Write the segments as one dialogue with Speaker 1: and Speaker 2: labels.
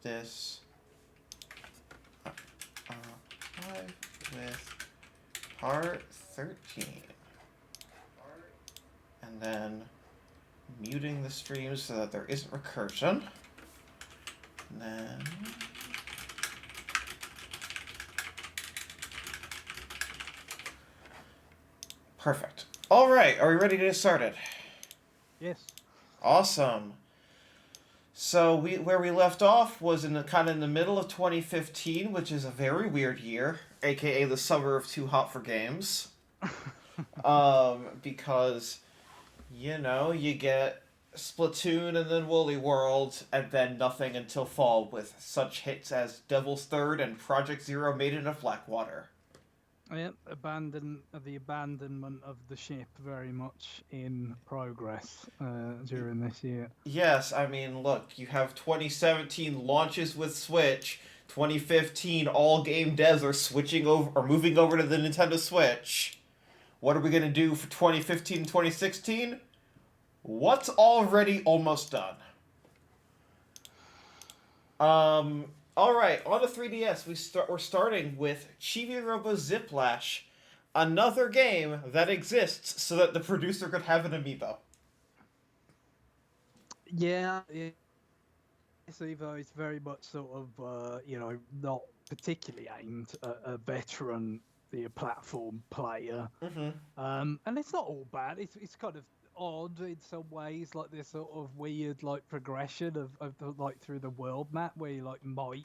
Speaker 1: this live with part 13. And then muting the stream so that there isn't recursion. And then... Perfect. All right, are we ready to get started?
Speaker 2: Yes.
Speaker 1: Awesome. So where we left off was in the middle of 2015, which is a very weird year, aka the summer of Too Hot for Games. Because you get Splatoon and then Woolly World, and then nothing until fall with such hits as Devil's Third and Project Zero Maiden of Blackwater.
Speaker 2: Yep, the abandonment of the ship very much in progress during this year.
Speaker 1: Yes, I mean, look, you have 2017 launches with Switch, 2015 all game devs are switching over or moving over to the Nintendo Switch. What are we going to do for 2015 and 2016? What's already almost done? Alright, on the 3DS, we're starting with Chibi Robo Ziplash, another game that exists so that the producer could have an amiibo.
Speaker 2: Yeah, it's very much sort of, not particularly aimed at a veteran, platform player.
Speaker 1: Mm-hmm.
Speaker 2: And it's not all bad. It's kind of odd in some ways, like this sort of weird progression of like through the world map where you might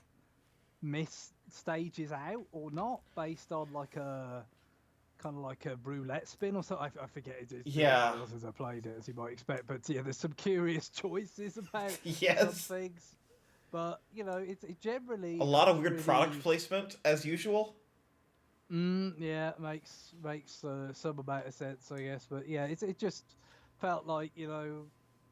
Speaker 2: miss stages out or not based on a kind of like a roulette spin or something. I forget it's been a while since I played it, as you might expect. But yeah, there's some curious choices about some things. But it's generally
Speaker 1: a lot of weird product placement as usual.
Speaker 2: Yeah, makes some amount of sense, I guess. But yeah, it just felt like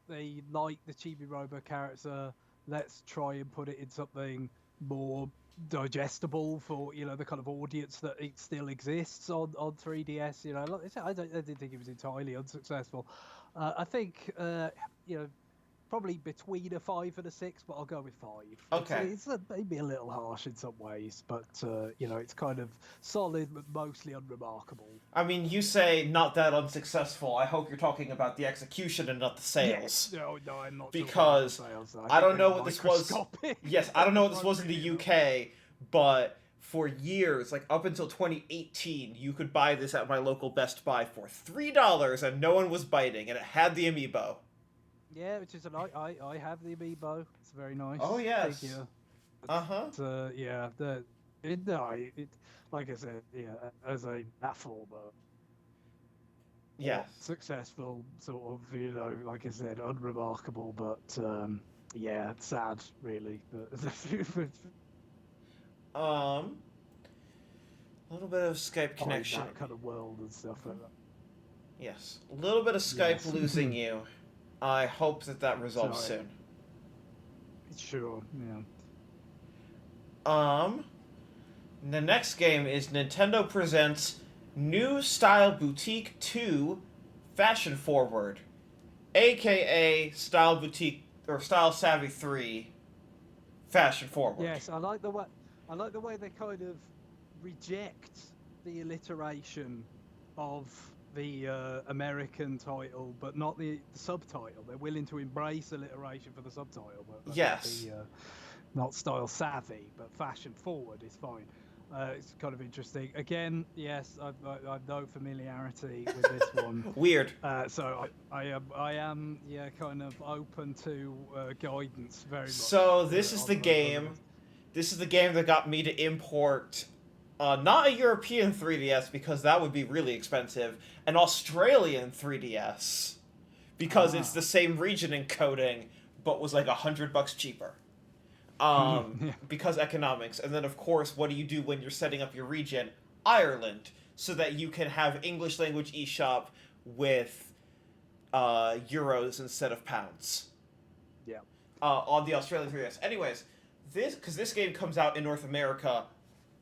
Speaker 2: they like the Chibi Robo character. Let's try and put it in something more digestible for the kind of audience that it still exists on 3DS. I didn't think it was entirely unsuccessful. I think probably between a 5 and a 6, but I'll go with 5.
Speaker 1: Okay.
Speaker 2: It's maybe a little harsh in some ways, but it's kind of solid but mostly unremarkable.
Speaker 1: I mean, you say not that unsuccessful. I hope you're talking about the execution and not the sales.
Speaker 2: Yes. No, I'm not.
Speaker 1: Because
Speaker 2: talking about the sales.
Speaker 1: I don't know what this was.
Speaker 2: Yes,
Speaker 1: I don't know what this was in the UK, but for years, like up until 2018, you could buy this at my local Best Buy for $3, and no one was biting, and it had the amiibo.
Speaker 2: Yeah, which is I have the amiibo. It's very nice.
Speaker 1: Oh yes.
Speaker 2: Figure.
Speaker 1: Yeah.
Speaker 2: It like I said, yeah, as a platformer.
Speaker 1: Yes.
Speaker 2: Successful, sort of, like I said, unremarkable, but yeah, sad, really.
Speaker 1: A little bit of Skype connection.
Speaker 2: That kind of world and stuff like that.
Speaker 1: Yes, a little bit of Skype losing you. I hope that resolves soon.
Speaker 2: Sure, yeah.
Speaker 1: The next game is Nintendo presents New Style Boutique 2 Fashion Forward, aka Style Boutique or Style Savvy 3 Fashion Forward.
Speaker 2: Yes, I like the way they kind of reject the alliteration of the American title, but not the subtitle. They're willing to embrace alliteration for the subtitle, but
Speaker 1: yes,
Speaker 2: not Style Savvy, but Fashion Forward is fine. It's kind of interesting. Again, yes, I've no familiarity with this one.
Speaker 1: Weird.
Speaker 2: So I am kind of open to guidance very much.
Speaker 1: So this is the game. This is the game that got me to import not a European 3DS because that would be really expensive, an Australian 3DS because it's the same region encoding but was like $100 cheaper. Because economics. And then, of course, what do you do when you're setting up your region? Ireland, so that you can have English language eShop with euros instead of pounds.
Speaker 2: Yeah.
Speaker 1: On the Australian 3DS. Anyways, this game comes out in North America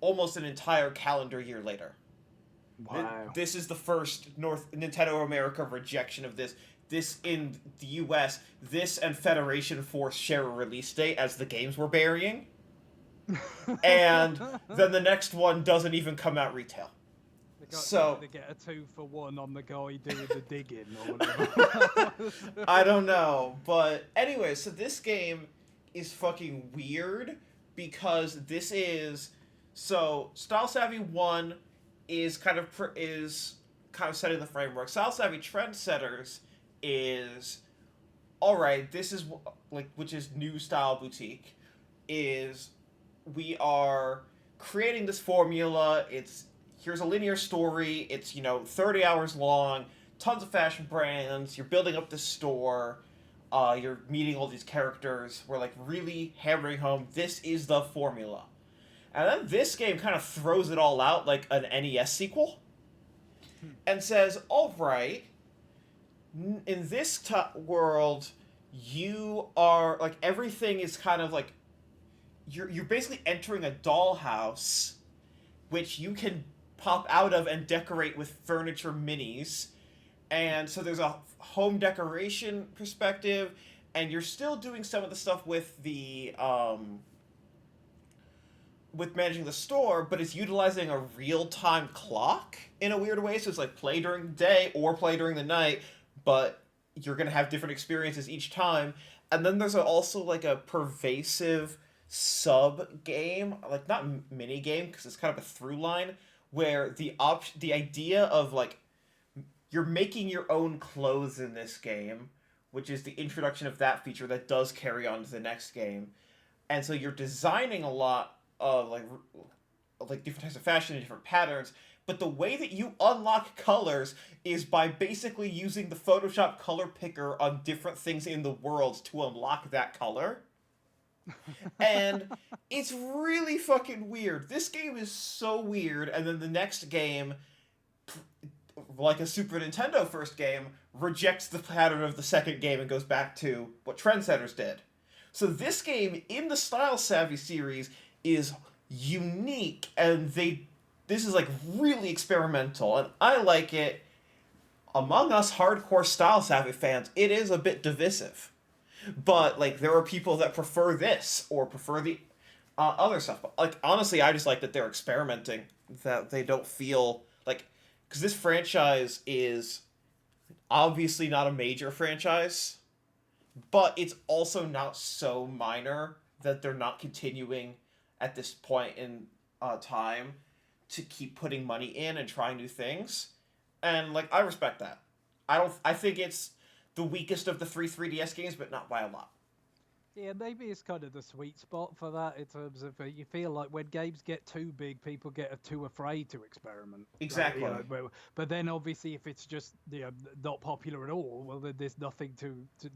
Speaker 1: almost an entire calendar year later.
Speaker 2: Wow.
Speaker 1: This is the first Nintendo America rejection of this. this in the US, this and Federation Force share a release date as the games we're burying, and then the next one doesn't even come out retail. So
Speaker 2: They get a 2-for-1 on the guy doing the digging or whatever.
Speaker 1: I don't know, but anyway, so this game is fucking weird because this is so Style Savvy 1 is kind of setting the framework. Style Savvy Trendsetters is all right. This is like which is New Style Boutique is we are creating this formula. It's here's a linear story. It's 30 hours long. Tons of fashion brands. You're building up this store. You're meeting all these characters. We're like really hammering home. This is the formula. And then this game kind of throws it all out like an NES sequel, and says, "All right, in this world, you are like everything is kind of like you're basically entering a dollhouse, which you can pop out of and decorate with furniture minis." And so there's a home decoration perspective, and you're still doing some of the stuff with the with managing the store, but it's utilizing a real-time clock in a weird way. So it's like play during the day or play during the night, but you're gonna have different experiences each time. And then there's also like a pervasive sub game, like not mini game because it's kind of a through line where the idea of like you're making your own clothes in this game, which is the introduction of that feature that does carry on to the next game. And so you're designing a lot of like different types of fashion and different patterns, but the way that you unlock colors is by basically using the Photoshop color picker on different things in the world to unlock that color. And it's really fucking weird. This game is so weird, and then the next game, like a Super Nintendo first game, rejects the pattern of the second game and goes back to what Trendsetters did. So this game in the Style Savvy series is unique, and this is like really experimental, and I like it. Among us hardcore Style Savvy fans, it is a bit divisive, but like there are people that prefer this or prefer the other stuff. But like honestly, I just like that they're experimenting, that they don't feel like because this franchise is obviously not a major franchise, but it's also not so minor that they're not continuing at this point in time to keep putting money in and trying new things. And like I respect that. I think it's the weakest of the three 3DS games, but not by a lot.
Speaker 2: Yeah, maybe it's kind of the sweet spot for that in terms of you feel like when games get too big, people get too afraid to experiment.
Speaker 1: Exactly.
Speaker 2: But then obviously if it's just not popular at all, well then there's nothing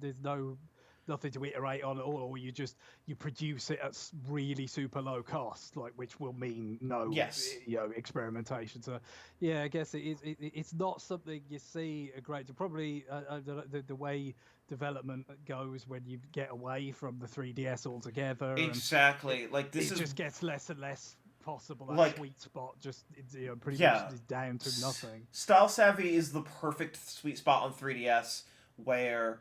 Speaker 2: there's nothing to iterate on at all, or you produce it at really super low cost, like which will mean no experimentation. So yeah, I guess it's not something you see a great probably the way development goes when you get away from the 3DS altogether.
Speaker 1: Exactly. Like this
Speaker 2: it just gets less and less possible. That
Speaker 1: like,
Speaker 2: sweet spot just pretty much is down to nothing.
Speaker 1: Style Savvy is the perfect sweet spot on 3DS where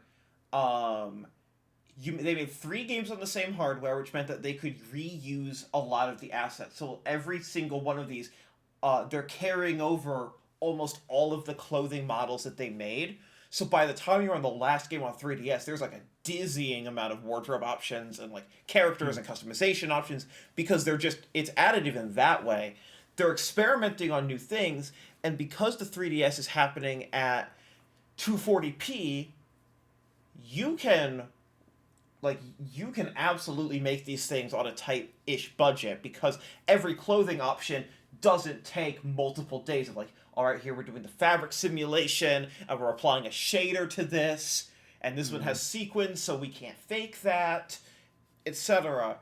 Speaker 1: they made 3 games on the same hardware, which meant that they could reuse a lot of the assets. So every single one of these, they're carrying over almost all of the clothing models that they made. So by the time you're on the last game on 3DS, there's like a dizzying amount of wardrobe options and like characters and customization options because it's additive in that way. They're experimenting on new things, and because the 3DS is happening at 240p, you can absolutely make these things on a tight-ish budget because every clothing option doesn't take multiple days of like, all right, here we're doing the fabric simulation and we're applying a shader to this, and this one has sequins so we can't fake that, etc.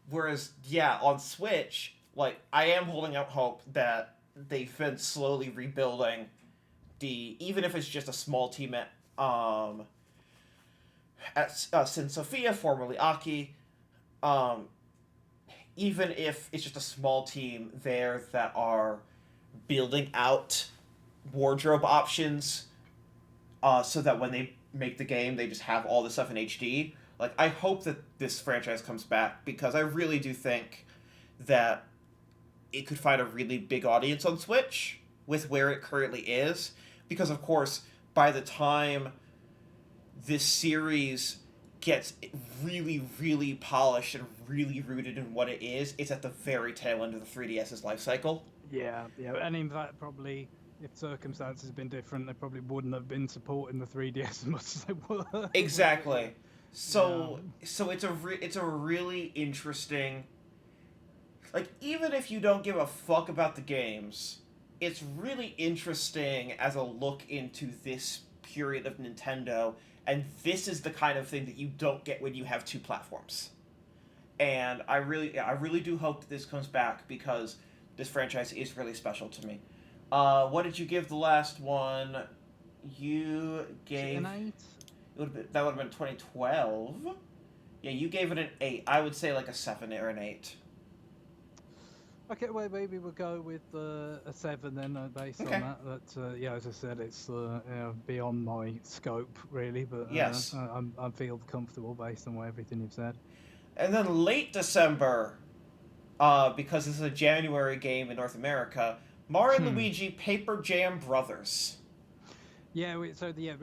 Speaker 1: Whereas, on Switch, like, I am holding out hope that they've been slowly rebuilding even if it's just a small team at Sin Sophia, formerly Aki, even if it's just a small team there that are building out wardrobe options so that when they make the game. They just have all this stuff in HD. Like, I hope that this franchise comes back because I really do think that it could find a really big audience on Switch with where it currently is. Because, of course, by the time this series gets really, really polished and really rooted in what it is, it's at the very tail end of the 3DS's life cycle.
Speaker 2: Yeah, yeah, and in fact, probably if circumstances had been different, they probably wouldn't have been supporting the 3DS as much as they were.
Speaker 1: Exactly.
Speaker 2: Yeah.
Speaker 1: So it's a really interesting, like, even if you don't give a fuck about the games, it's really interesting as a look into this period of Nintendo, and this is the kind of thing that you don't get when you have two platforms. And I really do hope that this comes back because this franchise is really special to me. What did you give the last one? You gave
Speaker 2: An 8?
Speaker 1: that would have been 2012. Yeah, you gave it an 8. I would say like a 7 or an 8.
Speaker 2: Okay, well, maybe we'll go with a 7 then, based
Speaker 1: Okay.
Speaker 2: on that. But yeah, as I said, it's beyond my scope really, but
Speaker 1: Yes.
Speaker 2: I feel comfortable based on everything you've said.
Speaker 1: And then late December, because this is a January game in North America, Mario and
Speaker 2: Hmm.
Speaker 1: Luigi Paper Jam Brothers.
Speaker 2: Yeah, we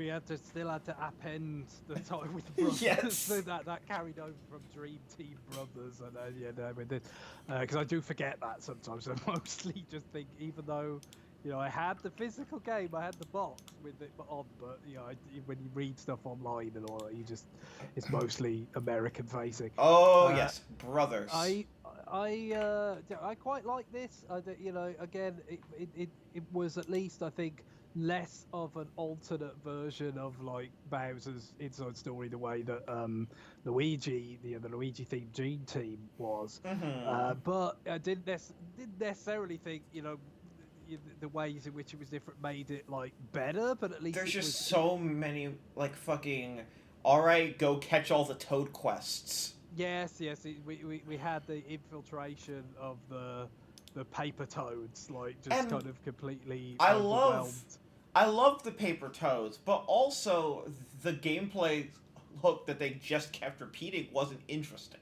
Speaker 2: had to still had to append the time with the brothers,
Speaker 1: Yes.
Speaker 2: so that carried over from Dream Team Brothers, and yeah, no, with it, because I do forget that sometimes. I mostly just think, even though I had the physical game, I had the box with it on, but when you read stuff online and all that, it's mostly American facing.
Speaker 1: Oh,
Speaker 2: Uh,
Speaker 1: yes. Brothers.
Speaker 2: I I quite like this. Again, it was at least, I think, less of an alternate version of like Bowser's Inside Story, the way that the Luigi themed Dream Team was.
Speaker 1: Mm-hmm.
Speaker 2: But I didn't necessarily think the ways in which it was different made it like better, but at least
Speaker 1: There's
Speaker 2: it
Speaker 1: just
Speaker 2: was.
Speaker 1: so many, like, fucking, alright, go catch all the Toad quests.
Speaker 2: Yes, yes. We had the infiltration of the paper toads, like just
Speaker 1: And
Speaker 2: kind of completely
Speaker 1: I love
Speaker 2: overwhelmed.
Speaker 1: I love the paper toads, but also the gameplay hook that they just kept repeating wasn't interesting.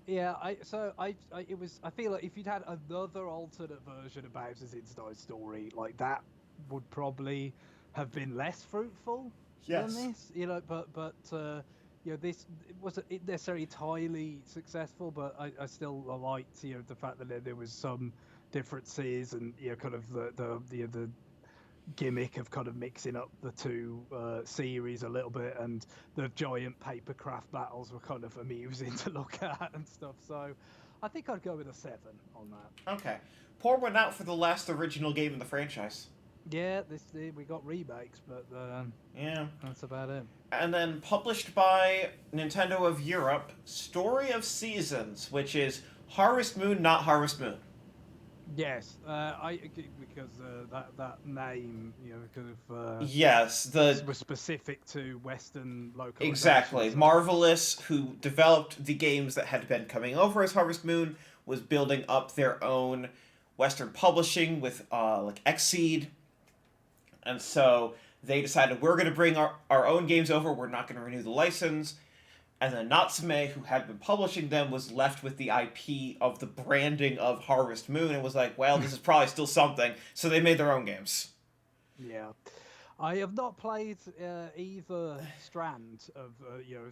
Speaker 2: Yeah, it was. I feel like if you'd had another alternate version of Bowser's Inside Story, like that would probably have been less fruitful than
Speaker 1: Yes.
Speaker 2: this. This it wasn't necessarily entirely successful, but I still liked the fact that there was some differences, and kind of the gimmick of kind of mixing up the two series a little bit, and the giant paper craft battles were kind of amusing to look at and stuff. So I think I'd go with a 7 on that.
Speaker 1: Okay. Pour one out for the last original game in the franchise.
Speaker 2: Yeah, we got remakes, but
Speaker 1: Yeah.
Speaker 2: that's about it.
Speaker 1: And then published by Nintendo of Europe, Story of Seasons, which is Harvest Moon, not Harvest Moon.
Speaker 2: Yes, because that name, kind of
Speaker 1: Yes, the
Speaker 2: was specific to Western
Speaker 1: exactly.
Speaker 2: localizations.
Speaker 1: Marvelous, who developed the games that had been coming over as Harvest Moon, was building up their own Western publishing with like Xseed, and so they decided we're going to bring our own games over. We're not going to renew the license. And then Natsume, who had been publishing them, was left with the IP of the branding of Harvest Moon and was like, well, this is probably still something. So they made their own games.
Speaker 2: Yeah. I have not played either strand of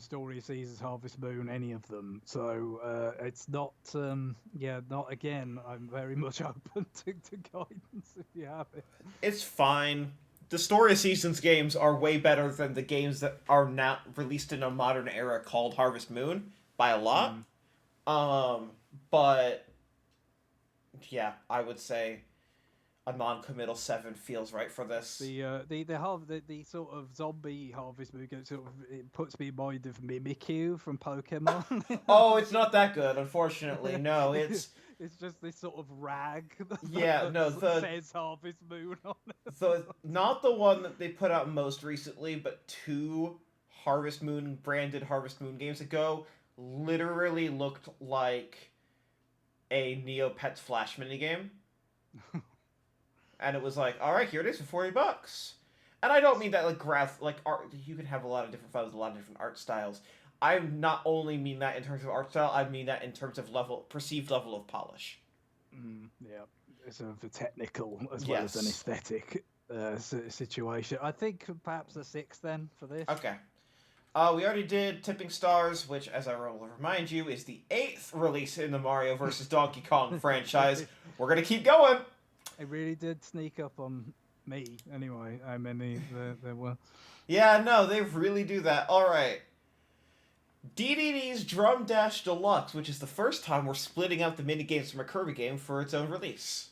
Speaker 2: Story of Seasons, Harvest Moon, any of them. So it's not not again. I'm very much open to guidance if you have it.
Speaker 1: It's fine. The Story of Seasons games are way better than the games that are now released in a modern era called Harvest Moon by a lot.
Speaker 2: Mm.
Speaker 1: Um, but yeah, I would say a non-committal 7 feels right for this.
Speaker 2: The sort of zombie Harvest Moon game sort of, it puts me in mind of Mimikyu from Pokemon.
Speaker 1: Oh, it's not that good, unfortunately. No, it's
Speaker 2: It's just this sort of rag
Speaker 1: yeah, no,
Speaker 2: that says Harvest Moon on it.
Speaker 1: not the one that they put out most recently, but two Harvest Moon branded Harvest Moon games ago literally looked like a Neopets Flash minigame. And it was like, all right, here it is for $40. And I don't mean that like art. You can have a lot of different fun with a lot of different art styles. I not only mean that in terms of art style. I mean that in terms of perceived level of polish.
Speaker 2: Yeah, it's sort of a technical as well as an
Speaker 1: Yes.
Speaker 2: aesthetic situation. I think perhaps a 6 then for this.
Speaker 1: Okay. We already did Tipping Stars, which, as I will remind you, is the 8th release in the Mario vs. Donkey Kong franchise. We're gonna keep going.
Speaker 2: It really did sneak up on me, anyway. How many there were?
Speaker 1: Yeah, no, they really do that. All right. DDD's Drum Dash Deluxe, which is the first time we're splitting out the minigames from a Kirby game for its own release.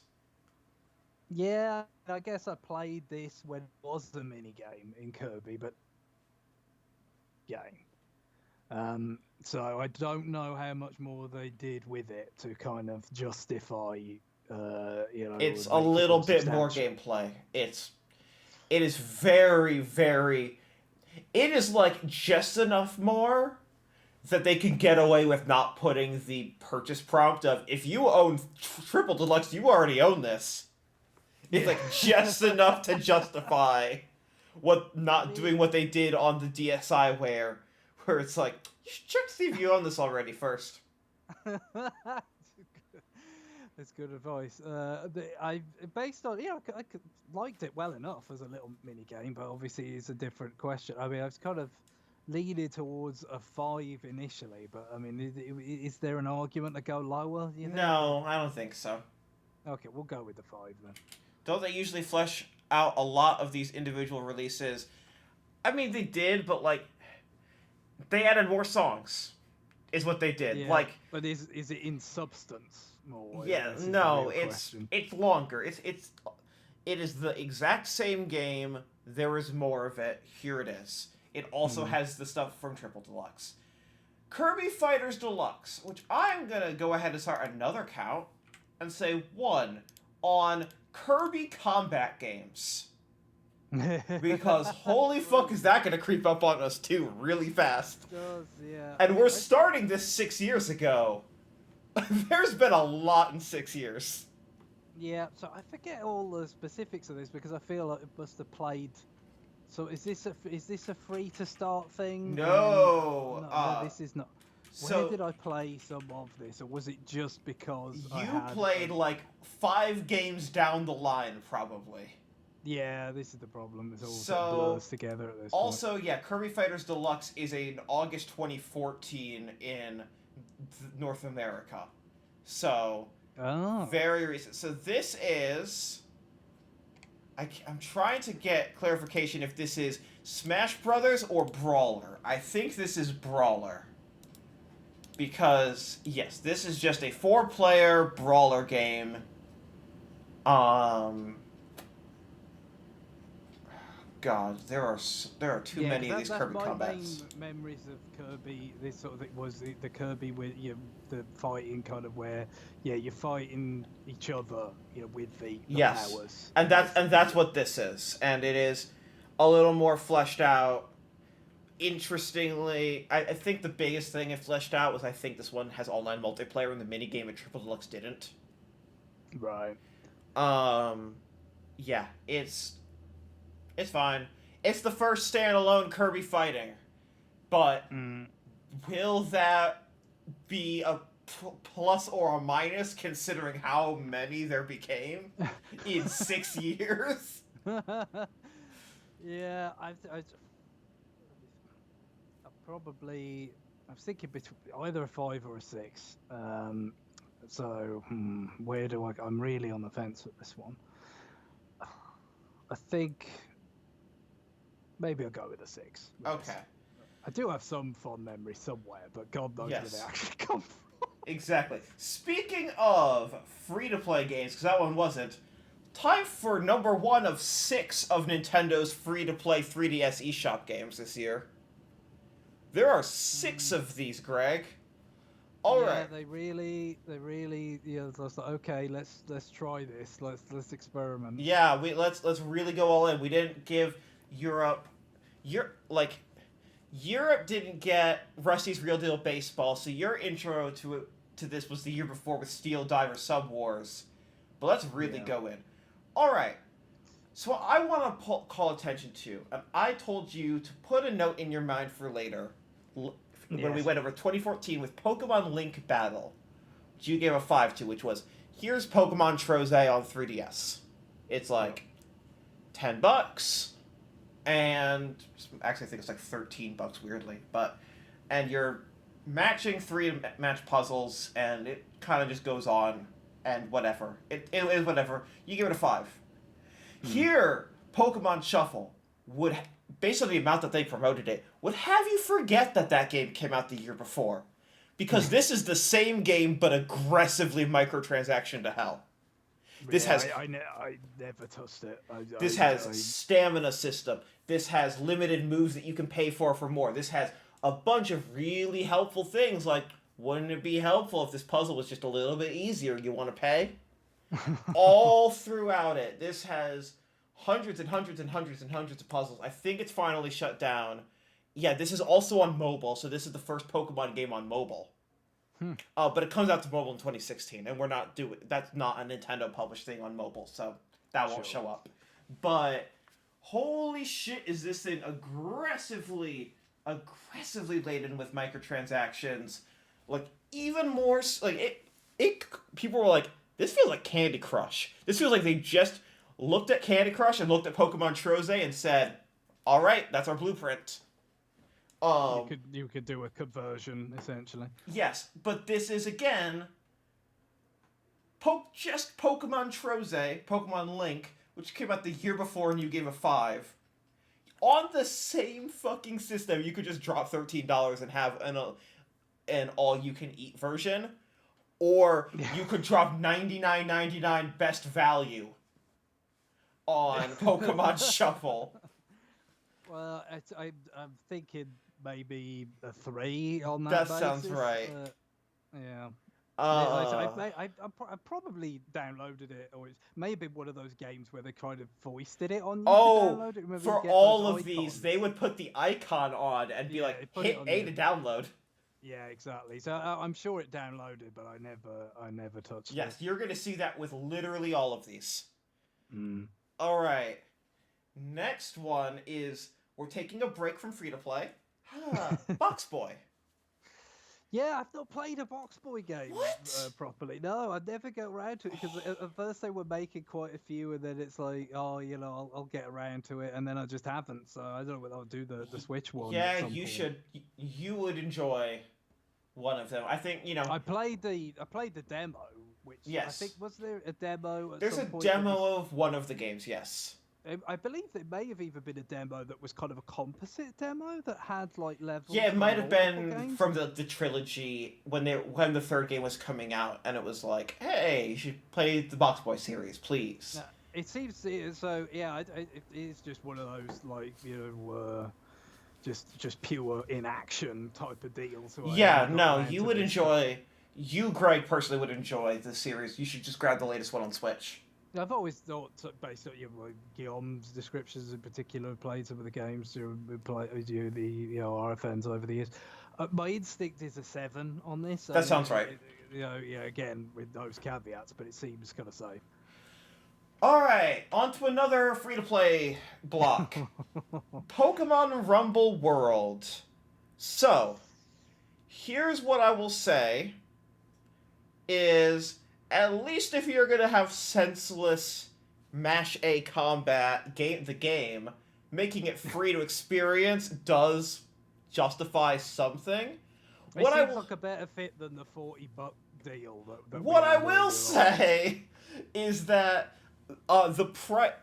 Speaker 2: Yeah, I guess I played this when it was a mini game in Kirby, but game. So I don't know how much more they did with it to kind of justify,
Speaker 1: It's a
Speaker 2: make it
Speaker 1: little
Speaker 2: more
Speaker 1: bit more
Speaker 2: substantial.
Speaker 1: gameplay. It is very, very. It is like just enough more that they can get away with not putting the purchase prompt of if you own Triple Deluxe, you already own this. It's
Speaker 2: Yeah.
Speaker 1: like just enough to justify what
Speaker 2: I
Speaker 1: not doing
Speaker 2: mean,
Speaker 1: what they did on the DSi where it's like you should check to see if you own this already first.
Speaker 2: that's good advice. I based on I liked it well enough as a little mini game, but obviously it's a different question. I mean, I was kind of leaning towards a 5 initially, but I mean, is there an argument to go lower? You think? Or
Speaker 1: No, I don't think so.
Speaker 2: okay, we'll go with the 5 then.
Speaker 1: Don't they usually flesh out a lot of these individual releases? I mean, they did, but like they added more songs, is what they did.
Speaker 2: Yeah,
Speaker 1: Like,
Speaker 2: but is it in substance more? I
Speaker 1: yeah,
Speaker 2: guess is the
Speaker 1: no,
Speaker 2: real question.
Speaker 1: it's longer. It is the exact same game. There is more of it. Here it is. It also
Speaker 2: Mm.
Speaker 1: has the stuff from Triple Deluxe. Kirby Fighters Deluxe, which I'm gonna go ahead and start another count and say 1 on Kirby combat games. Because holy fuck is that gonna creep up on us too really fast.
Speaker 2: Does, yeah.
Speaker 1: And we're starting this 6 years ago. There's been a lot in 6 years.
Speaker 2: Yeah, so I forget all the specifics of this because I feel like it must have played. So is this a free to start thing?
Speaker 1: No,
Speaker 2: No, this is not. Where
Speaker 1: so
Speaker 2: did I play some of this, or was it just because I
Speaker 1: you
Speaker 2: had?
Speaker 1: played like 5 games down the line, probably.
Speaker 2: Yeah, this is the problem. It's all sort of
Speaker 1: So
Speaker 2: blurs together at this point.
Speaker 1: also, yeah, Kirby Fighters Deluxe is in August 2014 in North America. So
Speaker 2: Oh.
Speaker 1: very recent. So this is. I'm trying to get clarification if this is Smash Brothers or Brawler. I think this is Brawler. Because, yes, this is just a 4-player Brawler game. God, there are too
Speaker 2: Yeah,
Speaker 1: many of
Speaker 2: 'cause
Speaker 1: these
Speaker 2: that's
Speaker 1: Kirby
Speaker 2: my
Speaker 1: combats.
Speaker 2: main memories of Kirby. This sort of thing was the Kirby with the fighting kind of where you're fighting each other with the
Speaker 1: Yes,
Speaker 2: powers.
Speaker 1: and that's what this is, and it is a little more fleshed out. Interestingly, I think the biggest thing it fleshed out was I think this one has online multiplayer, and the minigame at Triple Deluxe didn't.
Speaker 2: Right.
Speaker 1: Yeah, it's fine. It's the first standalone Kirby fighting, but
Speaker 2: Mm.
Speaker 1: will that be a plus or a minus considering how many there became in 6 years?
Speaker 2: Yeah, I probably I was thinking between either a 5 or a 6. So where do I? I'm really on the fence with this one. I think maybe I'll go with a 6.
Speaker 1: Okay.
Speaker 2: I do have some fond memory somewhere, but God knows where they
Speaker 1: Yes.
Speaker 2: actually come from.
Speaker 1: Exactly. Speaking of free-to-play games, because that one wasn't, time for number 1 of 6 of Nintendo's free-to-play 3DS eShop games this year. There are 6 of these, Greg. All
Speaker 2: yeah,
Speaker 1: right.
Speaker 2: they really, it's like, okay, let's try this. Let's experiment.
Speaker 1: Yeah, let's really go all in. We didn't give Europe, Europe didn't get Rusty's Real Deal Baseball, so your intro to this was the year before with Steel Diver Sub Wars. But let's really
Speaker 2: Yeah.
Speaker 1: go in. All right. So I want to call attention to, and I told you to put a note in your mind for later, when we
Speaker 2: Yes.
Speaker 1: went over 2014 with Pokemon Link Battle, which you gave a 5 to, which was, here's Pokemon Troze on 3DS. It's like $10, and actually I think it's like $13 weirdly, and you're matching 3 match puzzles, and it kind of just goes on, and whatever. It is whatever. You give it a 5. Here, Pokemon Shuffle would, based on the amount that they promoted it, would have you forget that that game came out the year before. Because this is the same game, but aggressively microtransaction to hell. This has
Speaker 2: I never touched it.
Speaker 1: this has stamina system. This has limited moves that you can pay for more. This has a bunch of really helpful things, like, wouldn't it be helpful if this puzzle was just a little bit easier? You want to pay? All throughout it. This has hundreds and hundreds and hundreds and hundreds of puzzles. I think it's finally shut down. Yeah, this is also on mobile, so this is the first Pokemon game on mobile. But it comes out to mobile in 2016, and that's not a Nintendo published thing on mobile, so that won't show up. But holy shit, is this thing aggressively laden with microtransactions? Like, even more, like, people were like, this feels like Candy Crush. This feels like they just looked at Candy Crush and looked at Pokemon Troze and said, all right, that's our blueprint.
Speaker 2: You could do a conversion, essentially.
Speaker 1: Yes, but this is, again, just Pokemon Troze, Pokemon Link, which came out the year before and you gave a 5. On the same fucking system, you could just drop $13 and have an all-you-can-eat version. Or you could drop $99.99 best value on Pokemon Shuffle.
Speaker 2: Well, I'm thinking maybe a 3 on that
Speaker 1: That
Speaker 2: basis.
Speaker 1: sounds right.
Speaker 2: Yeah.
Speaker 1: I
Speaker 2: probably downloaded it, or it's maybe one of those games where they kind of foisted it on you to
Speaker 1: Oh,
Speaker 2: download it. Remember
Speaker 1: for
Speaker 2: you get
Speaker 1: all
Speaker 2: those
Speaker 1: of these,
Speaker 2: icons?
Speaker 1: they would put the icon on and be
Speaker 2: Yeah,
Speaker 1: like,
Speaker 2: they put it
Speaker 1: hit
Speaker 2: on
Speaker 1: A
Speaker 2: the-
Speaker 1: to download.
Speaker 2: Yeah, exactly. So I'm sure it downloaded, but I never touched it.
Speaker 1: Yes, you're going to see that with literally all of these.
Speaker 2: Mm.
Speaker 1: All right. Next one is, we're taking a break from free-to-play. Box Boy.
Speaker 2: Yeah, I've not played a Box Boy game
Speaker 1: What?
Speaker 2: properly. No, I never get around to it because at first they were making quite a few, and then it's like, oh, I'll get around to it, and then I just haven't. So I don't know whether I'll do the Switch one.
Speaker 1: Yeah,
Speaker 2: at
Speaker 1: you
Speaker 2: some
Speaker 1: should. You would enjoy one of them. I think,
Speaker 2: I played the demo, which
Speaker 1: Yes.
Speaker 2: I think was there a demo. At
Speaker 1: There's
Speaker 2: some
Speaker 1: a
Speaker 2: point that
Speaker 1: demo
Speaker 2: was-
Speaker 1: of one of the games, yes.
Speaker 2: I believe it may have even been a demo that was kind of a composite demo that had like levels.
Speaker 1: Yeah, it
Speaker 2: from
Speaker 1: might have
Speaker 2: multiple
Speaker 1: been
Speaker 2: games.
Speaker 1: from the trilogy when the third game was coming out, and it was like, hey, you should play the Box Boy series, please.
Speaker 2: Yeah, it seems so. Yeah, it is just one of those like just pure inaction type of deal. So
Speaker 1: Yeah, no, you would enjoy. You, Greg, personally would enjoy the series. You should just grab the latest one on Switch.
Speaker 2: I've always thought, based on Guillaume's descriptions in particular, played some of the games the RFNs over the years. My instinct is a 7 on this.
Speaker 1: That sounds right.
Speaker 2: Again with those caveats, but it seems kind of safe.
Speaker 1: All right, on to another free-to-play block. Pokemon Rumble World. So, here's what I will say is, at least if you're going to have senseless Mash A combat, the game, making it free to experience does justify something.
Speaker 2: It seems like a better fit than the $40 deal.
Speaker 1: What I will say is that the price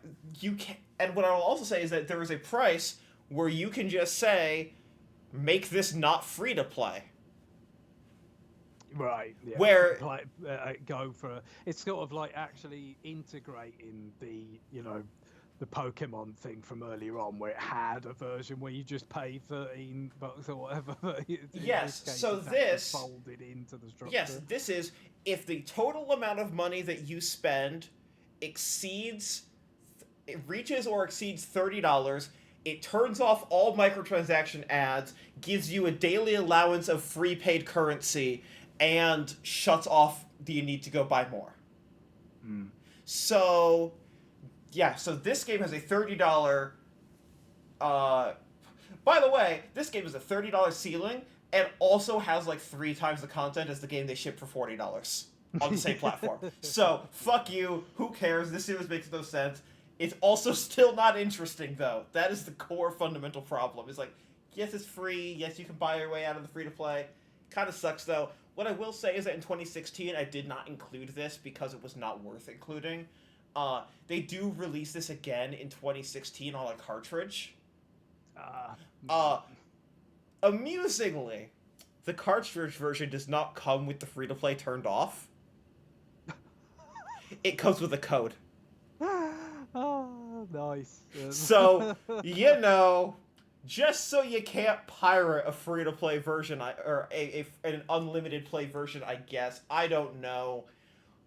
Speaker 1: you can, and what I will also say is that there is a price where you can just say, make this not free to play.
Speaker 2: Right. Yeah.
Speaker 1: Where
Speaker 2: go for it's sort of like actually integrating the the Pokemon thing from earlier on, where it had a version where you just pay $13 or whatever.
Speaker 1: Yes. So
Speaker 2: this folded into the structure.
Speaker 1: Yes, this is if the total amount of money that you spend reaches or exceeds $30. It turns off all microtransaction ads, gives you a daily allowance of free paid currency, and shuts off the need to go buy more. So, yeah, so this game has a $30. Uh, by the way, this game is a $30 ceiling and also has like 3 times the content as the game they shipped for $40 on the same platform. So fuck you. Who cares? This series makes no sense. It's also still not interesting though. That is the core fundamental problem. It's like, yes, it's free. Yes, you can buy your way out of the free to play. Kind of sucks though. What I will say is that in 2016, I did not include this because it was not worth including. They do release this again in 2016 on a cartridge. Uh, Amusingly, the cartridge version does not come with the free to play turned off. It comes with a code.
Speaker 2: Oh, nice.
Speaker 1: So, just so you can't pirate a free to play version, or an unlimited play version, I guess. I don't know.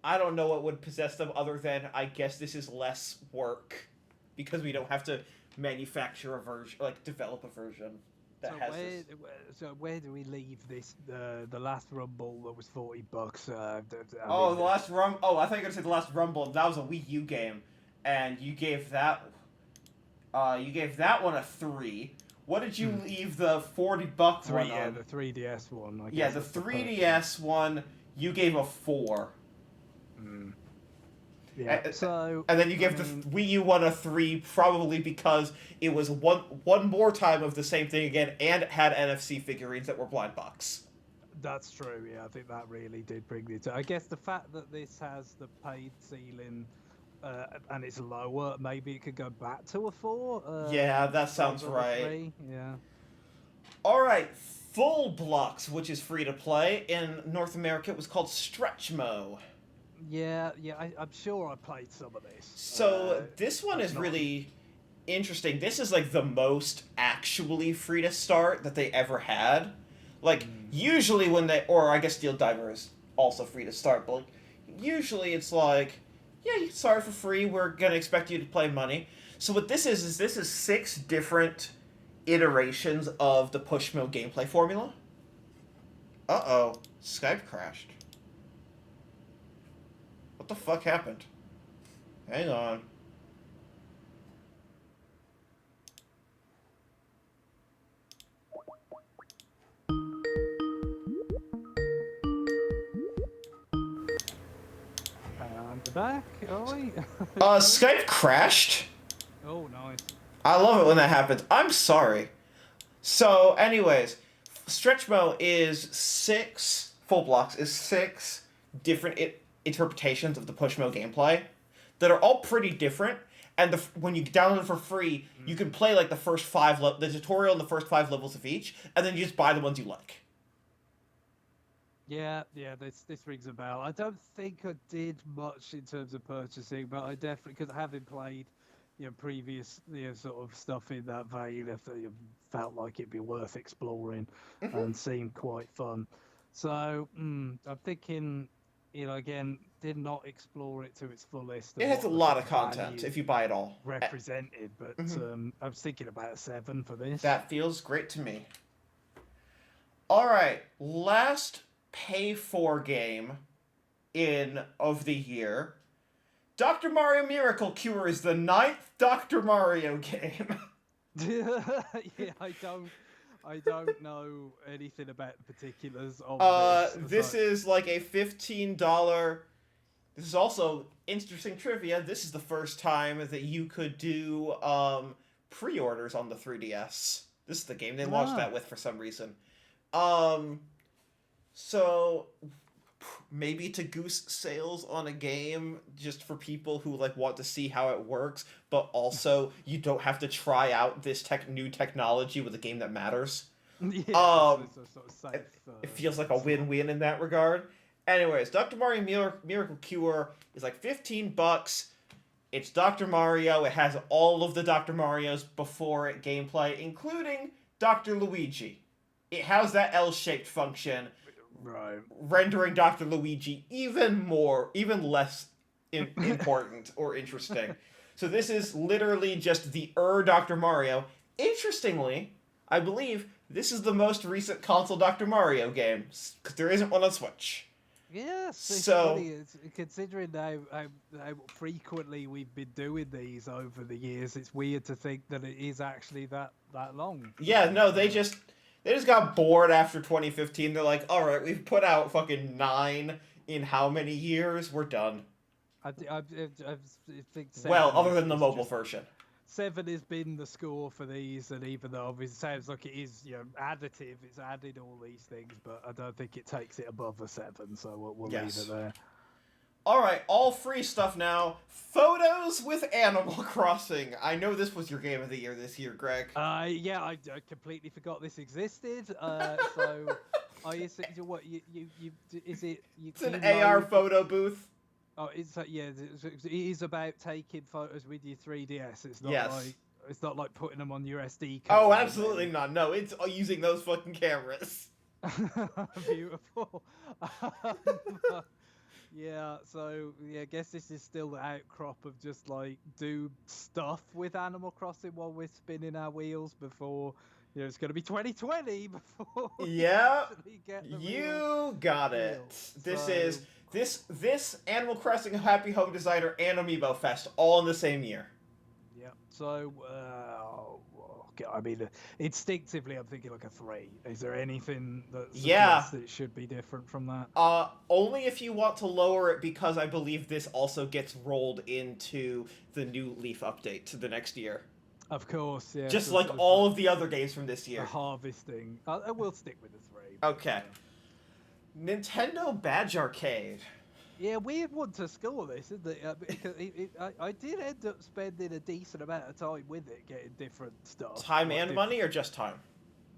Speaker 1: I don't know what would possess them other than I guess this is less work because we don't have to manufacture a version, like develop a version that
Speaker 2: so
Speaker 1: has
Speaker 2: where,
Speaker 1: this.
Speaker 2: So where do we leave this? The last Rumble that was $40.
Speaker 1: Oh, the last rum. Oh, I thought you were gonna say the last Rumble. That was a Wii U game, and you gave that. You gave that one a 3. What did you leave the $40 one on?
Speaker 2: The 3DS one. I
Speaker 1: Yeah,
Speaker 2: guess
Speaker 1: the 3DS one. You gave a 4.
Speaker 2: Yeah.
Speaker 1: And then you gave the Wii U one a 3, probably because it was one more time of the same thing again, and it had NFC figurines that were blind box.
Speaker 2: That's true. Yeah, I think that really did bring it. I guess the fact that this has the paid ceiling. And it's lower. Maybe it could go back to a 4.
Speaker 1: Yeah, that sounds right.
Speaker 2: 3. Yeah.
Speaker 1: All right, Full Blocks, which is free to play in North America, it was called Stretchmo.
Speaker 2: Yeah. I'm sure I played some of this.
Speaker 1: So this one is really interesting. This is like the most actually free to start that they ever had. Like usually when or I guess Steel Diver is also free to start, but like, usually it's like, yeah, you start for free. We're gonna expect you to play money. So what this is this is 6 different iterations of the push mill gameplay formula. Uh-oh, Skype crashed. What the fuck happened? Hang on.
Speaker 2: And back, are we?
Speaker 1: Skype crashed.
Speaker 2: Oh, nice.
Speaker 1: I love it when that happens. I'm sorry. So, anyways, Stretchmo is 6 Full Blocks is 6 different interpretations of the pushmo gameplay that are all pretty different. And when you download it for free, you can play like the first 5 the tutorial and the first 5 levels of each, and then you just buy the ones you like.
Speaker 2: Yeah, this rings a bell. I don't think I did much in terms of purchasing, but I definitely, because having played, previous, sort of stuff in that vein, I felt like it'd be worth exploring and seemed quite fun. So, I'm thinking, again, did not explore it to its fullest.
Speaker 1: It has a lot of content if you buy it all.
Speaker 2: Represented, but I was thinking about a 7 for this.
Speaker 1: That feels great to me. All right, last pay-for game of the year. Dr. Mario Miracle Cure is the 9th Dr. Mario game.
Speaker 2: Yeah, I don't know anything about the particulars of
Speaker 1: this is like a $15. This is also interesting trivia. This is the first time that you could do pre-orders on the 3DS. This is the game they launched that with for some reason. So maybe to goose sales on a game just for people who like want to see how it works, but also you don't have to try out this new technology with a game that matters.
Speaker 2: Yeah, sort of safe,
Speaker 1: it feels like a win-win in that regard. Anyways, Dr. Mario Miracle Cure is like $15. It's Dr. Mario. It has all of the Dr. Marios before it gameplay, including Dr. Luigi. It has that L-shaped function,
Speaker 2: right,
Speaker 1: rendering Dr. Luigi even less important or interesting. So this is literally just the Dr. Mario. Interestingly, I believe this is the most recent console Dr. Mario game, because there isn't one on Switch.
Speaker 2: Yes, it's
Speaker 1: So
Speaker 2: funny. It's considering how frequently we've been doing these over the years. It's weird to think that it is actually that long.
Speaker 1: yeah, no, they just got bored after 2015. They're like, all right, we've put out fucking 9 in how many years? We're done.
Speaker 2: I think
Speaker 1: Well,
Speaker 2: seven
Speaker 1: other than the
Speaker 2: is
Speaker 1: mobile
Speaker 2: just
Speaker 1: version.
Speaker 2: seven has been the score for these, and even though it sounds like it is, additive, it's added all these things, but I don't think it takes it above a seven, so we'll leave it
Speaker 1: Yes.
Speaker 2: there.
Speaker 1: All right, all free stuff now. Photos with Animal Crossing. I know this was your game of the year this year, Greg.
Speaker 2: Yeah, I completely forgot this existed. So I assume what you is it you
Speaker 1: It's an
Speaker 2: you
Speaker 1: AR
Speaker 2: load?
Speaker 1: photo booth.
Speaker 2: Oh, it's yeah, it is about taking photos with your 3DS.
Speaker 1: Yes.
Speaker 2: It's not like putting them on your SD
Speaker 1: Oh,
Speaker 2: card and
Speaker 1: absolutely not. No, it's using those fucking cameras.
Speaker 2: then beautiful. Um, Yeah, so yeah, I guess this is still the outcrop of just like do stuff with Animal Crossing while we're spinning our wheels before it's going to be 2020 before we
Speaker 1: Yeah,
Speaker 2: actually get the real
Speaker 1: you got it.
Speaker 2: deal.
Speaker 1: This
Speaker 2: So
Speaker 1: is this Animal Crossing Happy Home Designer and Amiibo Fest all in the same year.
Speaker 2: yeah, so I mean, instinctively, I'm thinking like a three. Is there anything that
Speaker 1: Yeah.
Speaker 2: suggests that it should be different from that?
Speaker 1: Only if you want to lower it because I believe this also gets rolled into the new Leaf update to the next year.
Speaker 2: Of course, yes.
Speaker 1: Just like all of the other games from this
Speaker 2: The
Speaker 1: year.
Speaker 2: harvesting. I will stick with the three.
Speaker 1: Okay. Nintendo Badge Arcade.
Speaker 2: Yeah, weird one to score this, isn't it? Because I did end up spending a decent amount of time with it, getting different stuff.
Speaker 1: Time
Speaker 2: like
Speaker 1: and money or just time?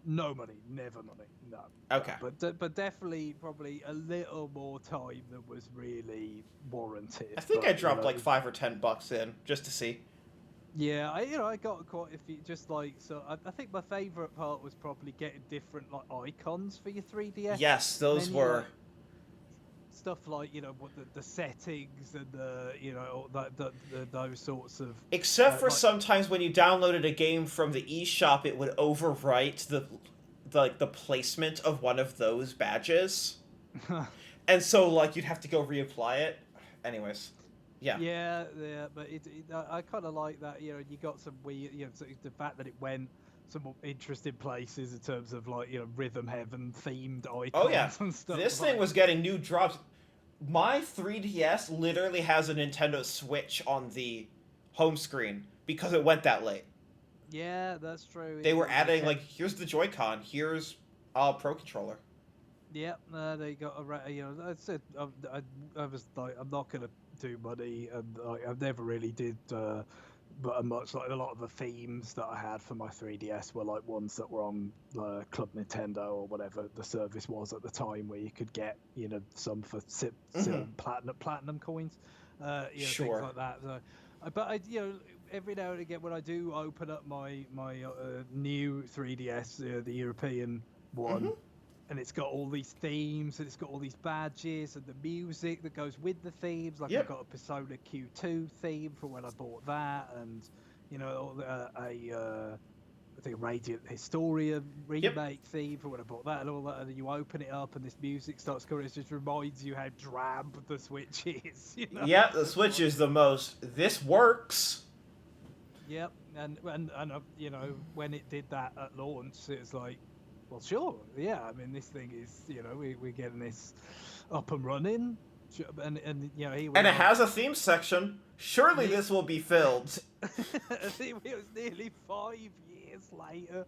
Speaker 2: No money, never money, no.
Speaker 1: Okay.
Speaker 2: But definitely probably a little more time than was really warranted.
Speaker 1: I think
Speaker 2: but,
Speaker 1: I dropped like $5 or $10 in just to see.
Speaker 2: Yeah, I got quite a few. Just like so, I think my favorite part was probably getting different like icons for your 3DS.
Speaker 1: Yes, those
Speaker 2: menu,
Speaker 1: were.
Speaker 2: like, stuff like what the settings and those sorts of
Speaker 1: Except for
Speaker 2: like
Speaker 1: sometimes when you downloaded a game from the eShop, it would overwrite the placement of one of those badges, and so like you'd have to go reapply it. Anyways, yeah.
Speaker 2: yeah, but I kind of like that. You got some weird, so the fact that it went some interesting places in terms of like rhythm heaven themed icons
Speaker 1: Oh yeah,
Speaker 2: and stuff.
Speaker 1: this thing was getting new drops. My 3DS literally has a Nintendo Switch on the home screen because it went that late.
Speaker 2: Yeah, that's true.
Speaker 1: They were adding like, here's the Joy-Con, here's Pro Controller.
Speaker 2: Yep, they got I said I was like, I'm not gonna do money, and I never really did. But much like a lot of the themes that I had for my 3DS were like ones that were on Club Nintendo or whatever the service was at the time, where you could get some for platinum coins,
Speaker 1: Sure.
Speaker 2: things like that. So, but I every now and again when I do open up my new 3DS, the European one.
Speaker 1: Mm-hmm.
Speaker 2: And it's got all these themes, and it's got all these badges, and the music that goes with the themes. Like
Speaker 1: Yep.
Speaker 2: I got a Persona Q2 theme for when I bought that, and I think a Radiant Historia remake theme for when I bought that, and all that. And then you open it up, and this music starts coming. It just reminds you how drab the Switch is.
Speaker 1: Yeah, the Switch is the most. This works.
Speaker 2: Yep, and when it did that at launch, it's like, well, sure, yeah. I mean, this thing is, we're getting this up and running, and here we
Speaker 1: And it
Speaker 2: are.
Speaker 1: has a theme section. Surely this will be filled.
Speaker 2: It was nearly 5 years later,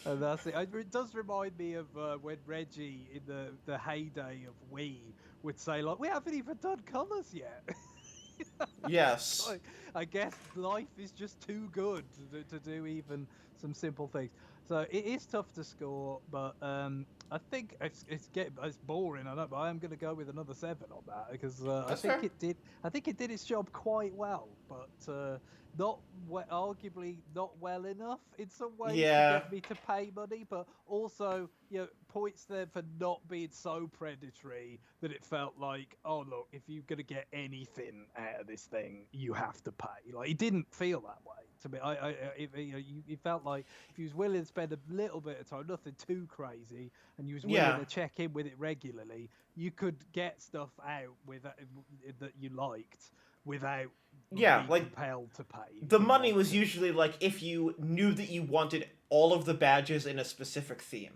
Speaker 2: and that's it. It does remind me of when Reggie, in the heyday of Wii, would say like, "We haven't even done colors yet."
Speaker 1: Yes.
Speaker 2: I guess life is just too good to do even some simple things. So it is tough to score, but I think it's boring. I know, but I am going to go with another 7 on that because I think
Speaker 1: fair.
Speaker 2: it did. I think it did its job quite well. But arguably not well enough in some ways to
Speaker 1: Yeah.
Speaker 2: get me to pay money, but also, points there for not being so predatory that it felt like, oh look, if you're gonna get anything out of this thing, you have to pay. Like it didn't feel that way to me. It felt like if you was willing to spend a little bit of time, nothing too crazy, and you was willing
Speaker 1: Yeah.
Speaker 2: to check in with it regularly, you could get stuff out with that you liked without
Speaker 1: Yeah,
Speaker 2: be
Speaker 1: like
Speaker 2: compelled to pay if
Speaker 1: the
Speaker 2: you didn't
Speaker 1: money
Speaker 2: want
Speaker 1: was
Speaker 2: to.
Speaker 1: usually like if you knew that you wanted all of the badges in a specific theme.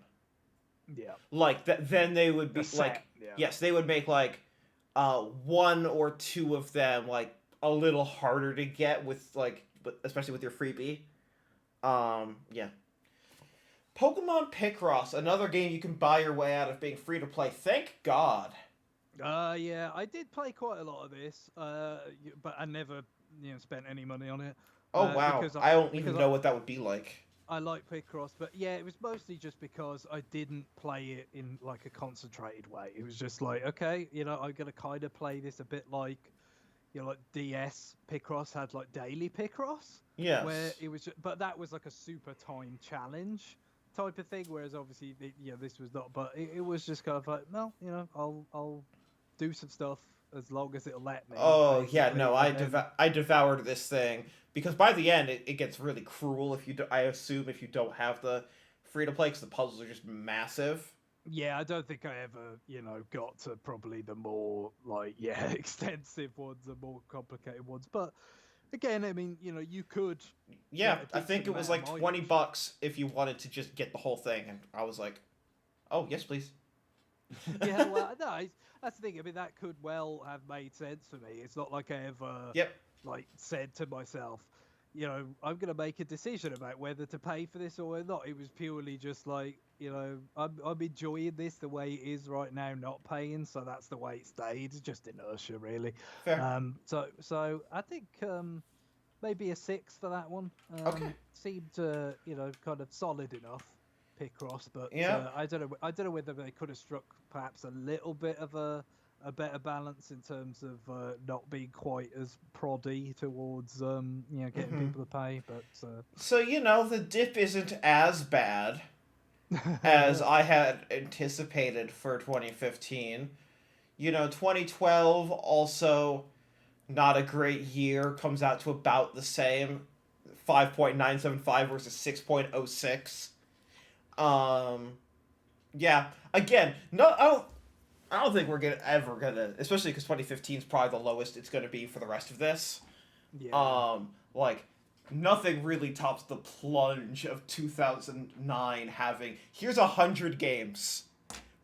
Speaker 2: Yeah,
Speaker 1: Like that then they would
Speaker 2: a
Speaker 1: be
Speaker 2: set.
Speaker 1: like
Speaker 2: Yeah,
Speaker 1: yes, they would make like one or two of them like a little harder to get with like especially with your freebie. Yeah. Pokemon Picross, another game you can buy your way out of being free to play. Thank God.
Speaker 2: yeah. I did play quite a lot of this, but I never, spent any money on it,
Speaker 1: Oh wow.
Speaker 2: because I
Speaker 1: I don't even
Speaker 2: because
Speaker 1: know what that would be like.
Speaker 2: I like Picross, but yeah, it was mostly just because I didn't play it in like a concentrated way. It was just like, okay, I'm gonna kind of play this a bit like, like DS Picross had like daily Picross, where
Speaker 1: Yes.
Speaker 2: it was, but that was like a super time challenge type of thing. Whereas obviously, this was not. But it was just kind of like, no, I'll do some stuff as long as it'll let me,
Speaker 1: Oh yeah,
Speaker 2: basically,
Speaker 1: no,
Speaker 2: and then
Speaker 1: I devoured this thing because by the end it gets really cruel if you do, I assume if you don't have the free to play because the puzzles are just massive.
Speaker 2: yeah, I don't think I ever, got to probably the more like extensive ones, the more complicated ones. But again, I mean, you could
Speaker 1: Yeah,
Speaker 2: get a
Speaker 1: I think
Speaker 2: decent
Speaker 1: it was
Speaker 2: amount of
Speaker 1: like
Speaker 2: mileage.
Speaker 1: $20 if you wanted to just get the whole thing, and I was like, oh yes, please.
Speaker 2: Yeah, well, no, that's the thing. I mean, that could well have made sense for me. It's not like I ever
Speaker 1: Yep.
Speaker 2: like said to myself, I'm going to make a decision about whether to pay for this or not. It was purely just like, I'm enjoying this the way it is right now, not paying, so that's the way it stayed. Just inertia, really.
Speaker 1: Fair.
Speaker 2: So I think maybe a 6 for that one.
Speaker 1: Okay.
Speaker 2: Seemed kind of solid enough. Picross, but
Speaker 1: Yeah.
Speaker 2: I don't know. I don't know whether they could have struck perhaps a little bit of a better balance in terms of not being quite as proddy towards getting
Speaker 1: Mm-hmm.
Speaker 2: people to pay. But
Speaker 1: So the dip isn't as bad as I had anticipated for 2015. 2012 also not a great year. Comes out to about the same, 5.975 versus 6.06. Um, yeah. Again, no, I don't think we're ever gonna, especially because 2015 is probably the lowest it's gonna be for the rest of this.
Speaker 2: yeah,
Speaker 1: Like nothing really tops the plunge of 2009 having here's 100 games.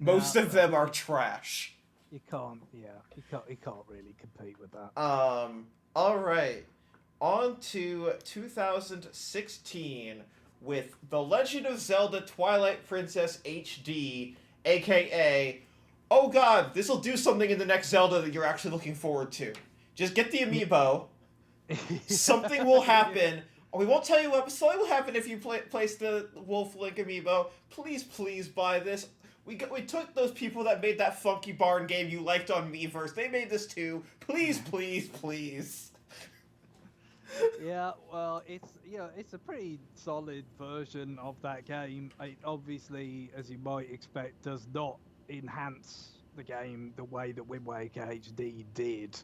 Speaker 2: no,
Speaker 1: Most of them are trash.
Speaker 2: you can't. Yeah, you can't really compete with that.
Speaker 1: All right. On to 2016 with The Legend of Zelda Twilight Princess HD, aka, oh god, this will do something in the next Zelda that you're actually looking forward to. Just get the
Speaker 2: Yeah.
Speaker 1: amiibo. Something will
Speaker 2: Yeah.
Speaker 1: happen. We won't tell you what, but something will happen if you place the Wolf Link amiibo. Please, please buy this. We took those people that made that Funky Barn game you liked on Miiverse. They made this too. Please, please, please.
Speaker 2: Yeah, well, it's a pretty solid version of that game. It obviously, as you might expect, does not enhance the game the way that Wind Waker HD did,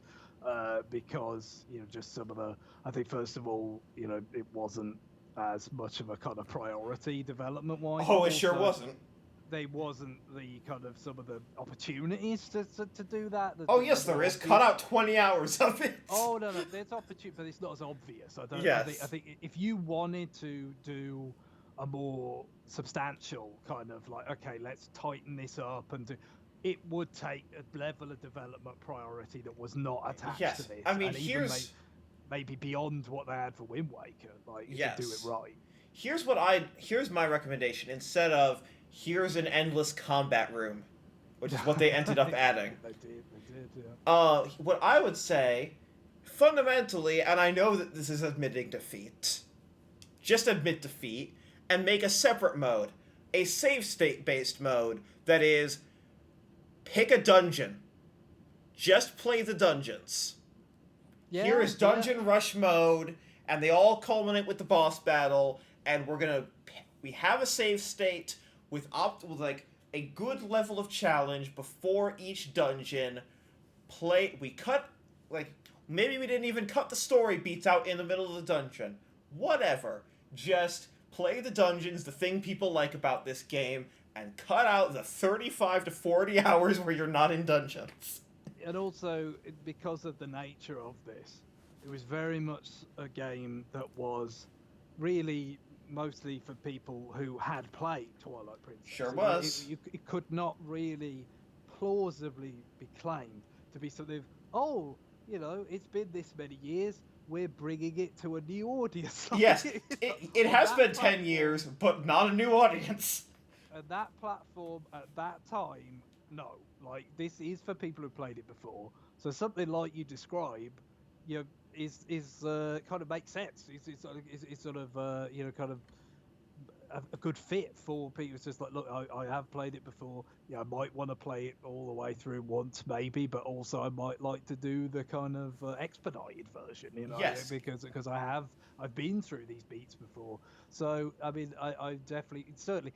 Speaker 2: because just some of the. I think first of all, it wasn't as much of a kind of priority development wise, but
Speaker 1: Oh, it sure
Speaker 2: also
Speaker 1: wasn't.
Speaker 2: they wasn't the kind of some of the opportunities to do that.
Speaker 1: Oh,
Speaker 2: The
Speaker 1: yes, there
Speaker 2: more
Speaker 1: is. Cut
Speaker 2: obvious.
Speaker 1: out 20 hours of it.
Speaker 2: Oh no, there's opportunity, but it's not as obvious. I don't. I
Speaker 1: Yes.
Speaker 2: think if you wanted to do a more substantial kind of like, okay, let's tighten this up and do, it would take a level of development priority that was not attached to
Speaker 1: Yes.
Speaker 2: this,
Speaker 1: I mean,
Speaker 2: and even
Speaker 1: here's.
Speaker 2: maybe beyond what they had for Wind Waker. Like if they do it
Speaker 1: Yes.
Speaker 2: right.
Speaker 1: Here's my recommendation. Instead of here's an endless combat room, which is what they ended up adding.
Speaker 2: They did, yeah.
Speaker 1: What I would say, fundamentally, and I know that this is admitting defeat, just admit defeat and make a separate mode, a save state based mode that is pick a dungeon, just play the dungeons.
Speaker 2: Yeah,
Speaker 1: Here is
Speaker 2: yeah.
Speaker 1: dungeon rush mode, and they all culminate with the boss battle, and we have a save state with like a good level of challenge before each dungeon. We cut, like, maybe we didn't even cut the story beats out in the middle of the dungeon. Whatever. Just play the dungeons, the thing people like about this game, and cut out the 35 to 40 hours where you're not in dungeons.
Speaker 2: And also, because of the nature of this, it was very much a game that was really mostly for people who had played Twilight
Speaker 1: Sure
Speaker 2: Princess.
Speaker 1: was.
Speaker 2: It could not really plausibly be claimed to be something, oh, it's been this many years, we're bringing it to a new audience.
Speaker 1: Yes, it
Speaker 2: On
Speaker 1: has
Speaker 2: that
Speaker 1: been 10
Speaker 2: platform,
Speaker 1: years, but not a new audience.
Speaker 2: and that platform at that time, no, like this is for people who played it before. So something like you describe, you know, is kind of makes sense. It's sort of kind of a good fit for people. It's just like, look, I have played it before. Yeah, I might want to play it all the way through once, maybe, but also I might like to do the kind of expedited version,
Speaker 1: Yes.
Speaker 2: because I've been through these beats before. So I mean, I definitely certainly.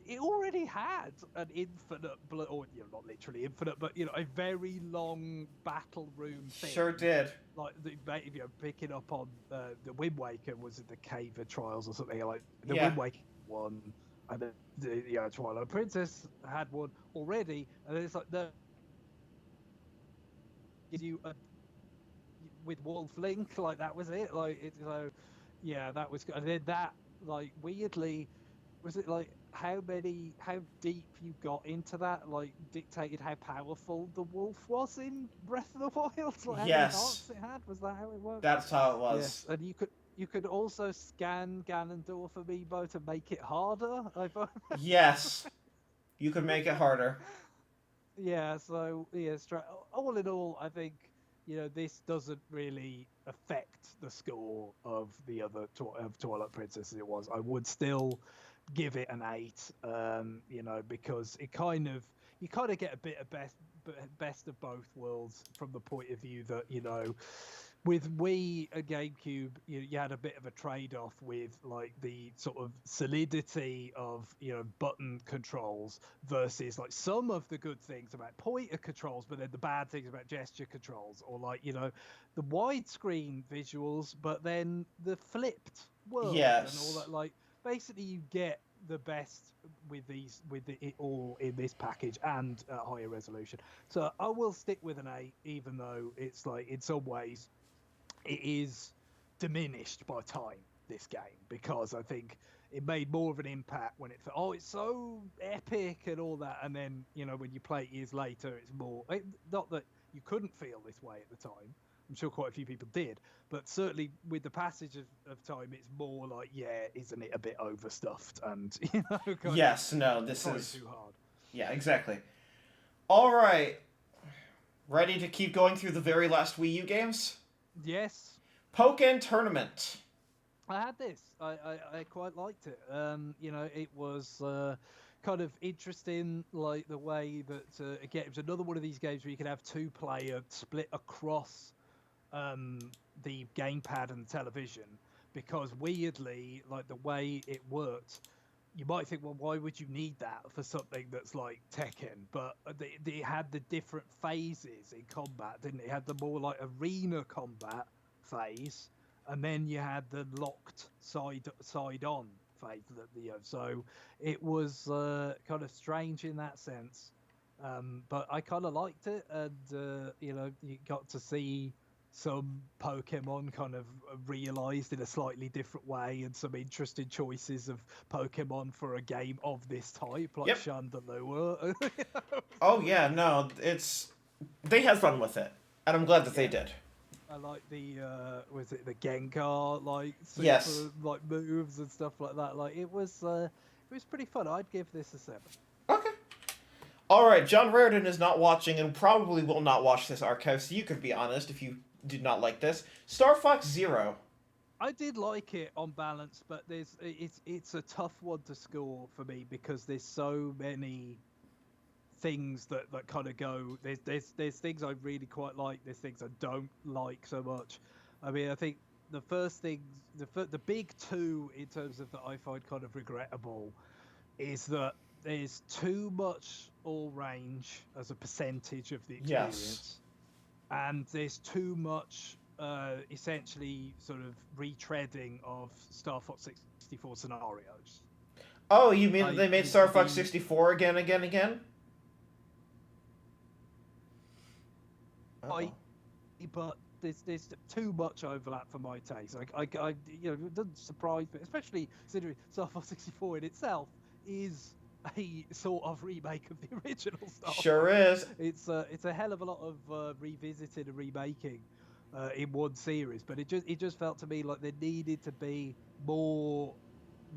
Speaker 2: It already had an infinite, or not literally infinite, but a very long battle room thing.
Speaker 1: Sure did.
Speaker 2: Like picking up on the Wind Waker, was it the Cave of Trials or something like the
Speaker 1: Yeah.
Speaker 2: Wind Waker one, and then the Twilight Princess had one already, and then it's like the you with Wolf Link, like that was it, like it. So yeah, that was, and then that, like, weirdly, was it like how deep you got into that, like dictated how powerful the wolf was in Breath of the Wild, like how many
Speaker 1: Yes.
Speaker 2: hearts it had? Was that how it worked?
Speaker 1: That's how it was.
Speaker 2: Yes, and you could also scan Ganondorf amiibo to make it harder.
Speaker 1: Yes. You could make it harder.
Speaker 2: Yeah, so yeah, all in all, I think this doesn't really affect the score of the other of Twilight Princess as it was. I would still give it an 8, because it you kind of get a bit of best of both worlds from the point of view that with Wii and GameCube, you had a bit of a trade-off with like the sort of solidity of button controls versus like some of the good things about pointer controls, but then the bad things about gesture controls, or like the widescreen visuals, but then the flipped world and all
Speaker 1: Yes.
Speaker 2: that. Like basically, you get the best with it all in this package and at higher resolution. So I will stick with an 8, even though it's like in some ways it is diminished by time, this game, because I think it made more of an impact when it's so epic and all that, and then when you play it years later, it's more not that you couldn't feel this way at the time. I'm sure quite a few people did, but certainly with the passage of time, it's more like, yeah, isn't it a bit overstuffed and
Speaker 1: Yes, no, this
Speaker 2: trying
Speaker 1: is.
Speaker 2: too hard.
Speaker 1: Yeah, exactly. Alright. Ready to keep going through the very last Wii U games?
Speaker 2: Yes.
Speaker 1: Pokken Tournament.
Speaker 2: I had this. I quite liked it. It was kind of interesting, like the way that again, it was another one of these games where you could have 2-player split across the gamepad and television, because weirdly, like the way it worked, you might think, well, why would you need that for something that's like Tekken? But they had the different phases in combat, didn't it? It had the more like arena combat phase, and then you had the locked side on phase. So it was kind of strange in that sense, but I kind of liked it, and you got to see some Pokemon kind of realized in a slightly different way, and some interesting choices of Pokemon for a game of this type, like
Speaker 1: Yep.
Speaker 2: Chandelure.
Speaker 1: Oh yeah, no, they had fun with it, and I'm glad that they did.
Speaker 2: I like the was it the Gengar like super
Speaker 1: Yes.
Speaker 2: like moves and stuff like that. Like it was pretty fun. I'd give this a 7.
Speaker 1: Okay. Alright, John Raridan is not watching and probably will not watch this archive, so you could be honest if you did not like this. Star Fox Zero.
Speaker 2: I did like it on balance, but it's a tough one to score for me because there's so many things that kind of go. There's things I really quite like. There's things I don't like so much. I mean, I think the first thing, the big two in terms of that I find kind of regrettable is that there's too much all range as a percentage of the
Speaker 1: Yes.
Speaker 2: experience, and there's too much essentially sort of retreading of Star Fox 64 scenarios.
Speaker 1: Oh, you mean that
Speaker 2: Like
Speaker 1: they made Star Fox
Speaker 2: the
Speaker 1: 64 again, again, again?
Speaker 2: I
Speaker 1: Uh-oh.
Speaker 2: but there's too much overlap for my taste. It doesn't surprise me, especially considering Star Fox 64 in itself is a sort of remake of the original Star
Speaker 1: Sure
Speaker 2: Fox.
Speaker 1: is.
Speaker 2: It's a hell of a lot of revisiting and remaking in one series, but it just felt to me like there needed to be more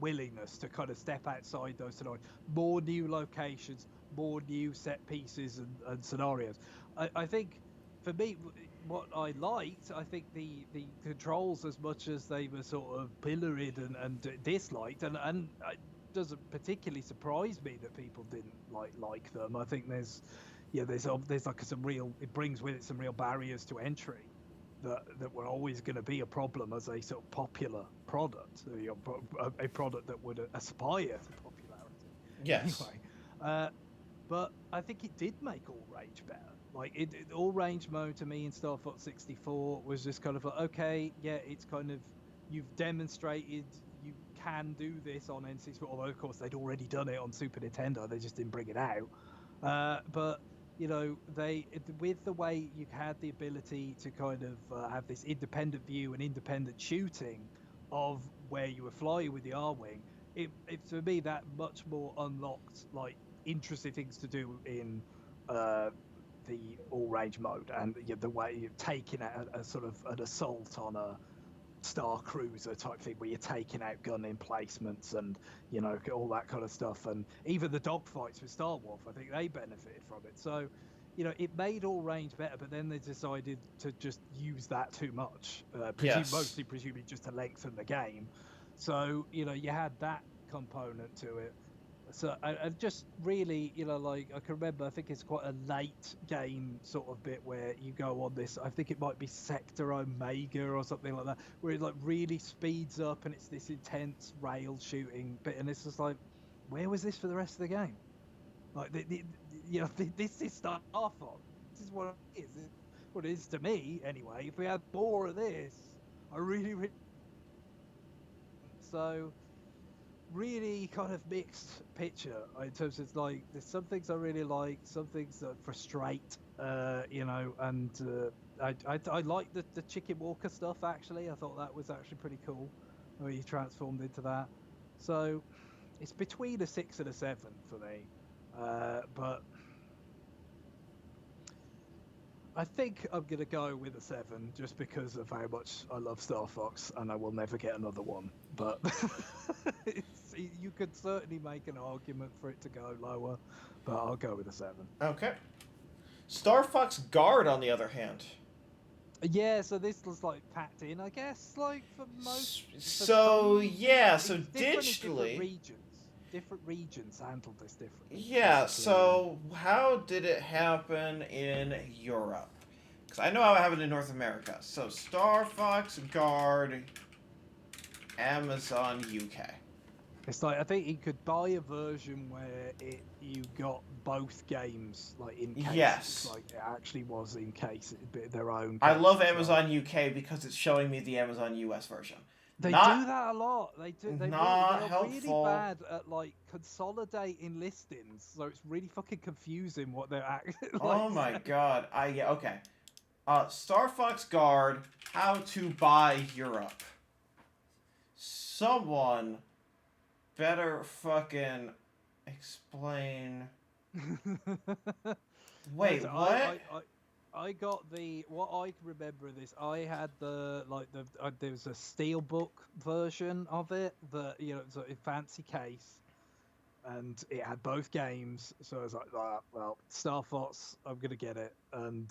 Speaker 2: willingness to kind of step outside those scenarios, more new locations, more new set pieces and scenarios. I think for me, what I liked, I think the controls, as much as they were sort of pilloried and disliked, and it doesn't particularly surprise me that people didn't like them. I think there's like some real, it brings with it some real barriers to entry that were always going to be a problem as a sort of popular product, a product that would aspire to popularity.
Speaker 1: Yes.
Speaker 2: Anyway, uh, but I think it did make all range better. Like all range mode to me in Star Fox 64 was just kind of like, okay, yeah, it's kind of, you've demonstrated you can do this on N64. Although of course they'd already done it on Super Nintendo, they just didn't bring it out. But they, with the way you had the ability to kind of have this independent view and independent shooting of where you were flying with the R-wing, it for me that much more unlocked like interesting things to do in uh, the all-range mode, and the way you're taking a sort of an assault on a Star Cruiser type thing, where you're taking out gun emplacements and all that kind of stuff, and even the dogfights with Star Wolf, I think they benefited from it. So, it made all range better, but then they decided to just use that too much,
Speaker 1: Yes.
Speaker 2: mostly presumably just to lengthen the game. So you had that component to it. So I just really, like I can remember, I think it's quite a late game sort of bit where you go on this. I think it might be Sector Omega or something like that, where it like really speeds up and it's this intense rail shooting bit, and it's just like, where was this for the rest of the game? Like, this is Star Fox. This is what it is. What it is to me, anyway. If we had more of this, I really, really. So really kind of mixed picture in terms of like there's some things I really like, some things that frustrate, and I like the Chicken Walker stuff actually. I thought that was actually pretty cool where you transformed into that. So it's between a 6 and a 7 for me, but I think I'm gonna go with a 7 just because of how much I love Star Fox, and I will never get another one. But you could certainly make an argument for it to go lower, but I'll go with a 7.
Speaker 1: Okay. Star Fox Guard, on the other hand.
Speaker 2: Yeah, so this was like packed in, I guess, like for for
Speaker 1: So,
Speaker 2: some.
Speaker 1: yeah, so
Speaker 2: It's different in different
Speaker 1: digitally.
Speaker 2: regions. Different regions handled this differently,
Speaker 1: Yeah,
Speaker 2: basically.
Speaker 1: so how did it happen in Europe? Because I know how it happened in North America. So, Star Fox Guard, Amazon UK.
Speaker 2: It's like I think you could buy a version where you got both games like in cases,
Speaker 1: Yes.
Speaker 2: like it actually was in cases, their own
Speaker 1: I
Speaker 2: cases.
Speaker 1: love
Speaker 2: Right?
Speaker 1: Amazon UK because it's showing me the Amazon US version.
Speaker 2: They
Speaker 1: Not
Speaker 2: do that a lot. They do. They
Speaker 1: not
Speaker 2: are really
Speaker 1: helpful.
Speaker 2: bad at like consolidating listings, so it's really fucking confusing what they're actually like
Speaker 1: Oh my
Speaker 2: saying.
Speaker 1: god. Yeah, okay. Star Fox Guard, how to buy Europe. Someone better fucking explain.
Speaker 2: No,
Speaker 1: Wait,
Speaker 2: so
Speaker 1: what?
Speaker 2: I got the, what I can remember of this. I had there was a steelbook version of it that it was a fancy case, and it had both games. So I was like, ah, well, Star Fox, I'm gonna get it, and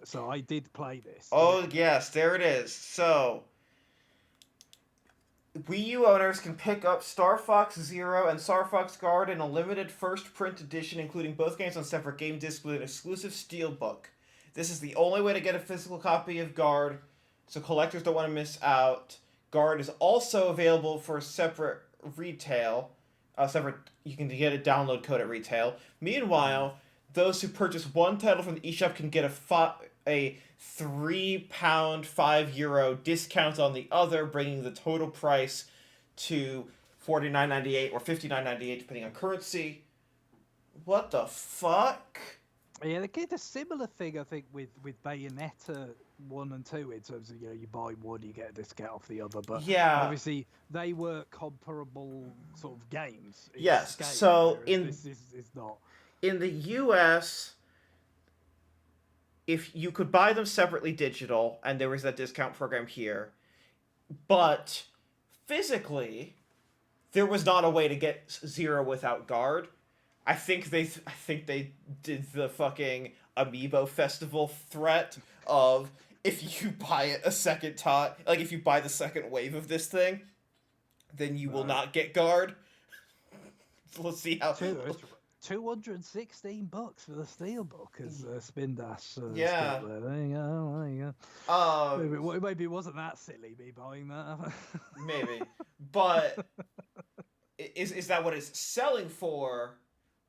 Speaker 2: so I did play this.
Speaker 1: Oh, yes, there it is. So, Wii U owners can pick up Star Fox Zero and Star Fox Guard in a limited first print edition, including both games on separate game discs with an exclusive steelbook. This is the only way to get a physical copy of Guard. so collectors don't want to miss out. Guard is also available for separate retail. Separate, you can get a download code at retail.
Speaker 2: Mm.
Speaker 1: Meanwhile, those who purchase one title from the eShop can get a £3, €5 discount on the other, bringing the total price to 49.98 or 59.98 depending on currency. What the fuck?
Speaker 2: Yeah, they did a similar thing, I think, with Bayonetta 1 and 2 in terms of, you buy one, you get a discount off the other. But
Speaker 1: Yeah.
Speaker 2: obviously, they were comparable sort of games in
Speaker 1: Yes.
Speaker 2: scale,
Speaker 1: So
Speaker 2: whereas this is not.
Speaker 1: in the US, if you could buy them separately digital, and there was that discount program here, but physically, there was not a way to get Zero without Guard. I think they did the fucking Amiibo Festival threat of if you buy it a second time, like if you buy the second wave of this thing, then you will
Speaker 2: Right.
Speaker 1: not get Guard. Let's see how.
Speaker 2: It's $216 for the Steelbook, as Spin Dash has
Speaker 1: Yeah.
Speaker 2: got there. There you go. There you go.
Speaker 1: Um.
Speaker 2: Maybe it wasn't that silly me buying that.
Speaker 1: Maybe, but is that what it's selling for,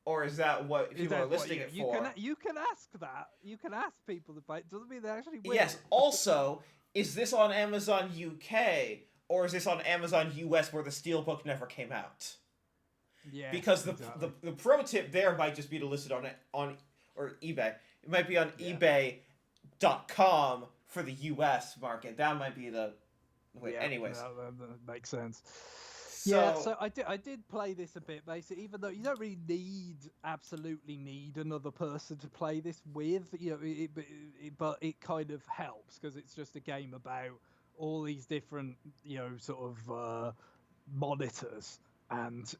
Speaker 1: or is that what people are listing it for?
Speaker 2: You can ask that. You can ask people to buy it. Doesn't mean they actually will.
Speaker 1: Yes. Also, is this on Amazon UK or is this on Amazon US where the Steelbook never came out?
Speaker 2: Yeah.
Speaker 1: Because
Speaker 2: exactly.
Speaker 1: the pro tip there might just be to list it on or eBay. It might be on eBay.com for the US market. That might be the wait.
Speaker 2: Yeah,
Speaker 1: anyways,
Speaker 2: that makes sense.
Speaker 1: so,
Speaker 2: Yeah, so I did play this a bit, basically, even though you don't really absolutely need another person to play this with, but it kind of helps because it's just a game about all these different, sort of monitors. And,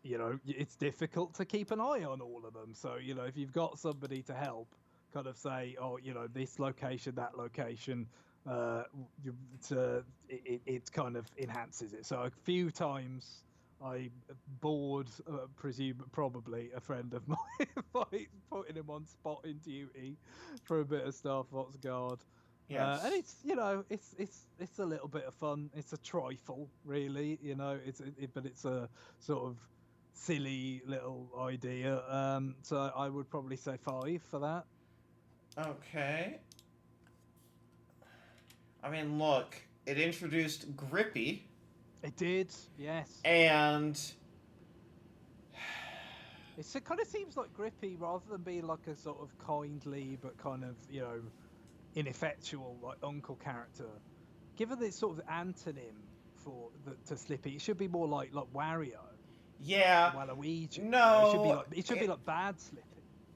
Speaker 2: it's difficult to keep an eye on all of them. So, if you've got somebody to help kind of say, oh, this location, that location, it kind of enhances it. So a few times I bored, probably a friend of mine by putting him on spotting duty for a bit of Star Fox Guard.
Speaker 1: yes.
Speaker 2: And it's it's a little bit of fun. It's a trifle, really. But it's a sort of silly little idea. So I would probably say 5 for that.
Speaker 1: Okay. I mean, look, it introduced Grippy,
Speaker 2: It did, yes.
Speaker 1: and
Speaker 2: It kind of seems like Grippy, rather than being like a sort of kindly but kind of ineffectual like uncle character. Given its sort of antonym to Slippy, it should be more like Wario,
Speaker 1: yeah,
Speaker 2: Waluigi.
Speaker 1: no.
Speaker 2: It should be like bad Slippy.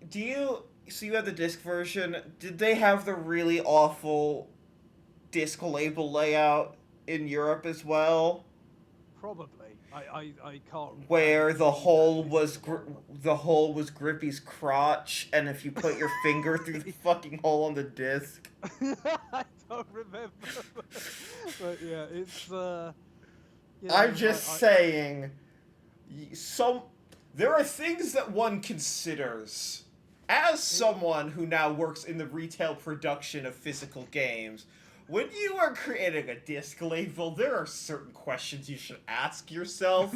Speaker 1: Do you so you have the disc version? Did they have the really awful disc label layout in Europe as well?
Speaker 2: Probably. I can't.
Speaker 1: Where the hole was
Speaker 2: well.
Speaker 1: the hole was Grippy's crotch, and if you put your finger through the fucking hole on the disc.
Speaker 2: I don't remember. But yeah, it's.
Speaker 1: I'm just saying, there are things that one considers. As someone who now works in the retail production of physical games, when you are creating a disc label, there are certain questions you should ask yourself.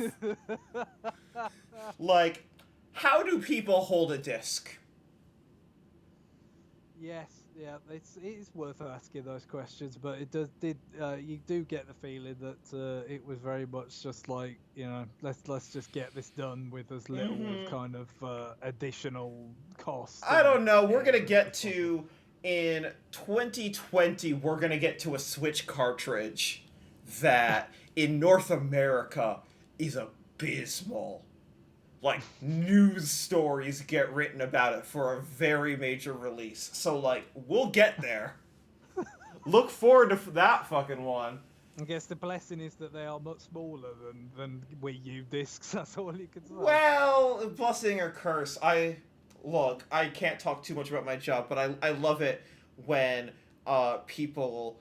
Speaker 1: Like, how do people hold a disc?
Speaker 2: Yes, yeah, it's worth asking those questions, but you do get the feeling that it was very much just like, let's just get this done with as little kind of additional cost.
Speaker 1: I don't know. We're gonna get to in 2020. We're gonna get to a Switch cartridge that in North America is abysmal. Like, news stories get written about it for a very major release. So, like, we'll get there. Look forward to that fucking one.
Speaker 2: I guess the blessing is that they are much smaller than Wii U discs. That's all you can say.
Speaker 1: Well, blessing or curse. I can't talk too much about my job, but I love it when people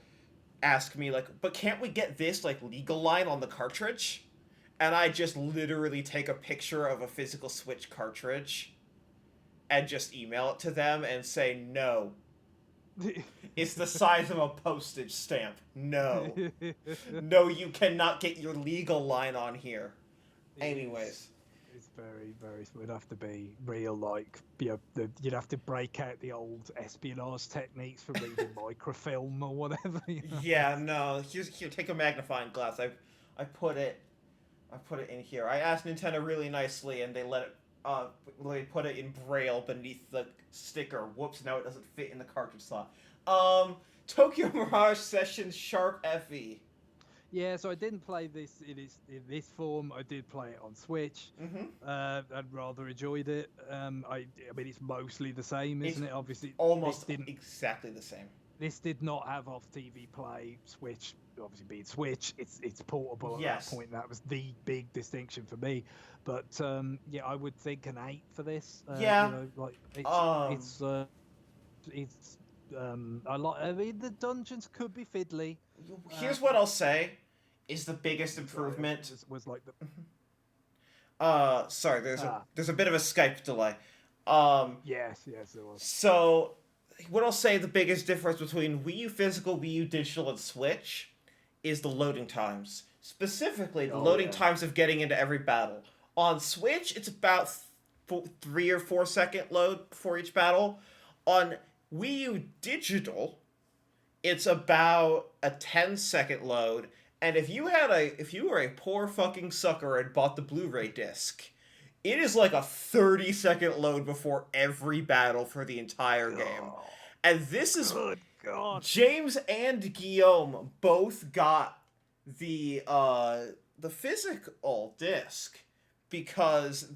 Speaker 1: ask me, like, but can't we get this, like, legal line on the cartridge? And I just literally take a picture of a physical Switch cartridge and just email it to them and say, no, It's the size of a postage stamp. No. No, you cannot get your legal line on here. Anyways.
Speaker 2: It's very, very. It would have to be real, like you'd have to break out the old espionage techniques for reading microfilm or whatever.
Speaker 1: Yeah, no. Here, take a magnifying glass. I put it in here. I asked Nintendo really nicely, and they put it in braille beneath the sticker. Whoops! Now it doesn't fit in the cartridge slot. Tokyo Mirage Sessions Sharp FE.
Speaker 2: Yeah, so I didn't play this in this form. I did play it on Switch. And rather enjoyed it. I mean, it's mostly the same, isn't it? Obviously,
Speaker 1: almost exactly the same.
Speaker 2: This did not have off TV play. Switch, obviously being Switch, it's portable at that point. That was the big distinction for me. But yeah, I would think an 8 for this.
Speaker 1: Yeah,
Speaker 2: you know, like it's I like. I mean, the dungeons could be fiddly.
Speaker 1: Here's what I'll say is the biggest improvement
Speaker 2: was like
Speaker 1: the sorry, there's a bit of a Skype delay.
Speaker 2: Yes, there was.
Speaker 1: So what I'll say the biggest difference between Wii U physical, Wii U digital, and Switch is the loading times. Specifically, the loading times of getting into every battle. On Switch, it's about 3 or 4 second load for each battle. On Wii U digital, it's about a 10-second load. And if you were a poor fucking sucker and bought the Blu-ray disc, it is like a 30-second load before every battle for the entire game. And this is...
Speaker 2: Good God.
Speaker 1: James and Guillaume both got the physical disc because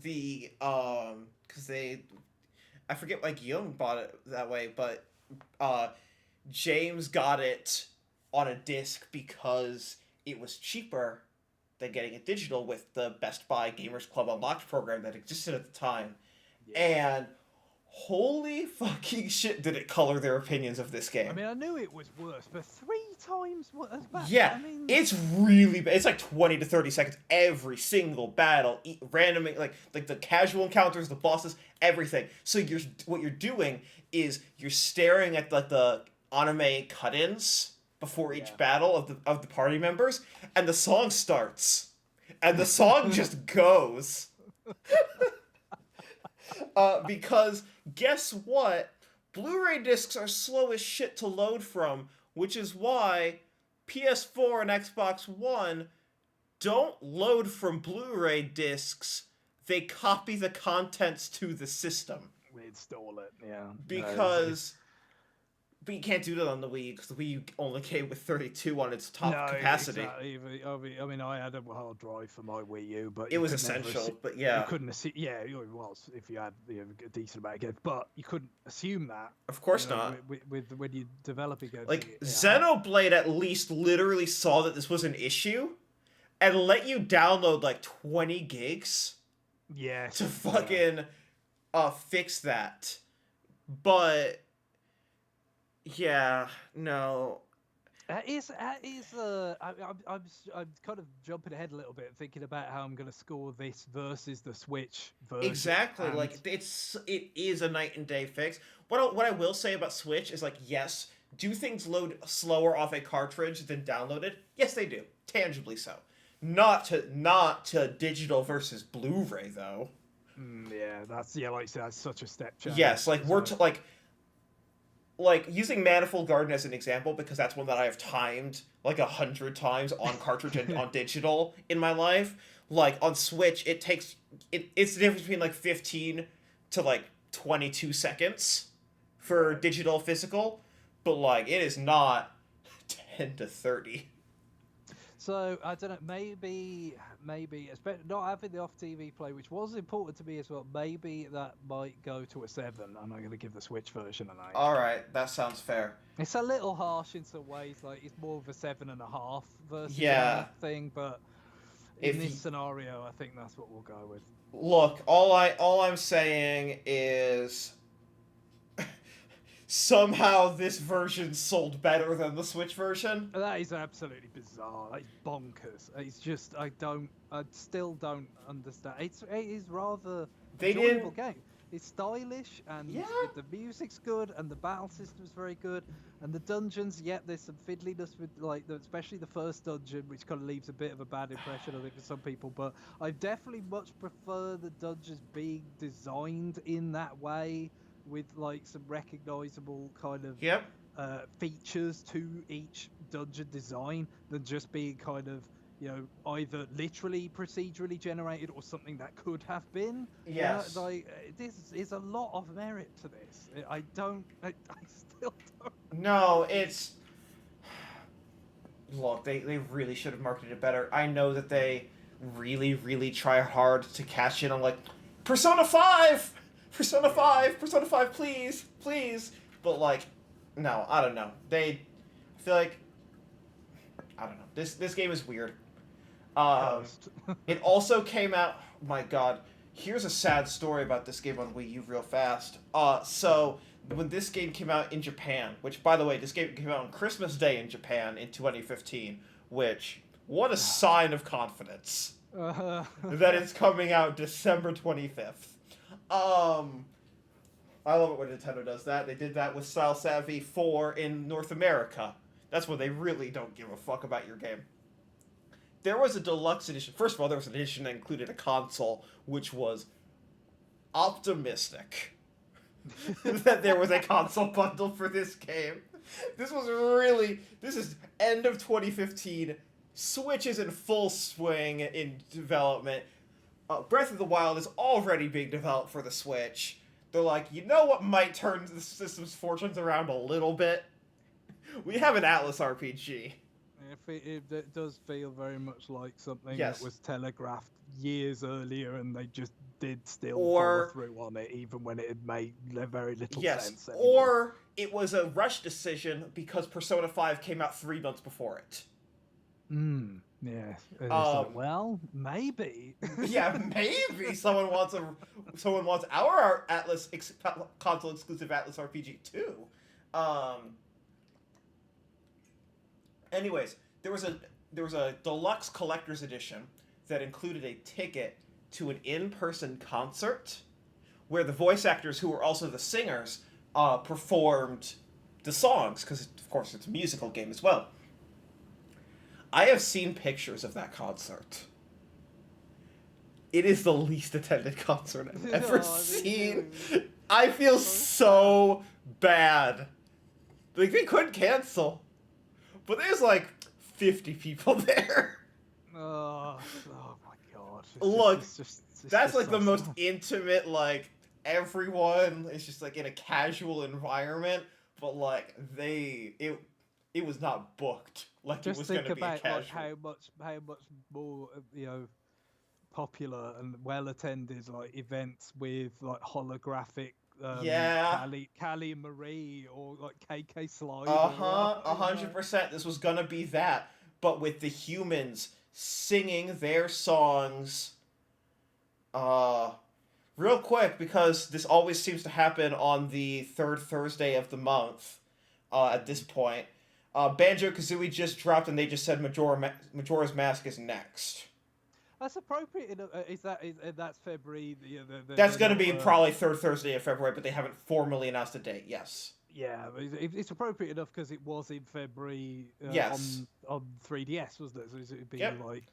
Speaker 1: I forget why Guillaume bought it that way, but James got it on a disc because it was cheaper than getting it digital with the Best Buy Gamers Club Unlocked program that existed at the time. Yeah. And holy fucking shit did it color their opinions of this game.
Speaker 2: I mean, I knew it was worse, but 3 times as bad.
Speaker 1: Yeah,
Speaker 2: I mean...
Speaker 1: it's really bad. It's like 20 to 30 seconds every single battle, random, like the casual encounters, the bosses, everything. So what you're doing is you're staring at the anime cut-ins before each battle of the party members, and the song starts, and the song just goes. Because guess what? Blu-ray discs are slow as shit to load from, which is why PS4 and Xbox One don't load from Blu-ray discs. They copy the contents to the system.
Speaker 2: We install it, yeah.
Speaker 1: Because... But you can't do that on the Wii, because the Wii U only came with 32 on its top capacity.
Speaker 2: Exactly. I mean, I had a hard drive for my Wii U, but
Speaker 1: it was essential. But yeah,
Speaker 2: you couldn't assume. Yeah, it was if you had a decent amount of games, but you couldn't assume that.
Speaker 1: Of course not.
Speaker 2: With when you developing games,
Speaker 1: like Xenoblade, at least literally saw that this was an issue, and let you download like 20 gigs.
Speaker 2: Yes.
Speaker 1: To fucking fix that, but. Yeah, no.
Speaker 2: I'm kind of jumping ahead a little bit, thinking about how I'm going to score this versus the Switch version.
Speaker 1: Exactly, like it is a night and day fix. What I will say about Switch is, like, yes, do things load slower off a cartridge than downloaded? Yes, they do, tangibly so. Not to digital versus Blu-ray though.
Speaker 2: Yeah, like you said, that's such a step change.
Speaker 1: Yes, like like using Manifold Garden as an example, because that's one that I have timed like 100 times on cartridge and on digital in my life. Like on Switch, it's the difference between like 15 to like 22 seconds for digital physical, but like it is not 10 to 30.
Speaker 2: So I don't know, maybe not having the off TV play, which was important to me as well. Maybe that might go to a 7. I'm not going to give the Switch version an 8.
Speaker 1: All right, that sounds fair.
Speaker 2: It's a little harsh in some ways. Like it's more of a 7.5 versus an 8 thing, but in this scenario, I think that's what we'll go with.
Speaker 1: Look, all I'm saying is. Somehow this version sold better than the Switch version.
Speaker 2: That is absolutely bizarre. That's bonkers. It's just I still don't understand. It is rather enjoyable game. it's stylish, and
Speaker 1: Yeah.
Speaker 2: the music's good, and the battle system's very good, and the dungeons. Yet there's some fiddliness with especially the first dungeon, which kind of leaves a bit of a bad impression, I think, for some people. But I definitely much prefer the dungeons being designed in that way, with like some recognizable kind of
Speaker 1: Yep.
Speaker 2: features to each dungeon design than just being kind of either literally procedurally generated or something that could have been.
Speaker 1: Yes.
Speaker 2: This is a lot of merit to this. I still don't.
Speaker 1: No, it's look, they really should have marketed it better. I know that they really, really try hard to cash in on like Persona 5! Persona 5! Persona 5, please! Please! But like, no, I don't know. I feel like I don't know. This game is weird.
Speaker 2: Cursed.
Speaker 1: It also came out my god. Here's a sad story about this game on Wii U real fast. So when this game came out in Japan, which by the way, this game came out on Christmas Day in Japan in 2015, which what a sign of confidence that it's coming out December 25th. I love it when Nintendo does that. They did that with Style Savvy 4 in North America. That's when they really don't give a fuck about your game. There was a deluxe edition. First of all, there was an edition that included a console, which was optimistic that there was a console bundle for this game. This is end of 2015. Switch is in full swing in development. Breath of the Wild is already being developed for the Switch. They're like, you know what might turn the system's fortunes around a little bit? We have an Atlas RPG.
Speaker 2: It does feel very much like something
Speaker 1: Yes.
Speaker 2: that was telegraphed years earlier, and they just did still
Speaker 1: Or-
Speaker 2: follow through on it, even when it had made very little
Speaker 1: Yes,
Speaker 2: sense. Anymore.
Speaker 1: or it was a rush decision because Persona 5 came out 3 months before it.
Speaker 2: Yeah. And it's like,
Speaker 1: Um,
Speaker 2: well, maybe.
Speaker 1: Yeah, maybe someone wants our console exclusive Atlas RPG too. Anyways, there was a deluxe collector's edition that included a ticket to an in-person concert where the voice actors who were also the singers performed the songs because of course it's a musical game as well. I have seen pictures of that concert. It is the least attended concert I've ever seen. I feel so bad. Like, they couldn't cancel. But there's like 50 people there.
Speaker 2: Oh my god.
Speaker 1: Look,
Speaker 2: it's
Speaker 1: that's
Speaker 2: just
Speaker 1: like
Speaker 2: so
Speaker 1: the most
Speaker 2: sad.
Speaker 1: intimate, like, everyone is just like in a casual environment, but like it was not booked like it
Speaker 2: Just
Speaker 1: was
Speaker 2: think
Speaker 1: going to be a
Speaker 2: about
Speaker 1: casual.
Speaker 2: like how much more popular and well attended like events with like holographic
Speaker 1: Yeah.
Speaker 2: Callie and Marie or like KK Slide.
Speaker 1: 100%. This was gonna be that, but with the humans singing their songs. Real quick, because this always seems to happen on the third Thursday of the month. At this point, Banjo-Kazooie just dropped, and they just said Majora's Mask is next.
Speaker 2: That's appropriate. That's February?
Speaker 1: That's gonna be probably third Thursday of February, but they haven't formally announced a date. Yes.
Speaker 2: Yeah, it's appropriate enough because it was in February.
Speaker 1: Yes.
Speaker 2: On 3DS, wasn't it? So it'd be
Speaker 1: Yep.
Speaker 2: like.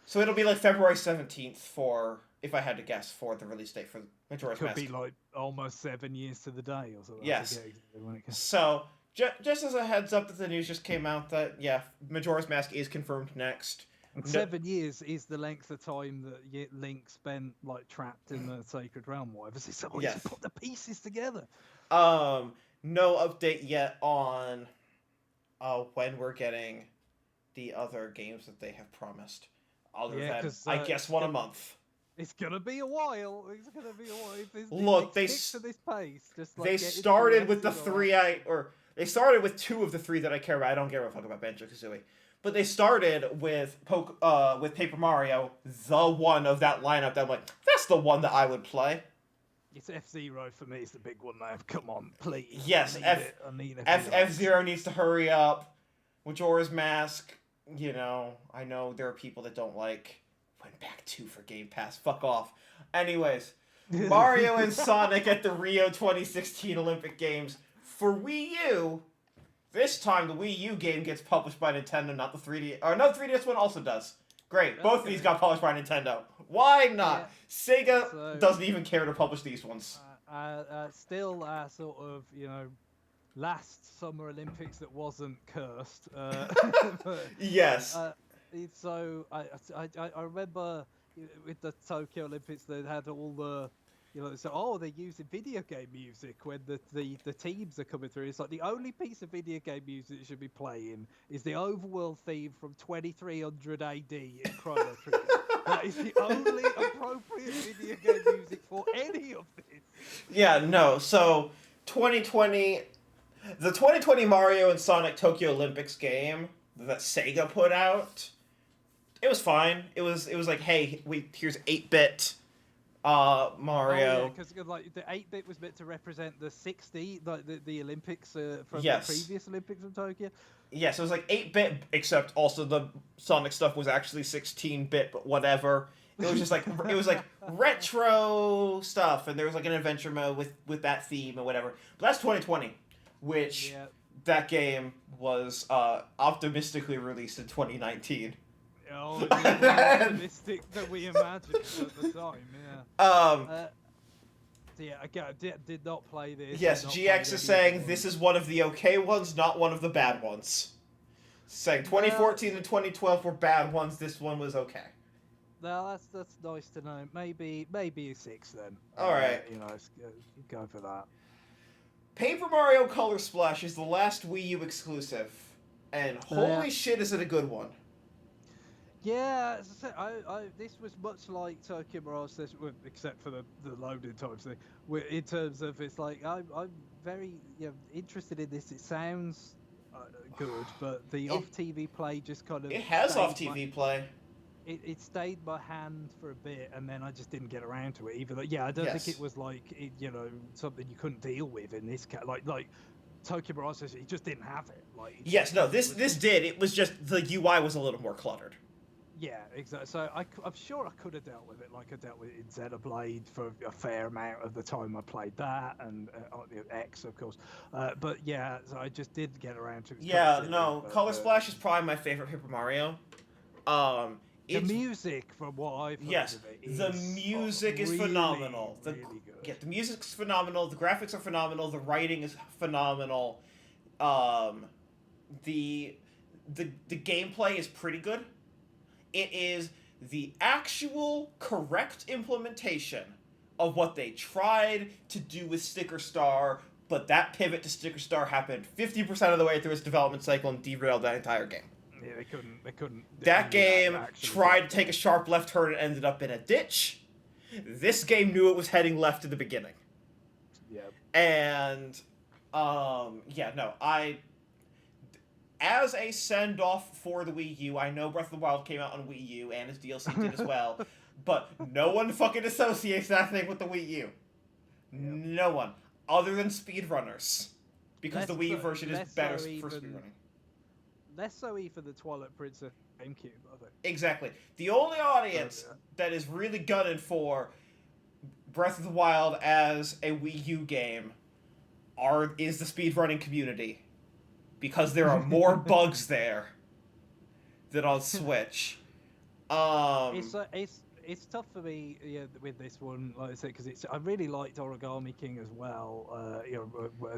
Speaker 1: So it'll be like February 17th for, if I had to guess, for the release date for Majora's
Speaker 2: Could
Speaker 1: Mask.
Speaker 2: be like almost 7 years to the day or something.
Speaker 1: Yes.
Speaker 2: When it comes.
Speaker 1: So, just as a heads up that the news just came out that, yeah, Majora's Mask is confirmed next.
Speaker 2: And 7 years is the length of time that Link spent like trapped in the Sacred Realm, or whatever. So
Speaker 1: Yes.
Speaker 2: put the pieces together.
Speaker 1: No update yet on when we're getting the other games that they have promised. Other than,
Speaker 2: 'cause,
Speaker 1: I guess, one a month.
Speaker 2: It's gonna be a while. It's gonna be a while. If
Speaker 1: Look,
Speaker 2: they stick to this pace. Just like
Speaker 1: They
Speaker 2: get into
Speaker 1: started with the
Speaker 2: rest,
Speaker 1: three they started with 2 of the 3 that I care about. I don't give a fuck about Banjo-Kazooie. But they started with Paper Mario, the one of that lineup that I'm like, that's the one that I would play.
Speaker 2: It's F-Zero for me. It's the big one now. Come on, please.
Speaker 1: Yes,
Speaker 2: I need F-Zero.
Speaker 1: F-Zero needs to hurry up. Majora's Mask, I know there are people that don't like went back 2 for Game Pass. Fuck off. Anyways, Mario and Sonic at the Rio 2016 Olympic Games for Wii U. This time, the Wii U game gets published by Nintendo, not the 3D. Or no, 3DS one also does. Great, both of these got published by Nintendo. Why not?
Speaker 2: Yeah.
Speaker 1: Sega doesn't even care to publish these ones.
Speaker 2: Still, sort of, last Summer Olympics that wasn't cursed. But,
Speaker 1: Yes.
Speaker 2: So I remember with the Tokyo Olympics they had all the so they're using video game music when the teams are coming through. It's like the only piece of video game music that should be playing is the overworld theme from 2300 AD in Chrono Trigger. That is the only appropriate video game music for any of this.
Speaker 1: Yeah, no. So 2020, the 2020 Mario and Sonic Tokyo Olympics game that Sega put out, it was fine. It was like, hey, here's 8-bit Mario.
Speaker 2: Because like the 8-bit was meant to represent the 60, like the Olympics from
Speaker 1: Yes.
Speaker 2: the previous Olympics from Tokyo.
Speaker 1: Yes, it was like 8-bit, except also the Sonic stuff was actually 16-bit, but whatever. It was just like retro stuff, and there was like an adventure mode with that theme and whatever. But that's 2020, which that game was optimistically released in 2019.
Speaker 2: Oh, more optimistic than we imagined at the time. Yeah. Again, I did not play this.
Speaker 1: Yes, GX is saying this is one of the okay ones, not one of the bad ones. Saying 2014 and 2012 were bad ones. This one was okay.
Speaker 2: No, that's nice to know. Maybe a 6 then.
Speaker 1: All right.
Speaker 2: Let's go for that.
Speaker 1: Paper Mario Color Splash is the last Wii U exclusive, and holy shit, is it a good one?
Speaker 2: Yeah, as I said, this was much like Tokyo Mirage, except for the loading times thing. In terms of, it's like I'm very interested in this. It sounds good, but the off-TV play just kind of
Speaker 1: it has off-TV play.
Speaker 2: It stayed my hand for a bit, and then I just didn't get around to it. Even though, I don't think it was like something you couldn't deal with in this case. Like Tokyo Mirage, it just didn't have it.
Speaker 1: This did. It was just the UI was a little more cluttered.
Speaker 2: Yeah, exactly. So I'm sure I could have dealt with it like I dealt with it in Xenoblade for a fair amount of the time I played that, and X, of course. But yeah, so I just didn't get around to it.
Speaker 1: Yeah, Color Splash is probably my favorite Paper Mario.
Speaker 2: The music, from what I've heard of it,
Speaker 1: the music is phenomenal.
Speaker 2: Really good.
Speaker 1: Yeah, the music's phenomenal. The graphics are phenomenal. The writing is phenomenal. The gameplay is pretty good. It is the actual correct implementation of what they tried to do with Sticker Star, but that pivot to Sticker Star happened 50% of the way through its development cycle and derailed that entire game.
Speaker 2: Yeah, they couldn't.
Speaker 1: That game tried to take a sharp left turn and ended up in a ditch. This game knew it was heading left in the beginning.
Speaker 2: Yeah.
Speaker 1: And, as a send-off for the Wii U, I know Breath of the Wild came out on Wii U, and its DLC did as well, but no one fucking associates that thing with the Wii U. Yep. No one. Other than speedrunners. Because the Wii U version is better for speedrunning.
Speaker 2: Less so even the Twilight Princess GameCube, I think.
Speaker 1: Exactly. The only audience that is really gunning for Breath of the Wild as a Wii U game is the speedrunning community. Because there are more bugs there than on Switch.
Speaker 2: It's tough for me with this one, like I said, because I really liked Origami King as well.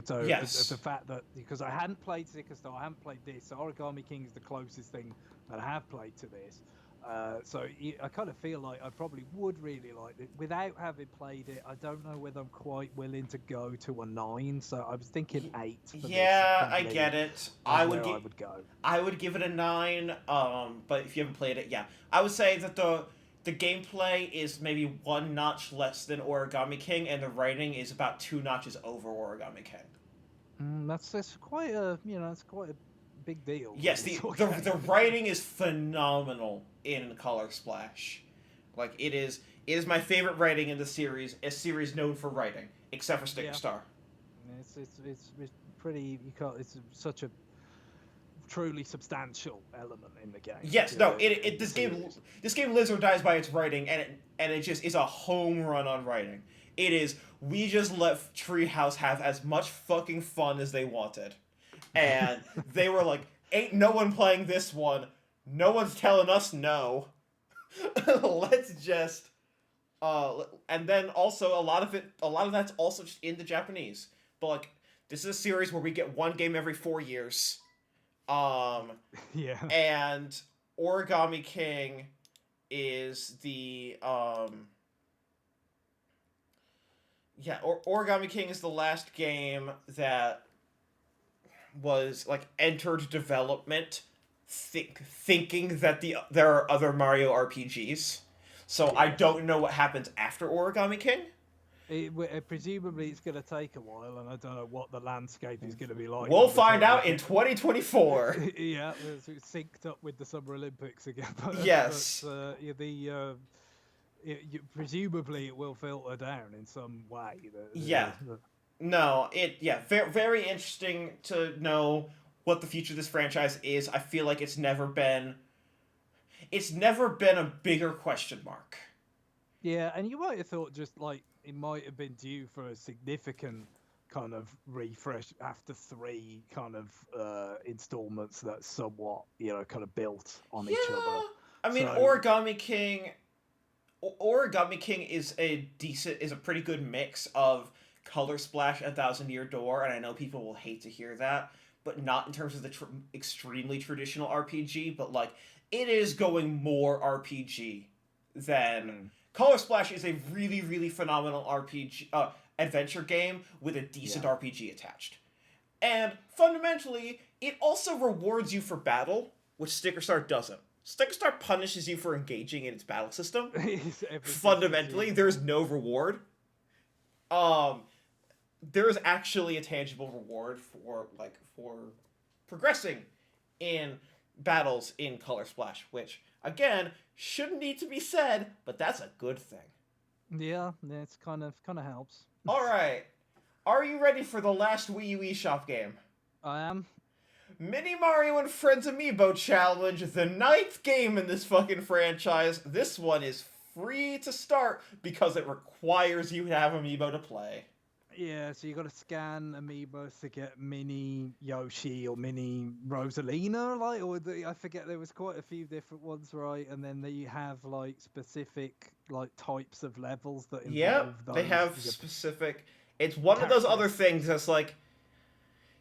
Speaker 2: So the fact that because I hadn't played Sticker Star, I haven't played this, so Origami King is the closest thing that I have played to this. So I kind of feel like I probably would really like it. Without having played it, I don't know whether I'm quite willing to go to a 9. So I was thinking 8.
Speaker 1: Yeah, I get it. I would
Speaker 2: go.
Speaker 1: I would give it a 9. But if you haven't played it, I would say that the gameplay is maybe 1 notch less than Origami King, and the writing is about 2 notches over Origami King.
Speaker 2: That's quite a it's quite a big deal.
Speaker 1: Yes, the writing is phenomenal in Color Splash. Like it is my favorite writing in the series, a series known for writing, except for Sticker Star.
Speaker 2: It's pretty. It's such a truly substantial element in the game.
Speaker 1: Yes, this game lives or dies by its writing, and it just is a home run on writing. It is, we just let Treehouse have as much fucking fun as they wanted. And they were like, ain't no one playing this one. No one's telling us no. Let's just and then also a lot of that's also just in the Japanese. But like, this is a series where we get one game every 4 years.
Speaker 2: Yeah.
Speaker 1: And Origami King is the Origami King is the last game that was like entered development thinking that there are other Mario RPGs. So I don't know what happens after Origami King.
Speaker 2: Presumably it's going to take a while, and I don't know what the landscape is going to be like.
Speaker 1: We'll find out in 2024.
Speaker 2: Yeah, it's synced up with the Summer Olympics again.
Speaker 1: Yes.
Speaker 2: Presumably it will filter down in some way.
Speaker 1: No, very, very interesting to know what the future of this franchise is. I feel like it's never been a bigger question mark.
Speaker 2: Yeah, and you might have thought just like it might have been due for a significant kind of refresh after 3 kind of installments that somewhat, kind of built on each other.
Speaker 1: I mean, Origami King is a pretty good mix of Color Splash and Thousand Year Door, and I know people will hate to hear that, but not in terms of the extremely traditional RPG, but like, it is going more RPG than... Color Splash is a really, really phenomenal RPG adventure game with a decent RPG attached. And fundamentally, it also rewards you for battle, which Sticker Star doesn't. Sticker Star punishes you for engaging in its battle system. Fundamentally, there's no reward. There's actually a tangible reward for progressing in battles in Color Splash, which, again, shouldn't need to be said, but that's a good thing.
Speaker 2: Yeah, it's kind of helps.
Speaker 1: Alright. Are you ready for the last Wii U eShop game?
Speaker 2: I am.
Speaker 1: Mini Mario and Friends Amiibo Challenge, the 9th game in this fucking franchise. This one is free to start because it requires you to have Amiibo to play.
Speaker 2: Yeah, so you got to scan Amiibos to get Mini Yoshi or Mini Rosalina, I forget, there was quite a few different ones, right? And then you have like specific like types of levels that involve those.
Speaker 1: They have specific. It's one of those other things that's like,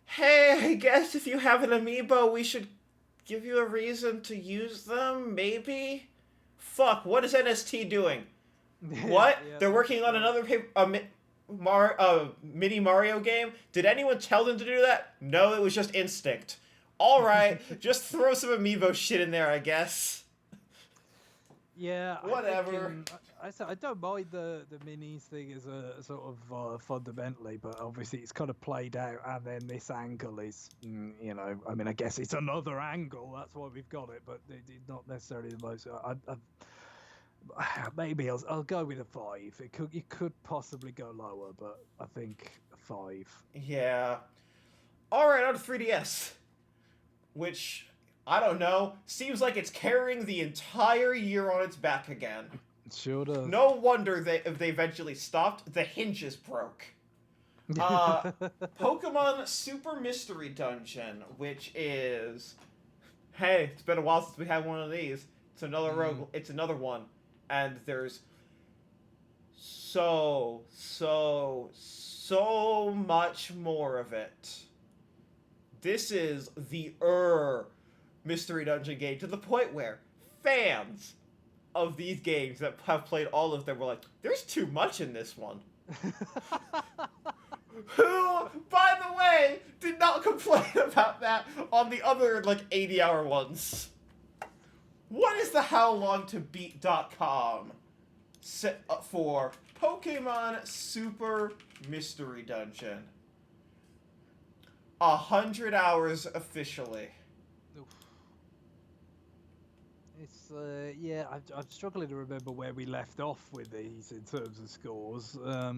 Speaker 1: hey, I guess if you have an Amiibo, we should give you a reason to use them, maybe? Fuck, what is NST doing? What? They're working on another Mini Mario game? Did anyone tell them to do that? No, it was just instinct. Alright, just throw some Amiibo shit in there, I guess.
Speaker 2: Yeah,
Speaker 1: whatever.
Speaker 2: I don't mind the minis thing as a sort of fundamentally, but obviously it's kind of played out, and then this angle is, I mean, I guess it's another angle. That's why we've got it, but it's not necessarily the most. Maybe I'll go with a 5. It could possibly go lower, but I think a 5.
Speaker 1: Yeah. All right, on to 3DS, which, I don't know, seems like it's carrying the entire year on its back again.
Speaker 2: It sure does.
Speaker 1: No wonder if they eventually stopped. The hinges broke. Pokemon Super Mystery Dungeon, which is, hey, it's been a while since we had one of these. It's another one. And there's so much more of it. This is the Mystery Dungeon game, to the point where fans of these games that have played all of them were like, there's too much in this one. Who, by the way, did not complain about that on the other, 80-hour ones. What is the howlongtobeat.com set up for Pokemon Super Mystery Dungeon? 100 hours officially.
Speaker 2: It's I'm struggling to remember where we left off with these in terms of scores.
Speaker 1: Let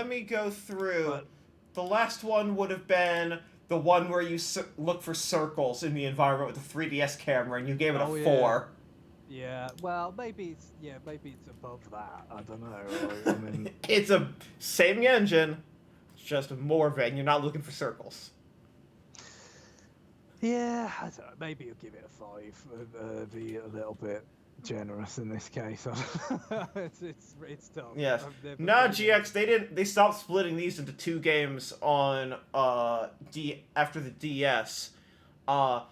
Speaker 1: me go through. The last one would have been the one where you look for circles in the environment with the 3DS camera, and you gave it a 4.
Speaker 2: Yeah, well, maybe it's above that. I don't know. I mean,
Speaker 1: It's a same engine, it's just more vague. You're not looking for circles.
Speaker 2: yeah, I don't know, maybe you'll give it a five. Be a little bit generous in this case. It's tough.
Speaker 1: Yes.
Speaker 2: I've never
Speaker 1: Nah,
Speaker 2: played
Speaker 1: GX.
Speaker 2: any.
Speaker 1: They stopped splitting these into two games on D after the DS. Uh,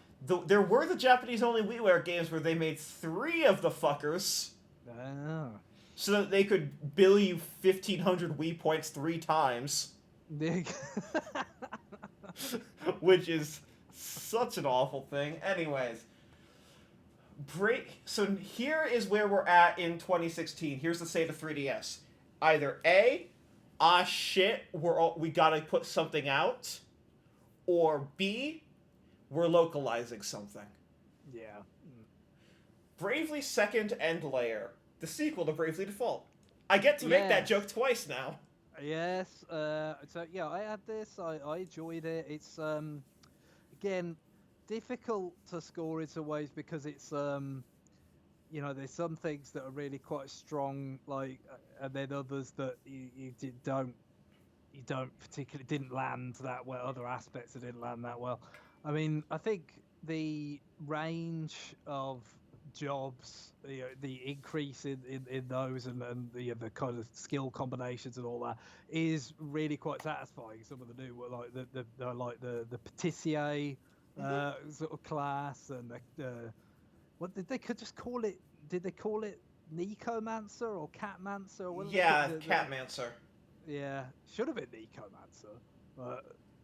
Speaker 1: there were the Japanese only WiiWare games where they made three of the fuckers
Speaker 2: Oh.
Speaker 1: so that they could bill you 1,500 Wii points three times, which is such an awful thing. Anyways, break. So here is where we're at in 2016. Here's the state of 3DS. Either A, ah shit, we gotta put something out, or B, we're localizing something.
Speaker 2: Yeah.
Speaker 1: Bravely Second End Layer, the sequel to Bravely Default. I get to make that
Speaker 2: Yes.
Speaker 1: joke twice now.
Speaker 2: Yes. So yeah, I had this. I enjoyed it. It's again difficult to score in some ways because it's there's some things that are really quite strong, like, and then others that you don't particularly didn't land that well. Other aspects that didn't land that well. I mean, I think the range of jobs, the increase in those, and the kind of skill combinations and all that is really quite satisfying. Some of the new, like the patissier
Speaker 1: Mm-hmm.
Speaker 2: sort of class, and what did they could just call it? Did they call it Necomancer or Catmancer? What did they call
Speaker 1: Yeah,
Speaker 2: the
Speaker 1: Catmancer.
Speaker 2: yeah, should have been Necomancer,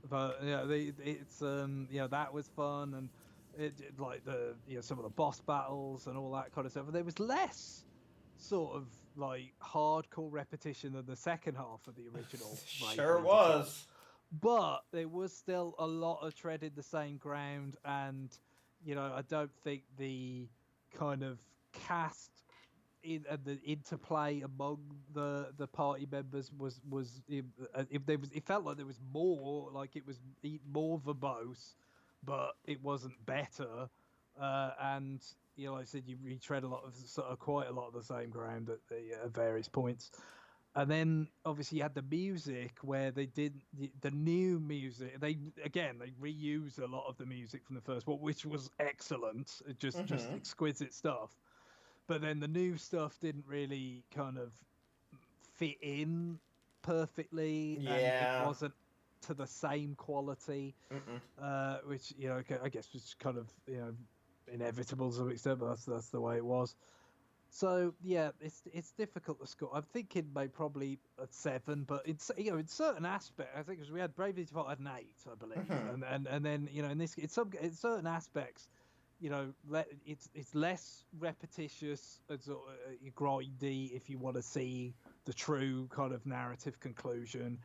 Speaker 2: but yeah, it's that was fun, and like some of the boss battles and all that kind of stuff. And there was less sort of like hardcore repetition than the second half of the original
Speaker 1: Sure
Speaker 2: Bravely Default,
Speaker 1: was.
Speaker 2: but there was still a lot of treading the same ground, and I don't think the kind of cast and the interplay among the party members was if there was it felt like there was more, like it was more verbose, but it wasn't better, and like I said, you retread a lot of sort of quite a lot of the same ground at the various points. And then obviously you had the music where they did the new music. They reuse a lot of the music from the first one, which was excellent, just
Speaker 1: Mm-hmm.
Speaker 2: exquisite stuff. But then the new stuff didn't really kind of fit in perfectly, and it
Speaker 1: Yeah.
Speaker 2: wasn't to the same quality,
Speaker 1: Mm-mm.
Speaker 2: which I guess was kind of inevitable to some extent, but that's the way it was. So yeah, it's difficult to score. I'm thinking maybe probably a seven, but in certain aspects, I think because we had Bravely Default had an eight, I believe,
Speaker 1: Mm-hmm.
Speaker 2: and then in this in certain aspects, it's less repetitious and sort of grindy if you want to see the true kind of narrative conclusion.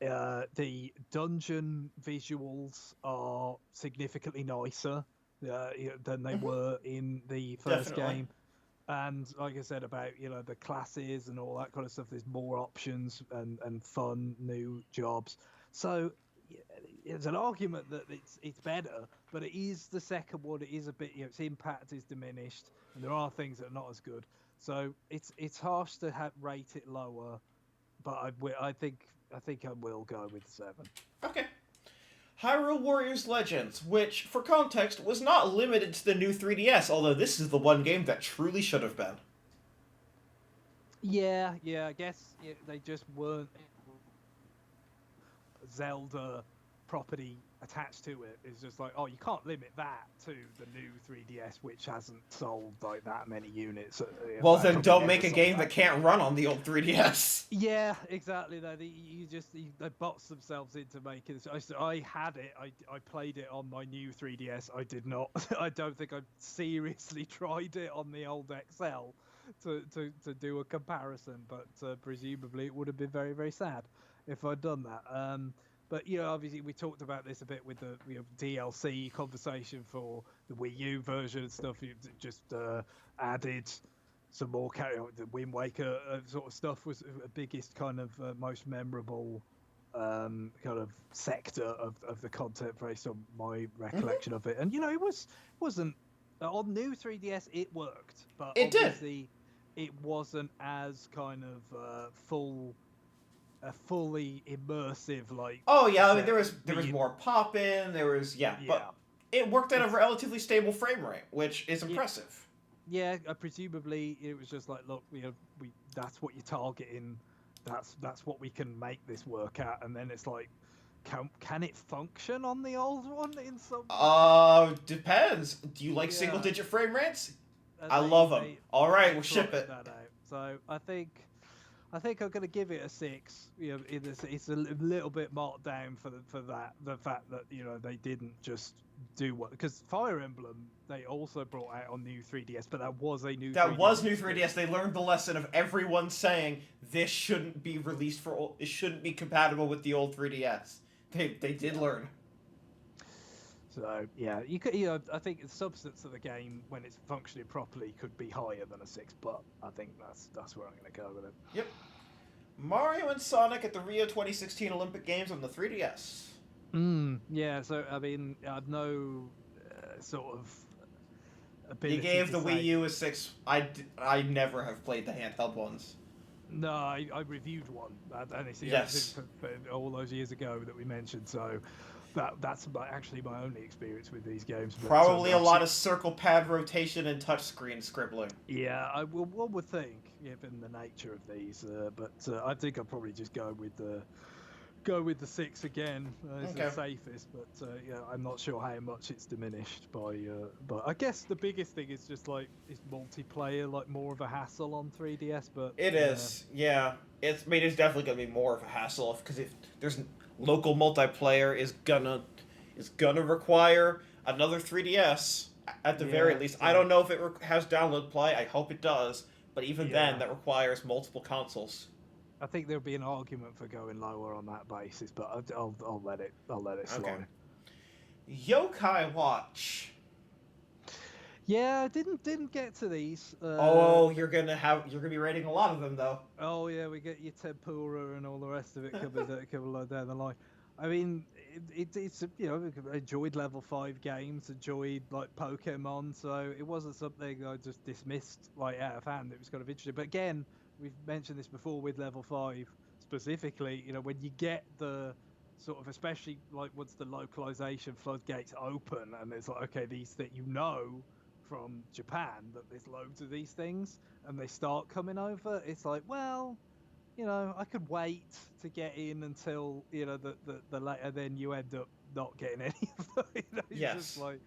Speaker 2: The dungeon visuals are significantly nicer than they
Speaker 1: Mm-hmm.
Speaker 2: were in the first
Speaker 1: Definitely.
Speaker 2: game. And like I said about the classes and all that kind of stuff, there's more options and fun new jobs. So it's an argument that it's better, but it is the second one. It is a bit its impact is diminished, and there are things that are not as good. So it's harsh to rate it lower, but I think I will go with seven.
Speaker 1: Okay. Hyrule Warriors Legends, which, for context, was not limited to the new 3DS, although this is the one game that truly should have been.
Speaker 2: Yeah, yeah. I guess they just weren't Zelda property attached to it. It's just like, oh, you can't limit that to the new 3DS, which hasn't sold like that many units.
Speaker 1: Well,
Speaker 2: Well,
Speaker 1: then
Speaker 2: probably
Speaker 1: don't
Speaker 2: never
Speaker 1: make a
Speaker 2: sold
Speaker 1: game that
Speaker 2: that many.
Speaker 1: can't run on the old 3DS.
Speaker 2: Yeah, exactly. Though they box themselves into making this. I had it. I played it on my new 3DS. I did not. I don't think I seriously tried it on the old XL to do a comparison. But presumably it would have been very very sad if I'd done that. But obviously we talked about this a bit with the DLC conversation for the Wii U version and stuff. You just added some more the Wind Waker sort of stuff was the biggest kind of most memorable kind of sector of the content based on my
Speaker 1: Mm-hmm.
Speaker 2: recollection of it. And it wasn't On new 3DS, it worked, but
Speaker 1: It did.
Speaker 2: obviously, it wasn't as kind of fully immersive like
Speaker 1: Oh yeah, I mean
Speaker 2: set
Speaker 1: there was
Speaker 2: Wii.
Speaker 1: more pop in, there was but
Speaker 2: Yeah,
Speaker 1: it worked at a
Speaker 2: it's
Speaker 1: relatively stable frame rate, which is
Speaker 2: yeah,
Speaker 1: impressive.
Speaker 2: yeah. Presumably, it was just like, look, we that's what you're targeting. That's what we can make this work at, and then it's like, can it function on the old one in some way?
Speaker 1: Depends. Do you like single
Speaker 2: Yeah,
Speaker 1: digit frame rates?
Speaker 2: and
Speaker 1: I love them. All right,
Speaker 2: they
Speaker 1: we'll ship
Speaker 2: plotted
Speaker 1: it.
Speaker 2: that out. So I think I'm going to give it a 6. It's a little bit marked down for the fact that they didn't just do what, because Fire Emblem they also brought out on new 3DS, but that was a new
Speaker 1: That
Speaker 2: 3DS
Speaker 1: was new
Speaker 2: exclusive.
Speaker 1: 3DS. They learned the lesson of everyone saying this shouldn't be released for. It shouldn't be compatible with the old 3DS. They did
Speaker 2: Yeah.
Speaker 1: learn.
Speaker 2: So yeah, I think the substance of the game when it's functioning properly could be higher than a 6, but I think that's where I'm going to go with it.
Speaker 1: Yep. Mario and Sonic at the Rio 2016 Olympic Games on the 3DS.
Speaker 2: Yeah. So I mean, I've no sort of
Speaker 1: You
Speaker 2: ability
Speaker 1: gave
Speaker 2: to
Speaker 1: the Wii
Speaker 2: say.
Speaker 1: U a 6. I never have played the handheld ones.
Speaker 2: No, I reviewed one, and it's
Speaker 1: Yes.
Speaker 2: for all those years ago that we mentioned. So that's actually my only experience with these games. But
Speaker 1: Probably a
Speaker 2: I've
Speaker 1: lot
Speaker 2: seen,
Speaker 1: of circle pad rotation and touchscreen scribbling.
Speaker 2: yeah, one would think, given the nature of these, but I think I'll probably just go with the 6 again as the
Speaker 1: Okay.
Speaker 2: safest. But I'm not sure how much it's diminished by. But I guess the biggest thing is just like, is multiplayer like more of a hassle on 3DS? But
Speaker 1: It is, yeah. It's I mean it's definitely gonna be more of a hassle because if there's local multiplayer is gonna require another 3DS at the very
Speaker 2: yeah,
Speaker 1: least. I
Speaker 2: so
Speaker 1: don't know if it has download play. I hope it does, but even then,
Speaker 2: yeah.
Speaker 1: that requires multiple consoles.
Speaker 2: I think there'll be an argument for going lower on that basis, but I'll let it
Speaker 1: Okay.
Speaker 2: slide.
Speaker 1: Yokai Watch.
Speaker 2: Yeah, I didn't get to these.
Speaker 1: Oh, you're gonna be rating a lot of them though.
Speaker 2: Oh yeah, we get your tempura and all the rest of it coming down the line. I mean, it's enjoyed level 5 games, enjoyed like Pokemon, so it wasn't something I just dismissed like out of hand. It was kind of interesting, but again, we've mentioned this before with level 5 specifically. When you get the sort of, especially like once the localization floodgates open, and it's like, okay, these that from Japan, that there's loads of these things and they start coming over, it's like, well, I could wait to get in until the later, then you end up not getting any of them. It's just
Speaker 1: Yes,
Speaker 2: like,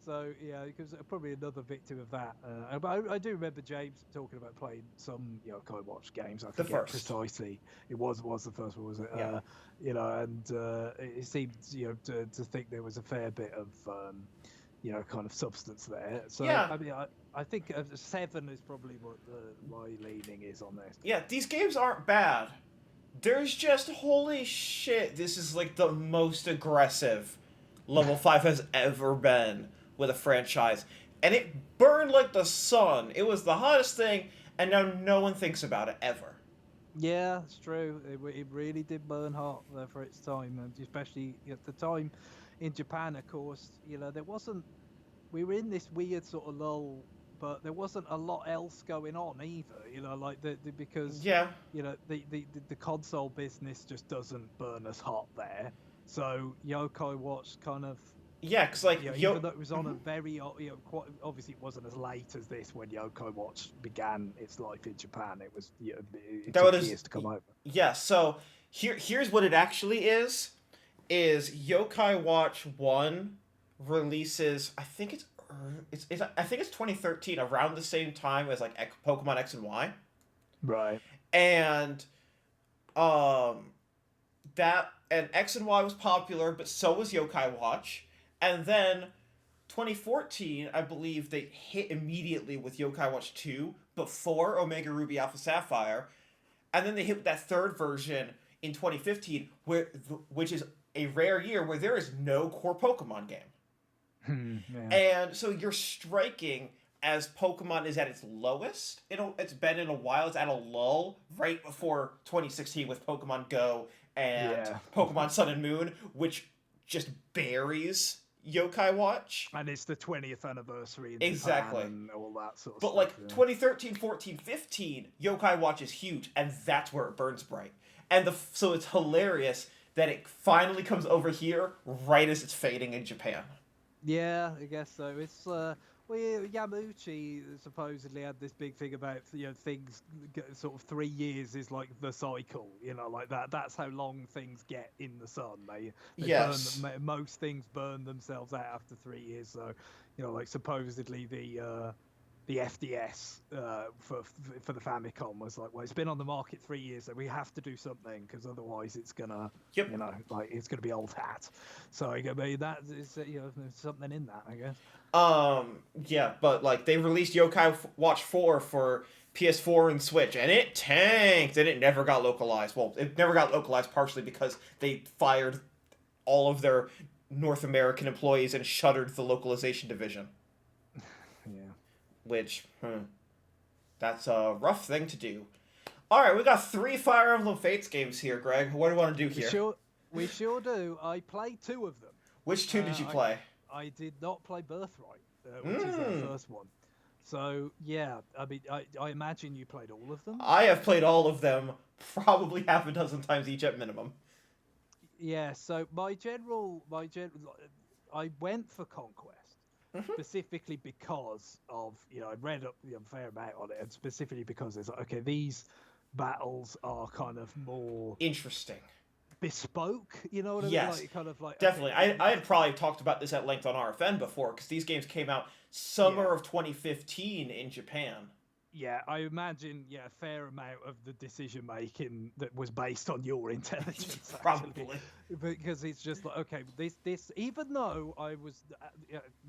Speaker 2: so yeah, because probably another victim of that. But I do remember James talking about playing some Yokai Watch games. I
Speaker 1: the
Speaker 2: forget
Speaker 1: first.
Speaker 2: precisely. It was the first one, was it?
Speaker 1: Yeah.
Speaker 2: And it seemed to think there was a fair bit of kind of substance there. So
Speaker 1: Yeah,
Speaker 2: I mean, I think 7 is probably what my leaning is on this.
Speaker 1: yeah. These games aren't bad. There's just holy shit. This is like the most aggressive level 5 has ever been with a franchise, and it burned like the sun. It was the hottest thing, and now no one thinks about it ever.
Speaker 2: Yeah, it's true. It really did burn hot for its time, and especially at the time in Japan, of course. There wasn't. We were in this weird sort of lull, but there wasn't a lot else going on either. Like because
Speaker 1: Yeah,
Speaker 2: the console business just doesn't burn as hot there. So Yokai Watch kind of,
Speaker 1: yeah. Cause like
Speaker 2: even though it was on a
Speaker 1: Mhm.
Speaker 2: very, quite obviously it wasn't as late as this when Yokai Watch began its life in Japan. It was, it
Speaker 1: that
Speaker 2: took
Speaker 1: was
Speaker 2: years to come over.
Speaker 1: yeah. So here's what it actually is Yokai Watch 1 releases I think it's 2013 around the same time as like Pokemon X and Y.
Speaker 2: Right.
Speaker 1: And um that and X and Y was popular, but so was Yokai Watch. And then 2014, I believe they hit immediately with Yokai Watch 2 before Omega Ruby Alpha Sapphire, and then they hit with that third version in 2015, which is a rare year where there is no core Pokemon game.
Speaker 2: Yeah.
Speaker 1: And so you're striking as Pokemon is at its lowest. It's been in a while. It's at a lull right before 2016 with Pokemon Go and
Speaker 2: Yeah.
Speaker 1: Pokemon Sun and Moon, which just buries Yokai Watch.
Speaker 2: And it's the 20th anniversary in Japan
Speaker 1: Exactly.
Speaker 2: and all that sort of
Speaker 1: But
Speaker 2: stuff.
Speaker 1: like
Speaker 2: Yeah.
Speaker 1: 2013, 14, 15, Yokai Watch is huge, and that's where it burns bright. And so it's hilarious that it finally comes over here right as it's fading in Japan.
Speaker 2: Yeah, I guess so. It's well, Yamauchi supposedly had this big thing about things sort of 3 years is like the cycle, like that. That's how long things get in the sun. They burn
Speaker 1: Yes.
Speaker 2: most things burn themselves out after 3 years. So, like supposedly the FDS for the Famicom was like, well, it's been on the market 3 years, so we have to do something because otherwise it's gonna,
Speaker 1: Yep.
Speaker 2: like it's gonna be old hat. So I mean, that is, there's something in that, I guess.
Speaker 1: Yeah, but like they released Yokai Watch 4 for PS4 and Switch, and it tanked, and it never got localized. Well, it never got localized partially because they fired all of their North American employees and shuttered the localization division.
Speaker 2: Yeah.
Speaker 1: Which, that's a rough thing to do. All right, we got 3 Fire Emblem Fates games here, Greg. What do you want to do
Speaker 2: We
Speaker 1: here?
Speaker 2: sure do. I played two of them.
Speaker 1: Which 2 did you
Speaker 2: I
Speaker 1: play?
Speaker 2: I did not play Birthright, which is their
Speaker 1: Mm.
Speaker 2: first one. So yeah, I mean, I imagine you played all of them.
Speaker 1: I have played all of them probably half a dozen times each at minimum.
Speaker 2: Yeah. So I went for Conquest
Speaker 1: Mm-hmm.
Speaker 2: specifically because of I read up a fair amount on it, and specifically because it's like, okay, these battles are kind of more
Speaker 1: Interesting.
Speaker 2: bespoke. You know what I mean?
Speaker 1: Yes,
Speaker 2: Like kind of like
Speaker 1: definitely.
Speaker 2: okay,
Speaker 1: I had probably talked about this at length on RFN before because these games came out summer
Speaker 2: yeah.
Speaker 1: of 2015 in Japan.
Speaker 2: Yeah, I imagine a fair amount of the decision making that was based on your intelligence, actually,
Speaker 1: Probably.
Speaker 2: because it's just like okay, this even though I was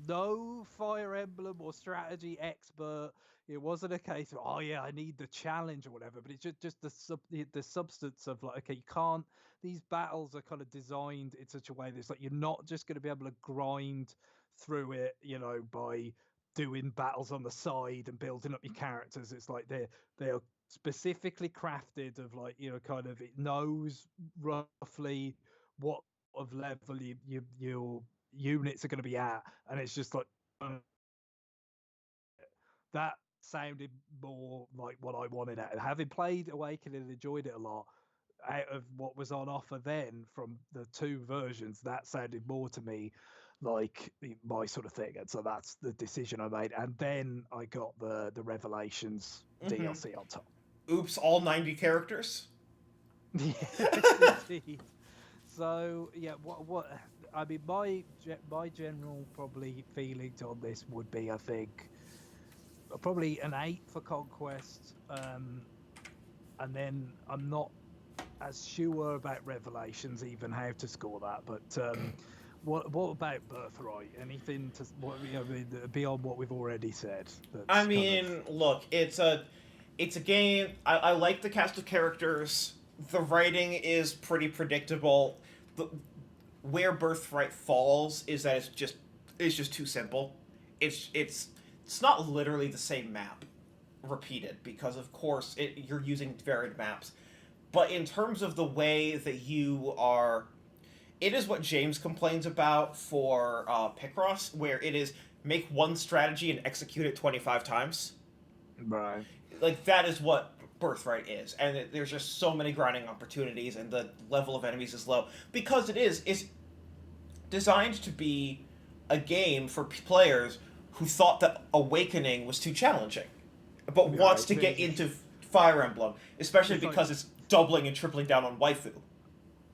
Speaker 2: no Fire Emblem or strategy expert, it wasn't a case of oh yeah, I need the challenge or whatever, but it's just the substance of like okay, you can't. These battles are kind of designed in such a way that it's like you're not just going to be able to grind through it, by doing battles on the side and building up your characters. It's like they are specifically crafted of like kind of it knows roughly what of level your units are going to be at, and it's just like that sounded more like what I wanted at. Having played Awakening and enjoyed it a lot, out of what was on offer then from the two versions, that sounded more to me like my sort of thing, and so that's the decision I made. And then I got the Revelations
Speaker 1: Mm-hmm.
Speaker 2: DLC on top.
Speaker 1: Oops, all 90 characters?
Speaker 2: Yes, indeed. So yeah, what I mean, my general probably feelings on this would be, I think, probably an 8 for Conquest, and then I'm not as sure about Revelations even how to score that, but what about Birthright? Anything to beyond what we've already said?
Speaker 1: I
Speaker 2: That's kind
Speaker 1: mean, look, it's a game. I like the cast of characters. The writing is pretty predictable. The, where Birthright falls is that it's just too simple. It's not literally the same map repeated because of course you're using varied maps. But in terms of the way that you are, it is what James complains about for Picross, where it is make one strategy and execute it 25 times.
Speaker 2: of right.
Speaker 1: Like that is what Birthright is, and there's just so many grinding opportunities, and the level of enemies is low because it's designed to be a game for players who thought that Awakening was too challenging, but wants to get into Fire Emblem, especially
Speaker 2: It's like
Speaker 1: because it's doubling and tripling down on waifu.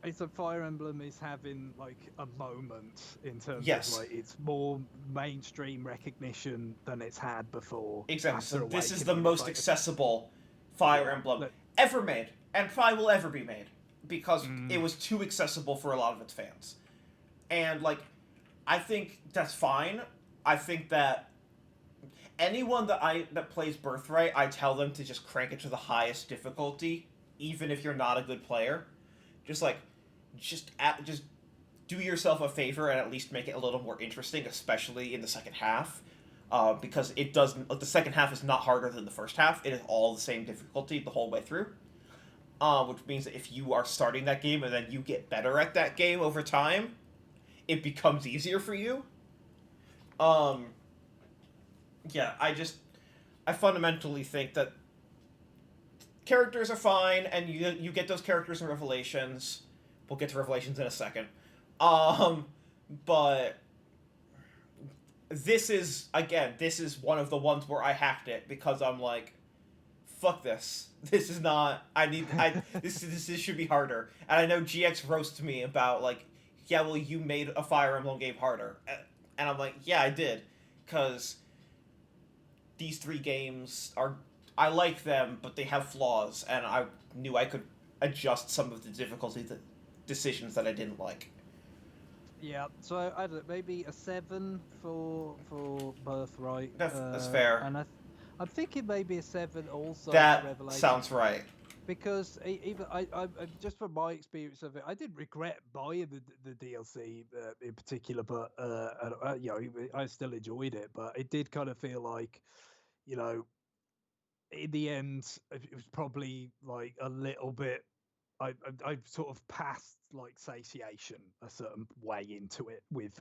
Speaker 2: it's a Fire Emblem is having like a moment in terms of
Speaker 1: Yes,
Speaker 2: like it's more mainstream recognition than it's had before.
Speaker 1: exactly. So
Speaker 2: After
Speaker 1: this is the
Speaker 2: Awakening, it's
Speaker 1: most
Speaker 2: like
Speaker 1: accessible Fire
Speaker 2: yeah,
Speaker 1: Emblem ever made, and probably will ever be made, because it
Speaker 2: mm,
Speaker 1: was too accessible for a lot of its fans. And like, I think that's fine. I think that anyone that plays Birthright, I tell them to just crank it to the highest difficulty, even if you're not a good player. Just like, just do yourself a favor and at least make it a little more interesting, especially in the second half. Because it doesn't. The second half is not harder than the first half. It is all the same difficulty the whole way through. Which means that if you are starting that game and then you get better at that game over time, it becomes easier for you. Um, yeah, I fundamentally think that characters are fine, and you get those characters in Revelations. We'll get to Revelations in a second. Um, but this is one of the ones where I hacked it because I'm like, fuck this. This is not. This should be harder. And I know GX roasts me about like, yeah, well, you made a Fire Emblem game harder, and I'm like, yeah, I did, because these three games are. I like them, but they have flaws, and I knew I could adjust some of the difficulty decisions that I didn't like.
Speaker 2: Yeah, so I don't know, maybe a 7 for Birthright,
Speaker 1: That's fair.
Speaker 2: and I'm thinking maybe a 7 also for
Speaker 1: That
Speaker 2: Revelation,
Speaker 1: sounds right.
Speaker 2: because even just from my experience of it, I didn't regret buying the DLC in particular, but you know, I still enjoyed it, but it did kind of feel like, you know, in the end, it was probably like a little bit. I sort of passed like satiation a certain way into it with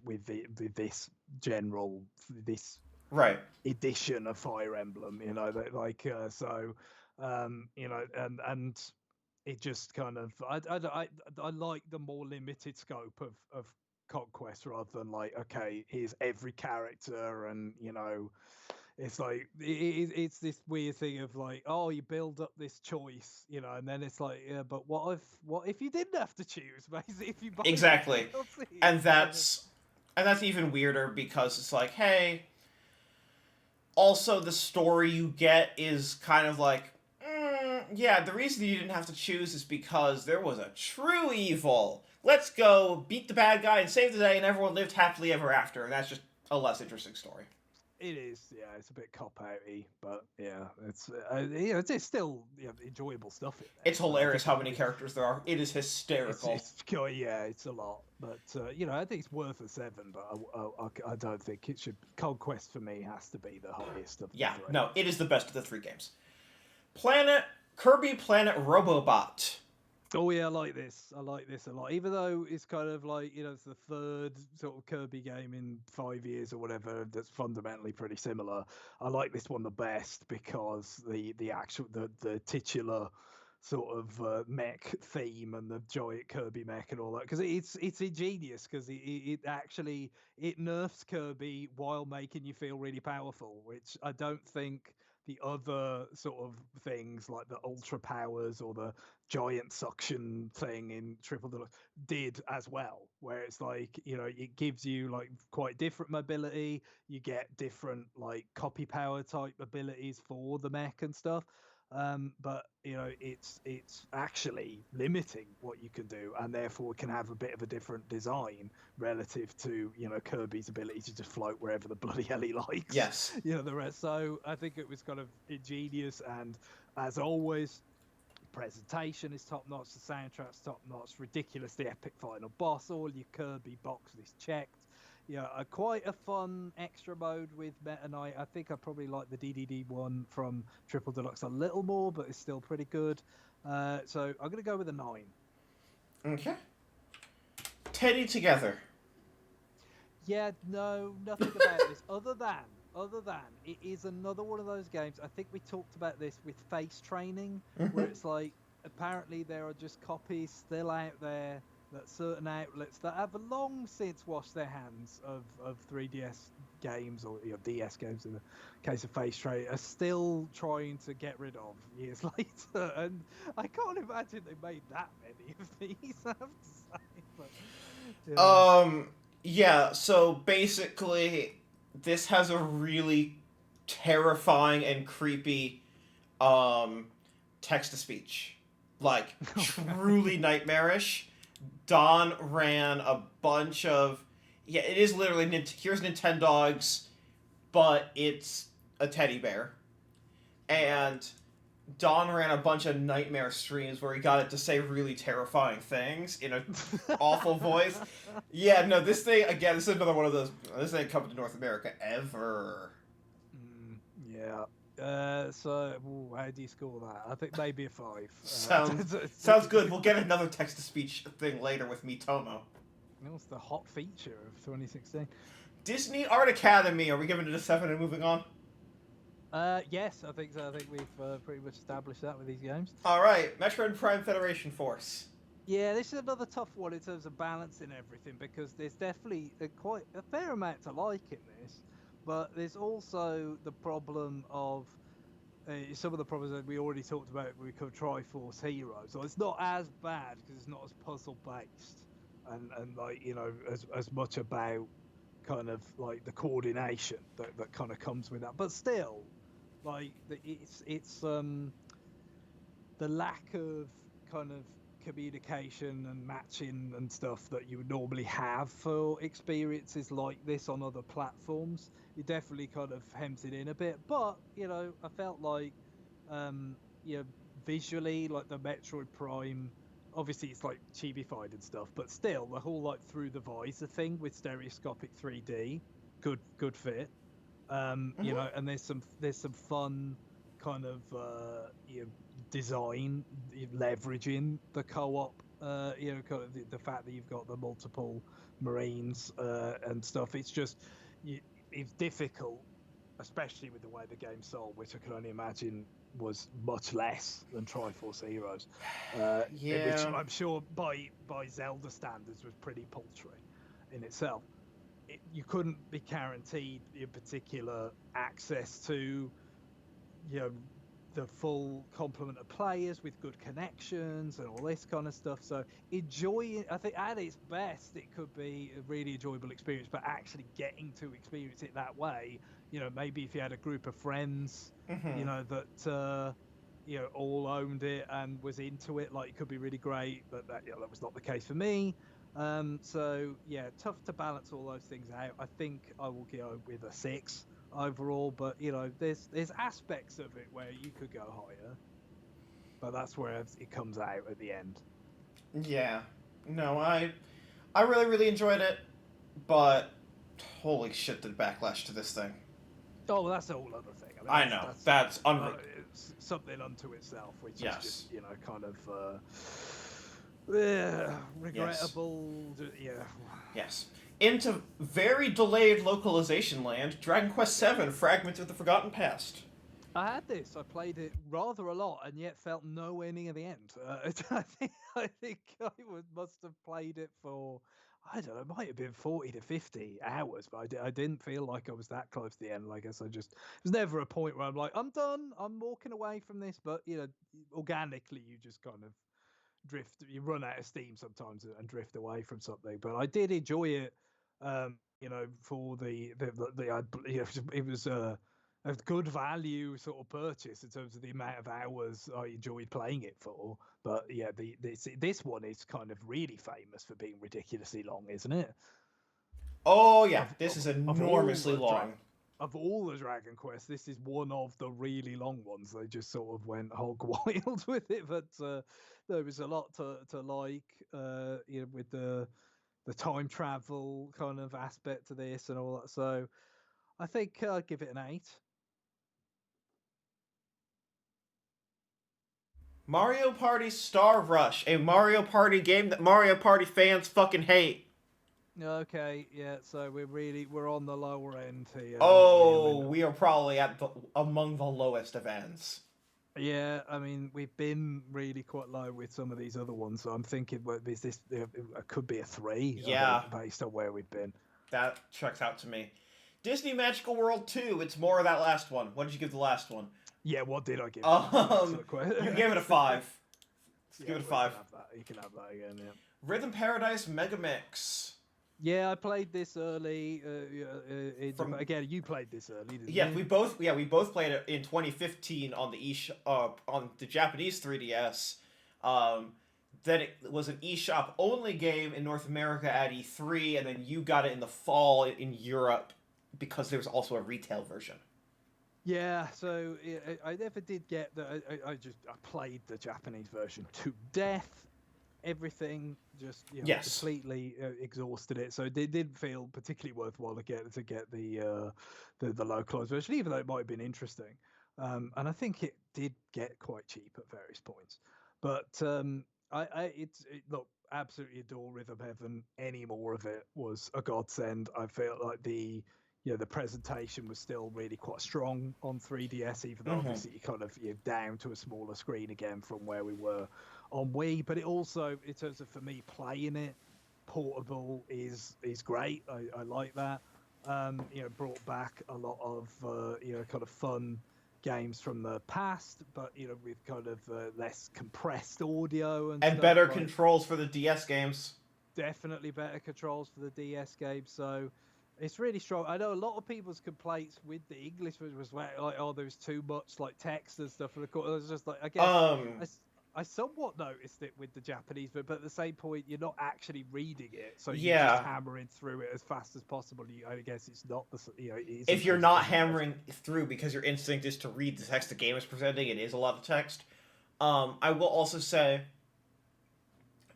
Speaker 2: this general this
Speaker 1: Right.
Speaker 2: edition of Fire Emblem, you know, that like you know, and it just kind of I like the more limited scope of conquest rather than like, okay, here's every character, and you know, it's like it's this weird thing of like, oh, you build up this choice, you know, and then it's like, yeah, but what if you didn't have to choose, basically, if you buy the
Speaker 1: Exactly.
Speaker 2: DLC?
Speaker 1: And
Speaker 2: It's kind of
Speaker 1: that's even weirder because it's like, hey, also the story you get is kind of like, yeah, the reason you didn't have to choose is because there was a true evil. Let's go beat the bad guy and save the day, and everyone lived happily ever after. And that's just a less interesting story.
Speaker 2: it is, yeah, it's a bit cop outy, but yeah, it's yeah, it's still, yeah, enjoyable stuff in there.
Speaker 1: It's
Speaker 2: So I
Speaker 1: hilarious
Speaker 2: think
Speaker 1: how many characters there are. It is
Speaker 2: it's
Speaker 1: hysterical.
Speaker 2: yeah, it's a lot, but you know, I think it's worth a 7, but I don't think it should. Conquest for me has to be the highest of the
Speaker 1: Yeah,
Speaker 2: three.
Speaker 1: no, it is the best of the three games. Planet Kirby Planet Robobot.
Speaker 2: Oh yeah, I like this. I like this a lot. Even though it's kind of like, you know, it's the third sort of Kirby game in 5 years or whatever that's fundamentally pretty similar. I like this one the best because the actual the titular sort of mech theme and the giant Kirby mech and all that, because it's ingenious, because it actually it nerfs Kirby while making you feel really powerful, which I don't think the other sort of things like the ultra powers or the giant suction thing in Triple Deluxe did as well, where it's like, you know, it gives you like quite different mobility. You get different like copy power type abilities for the mech and stuff. But you know, it's actually limiting what you can do, and therefore can have a bit of a different design relative to, you know, Kirby's ability to just float wherever the bloody hell he likes.
Speaker 1: Yes.
Speaker 2: You know, the rest. So I think it was kind of ingenious, and as always, presentation is top notch, the soundtrack's top notch, ridiculously epic final boss, all your Kirby boxes checked. Yeah, quite a fun extra mode with Meta Knight. I think I probably like the DDD one from Triple Deluxe a little more, but it's still pretty good. So I'm gonna go with a 9.
Speaker 1: Okay. Teddy Together.
Speaker 2: Yeah, no, nothing about this other than it is another one of those games. I think we talked about this with face training, where it's like apparently there are just copies still out there that certain outlets that have long since washed their hands of 3DS games, or, you know, DS games in the case of face training, are still trying to get rid of years later. And I can't imagine they made that many of these, I have to say. But yeah.
Speaker 1: Um, yeah, so basically, this has a really terrifying and creepy um, text to speech. Like, truly nightmarish. Don ran a bunch of. Yeah, it is literally. Here's Nintendogs, but it's a teddy bear.
Speaker 2: Right.
Speaker 1: And Don ran a bunch of nightmare streams where he got it to say really terrifying things in an awful voice. Yeah, no, this thing again. This is another one of those. This ain't coming to North America ever.
Speaker 2: Yeah. So, ooh, how do you score that? I think maybe a 5.
Speaker 1: Sounds good. We'll get another text to speech thing later with Mitomo.
Speaker 2: What's the hot feature of 2016?
Speaker 1: Disney Art Academy. Are we giving it a 7 and moving on?
Speaker 2: Yes, I think so. I think we've pretty much established that with these games.
Speaker 1: All right, Metroid Prime Federation Force.
Speaker 2: Yeah, this is another tough one in terms of balancing everything because there's definitely quite a fair amount to like in this, but there's also the problem of some of the problems that we already talked about. We could Triforce Heroes, so it's not as bad because it's not as puzzle based and like as much about kind of like the coordination that kind of comes with that, but still, like it's the lack of kind of communication and matching and stuff that you would normally have for experiences like this on other platforms. It definitely kind of hems it in a bit, but I felt like, um, you know, visually, like the Metroid Prime. Obviously, it's like chibified and stuff, but still, the whole like through the visor thing with stereoscopic 3D, good fit. And there's some fun kind of design leveraging the co-op, kind of the fact that you've got the multiple marines and stuff. It's just it's difficult, especially with the way the game sold, which I can only imagine was much less than Triforce Heroes, which
Speaker 1: Yeah.
Speaker 2: I'm sure by Zelda standards was pretty paltry in itself. You couldn't be guaranteed your particular access to you know the full complement of players with good connections and all this kind of stuff. So enjoying, I think at its best, it could be a really enjoyable experience. But actually getting to experience it that way, maybe if you had a group of friends,
Speaker 1: Mm-hmm.
Speaker 2: that all owned it and was into it, like it could be really great. But that was not the case for me. So yeah, tough to balance all those things out. I think I will go with a 6 overall, but there's aspects of it where you could go higher, but that's where it comes out at the end.
Speaker 1: Yeah. No, I really really enjoyed it, but holy shit, the backlash to this thing.
Speaker 2: Oh, that's a whole other thing. I mean,
Speaker 1: I
Speaker 2: that's
Speaker 1: know
Speaker 2: that's
Speaker 1: that's unreal.
Speaker 2: it's something unto itself, which is just
Speaker 1: Yes.
Speaker 2: kind of
Speaker 1: Yes.
Speaker 2: regrettable. Yeah.
Speaker 1: Yes. Into very delayed localization land, Dragon Quest VII: Fragments of the Forgotten Past.
Speaker 2: I had this. I played it rather a lot, and yet felt nowhere near the end. I think must have played it for, I don't know, it might have been 40 to 50 hours, but I didn't feel like I was that close to the end. Like I guess there's never a point where I'm like, I'm done. I'm walking away from this. But organically, you just kind of drift. You run out of steam sometimes and drift away from something. But I did enjoy it. For it was a good value sort of purchase in terms of the amount of hours I enjoyed playing it for. But yeah, this one is kind of really famous for being ridiculously long, isn't it?
Speaker 1: Oh yeah,
Speaker 2: Of
Speaker 1: this
Speaker 2: of
Speaker 1: is
Speaker 2: of all
Speaker 1: enormously
Speaker 2: the
Speaker 1: long.
Speaker 2: of all the Dragon Quest, this is one of the really long ones. They just sort of went hog wild with it, but there was a lot to like, with the time travel kind of aspect to this and all that. So I think I'd give it an 8.
Speaker 1: Mario Party Star Rush, a Mario Party game that Mario Party fans fucking hate.
Speaker 2: Okay, yeah. So we're on the lower end here, aren't we? I mean,
Speaker 1: Oh, we are probably at among the lowest of ends.
Speaker 2: yeah. I mean, we've been really quite low with some of these other ones. So I'm thinking, well, is this? It could be a 3. I
Speaker 1: Yeah,
Speaker 2: think based on where we've been.
Speaker 1: that checks out to me. Disney Magical World 2, it's more of that last one. What did you give the last one?
Speaker 2: Yeah. What did I give it? That's an
Speaker 1: Um,
Speaker 2: excellent question.
Speaker 1: you gave it a 5. Let's give
Speaker 2: Yeah,
Speaker 1: it a
Speaker 2: well, you can
Speaker 1: 5.
Speaker 2: have that. You can have that again. Yeah.
Speaker 1: Rhythm Paradise Megamix.
Speaker 2: Yeah, I played this early.
Speaker 1: From
Speaker 2: Again, you played this early, didn't
Speaker 1: yeah,
Speaker 2: you?
Speaker 1: we both played it in 2015 on on the Japanese 3DS. Um, then it was an eShop only game in North America at E3, and then you got it in the fall in Europe because there was also a retail version.
Speaker 2: Yeah, so I never did get the. I played the Japanese version to death. Everything just
Speaker 1: Yes.
Speaker 2: completely exhausted it. So it didn't feel particularly worthwhile to get the localized version, even though it might have been interesting. And I think it did get quite cheap at various points. But look. absolutely adore Rhythm Heaven. Any more of it was a godsend. I feel like the presentation was still really quite strong on 3DS, even though
Speaker 1: Mm-hmm.
Speaker 2: obviously you're down to a smaller screen again from where we were on Wii. But it also, in terms of for me playing it, portable is great. I like that. Brought back a lot of kind of fun games from the past, but with kind of less compressed audio and
Speaker 1: And
Speaker 2: stuff
Speaker 1: better
Speaker 2: like
Speaker 1: controls for the DS games.
Speaker 2: definitely better controls for the DS game. So it's really strong. I know a lot of people's complaints with the English was like, oh, there's too much like text and stuff. And of course, it's just like again,
Speaker 1: Um,
Speaker 2: I, I somewhat noticed it with the Japanese, but at the same point, you're not actually reading it, so you're just
Speaker 1: yeah.
Speaker 2: hammering through it as fast as possible. I guess it's not it
Speaker 1: If
Speaker 2: isn't
Speaker 1: you're not
Speaker 2: as impressive.
Speaker 1: hammering through because your instinct is to read the text the game is presenting, it is a lot of text. I will also say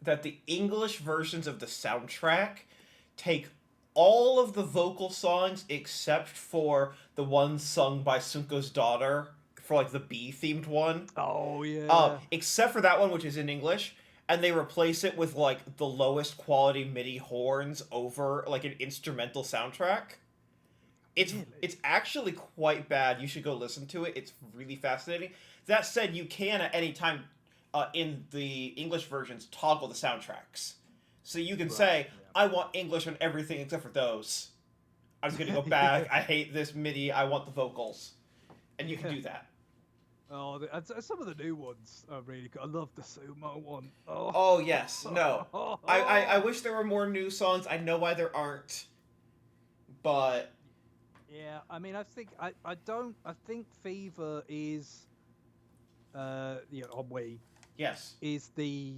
Speaker 1: that the English versions of the soundtrack take all of the vocal songs except for the one sung by Sunko's daughter for like the bee themed one.
Speaker 2: Oh yeah,
Speaker 1: Except for that one, which is in English, and they replace it with like the lowest quality MIDI horns over like an instrumental soundtrack. It's
Speaker 2: really.
Speaker 1: it's actually quite bad. You should go listen to it. It's really fascinating. That said, you can at any time in the English versions toggle the soundtracks, so you can
Speaker 2: Right.
Speaker 1: say, "I want English on everything except for those." I'm just gonna go back. I hate this MIDI. I want the vocals, and you can
Speaker 2: Yeah.
Speaker 1: do that.
Speaker 2: Oh, some of the new ones are really good. I love the sumo one. Oh,
Speaker 1: Oh yes, no. I wish there were more new songs. I know why there aren't, but
Speaker 2: yeah. I mean, I don't. I think Fever is on Wii
Speaker 1: yes,
Speaker 2: is the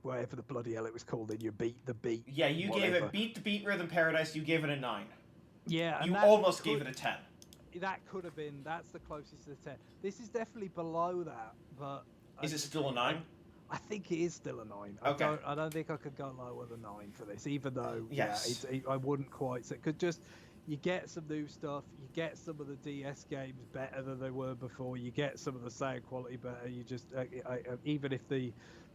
Speaker 2: whatever the bloody hell it was called in your the beat
Speaker 1: yeah. You gave it
Speaker 2: whatever.
Speaker 1: Beat the Beat Rhythm Paradise. You gave it a 9.
Speaker 2: Yeah, and
Speaker 1: You
Speaker 2: that
Speaker 1: almost gave
Speaker 2: could
Speaker 1: it a 10.
Speaker 2: that could have been that's the closest to the 10. This is definitely below that, but I
Speaker 1: Is it still a
Speaker 2: I
Speaker 1: 9?
Speaker 2: I think it is still a 9.
Speaker 1: Okay.
Speaker 2: I don't think I could go lower than 9 for this, even though
Speaker 1: Yes.
Speaker 2: I wouldn't quite say could just you get some new stuff, you get some of the DS games better than they were before, you get some of the sound quality better. You just even if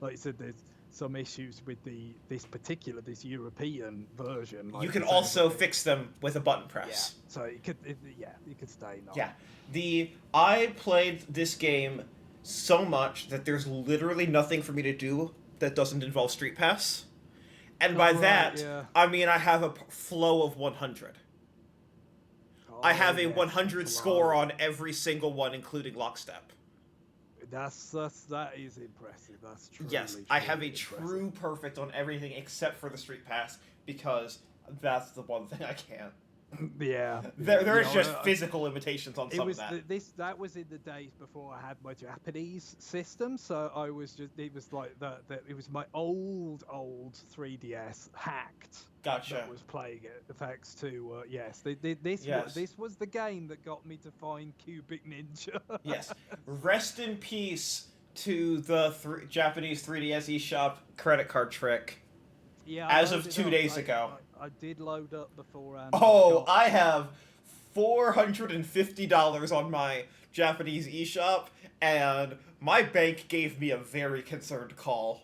Speaker 2: like you said, there's some issues with this European version,
Speaker 1: You
Speaker 2: like
Speaker 1: can
Speaker 2: the sound
Speaker 1: also
Speaker 2: quality.
Speaker 1: fix them with a button
Speaker 2: Yeah,
Speaker 1: press.
Speaker 2: so it could stay 9.
Speaker 1: Yeah. I played this game so much that there's literally nothing for me to do that doesn't involve Street Pass. And by
Speaker 2: Oh right,
Speaker 1: that,
Speaker 2: yeah.
Speaker 1: I mean I have a flow of 100. I
Speaker 2: Oh
Speaker 1: have a
Speaker 2: yes, the
Speaker 1: 100 score
Speaker 2: flow.
Speaker 1: on every single one, including Lockstep.
Speaker 2: That is impressive. That's
Speaker 1: Yes,
Speaker 2: truly,
Speaker 1: I have
Speaker 2: truly
Speaker 1: a
Speaker 2: impressive.
Speaker 1: true perfect on everything except for the Street Pass because that's the one thing I can't.
Speaker 2: Yeah, yeah.
Speaker 1: There is just physical limitations on
Speaker 2: It
Speaker 1: some of
Speaker 2: was
Speaker 1: that.
Speaker 2: this that was in the days before I had my Japanese system, so I was just it was like that it was my old 3DS hacked that
Speaker 1: Gotcha.
Speaker 2: was playing it. Thanks to yes,
Speaker 1: Yes.
Speaker 2: this was the game that got me to find Cubic Ninja.
Speaker 1: Yes. Rest in peace to the Japanese 3DS eShop credit card trick
Speaker 2: Yeah, I
Speaker 1: as of
Speaker 2: loaded
Speaker 1: 2
Speaker 2: up.
Speaker 1: days ago.
Speaker 2: I did load up beforehand. I
Speaker 1: Oh,
Speaker 2: forgot.
Speaker 1: I have $450 on my Japanese eShop, and my bank gave me a very concerned call.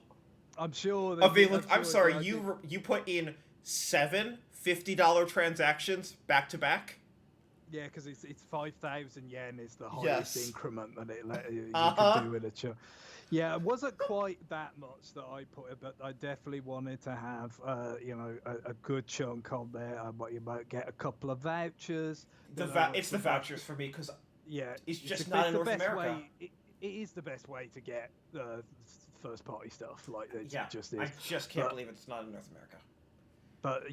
Speaker 2: I'm sure they
Speaker 1: Of being
Speaker 2: did.
Speaker 1: like,
Speaker 2: I'm
Speaker 1: I'm
Speaker 2: sure
Speaker 1: sorry,
Speaker 2: I did.
Speaker 1: you put in seven $50 transactions back to back?
Speaker 2: Yeah, because it's 5,000 yen is the highest
Speaker 1: Yes.
Speaker 2: increment that you could
Speaker 1: Uh-huh.
Speaker 2: do in a chunk. Yeah, it wasn't quite that much that I put it, but I definitely wanted to have a good chunk on there. You might get a couple of vouchers. Then I want
Speaker 1: It's the
Speaker 2: to buy.
Speaker 1: vouchers for me because
Speaker 2: Yeah,
Speaker 1: it's just
Speaker 2: but
Speaker 1: not
Speaker 2: it's
Speaker 1: in
Speaker 2: the
Speaker 1: North
Speaker 2: best
Speaker 1: America.
Speaker 2: way. It is the best way to get first party stuff. Like it
Speaker 1: Yeah,
Speaker 2: just
Speaker 1: I
Speaker 2: is.
Speaker 1: just can't
Speaker 2: But
Speaker 1: believe it's not in North America.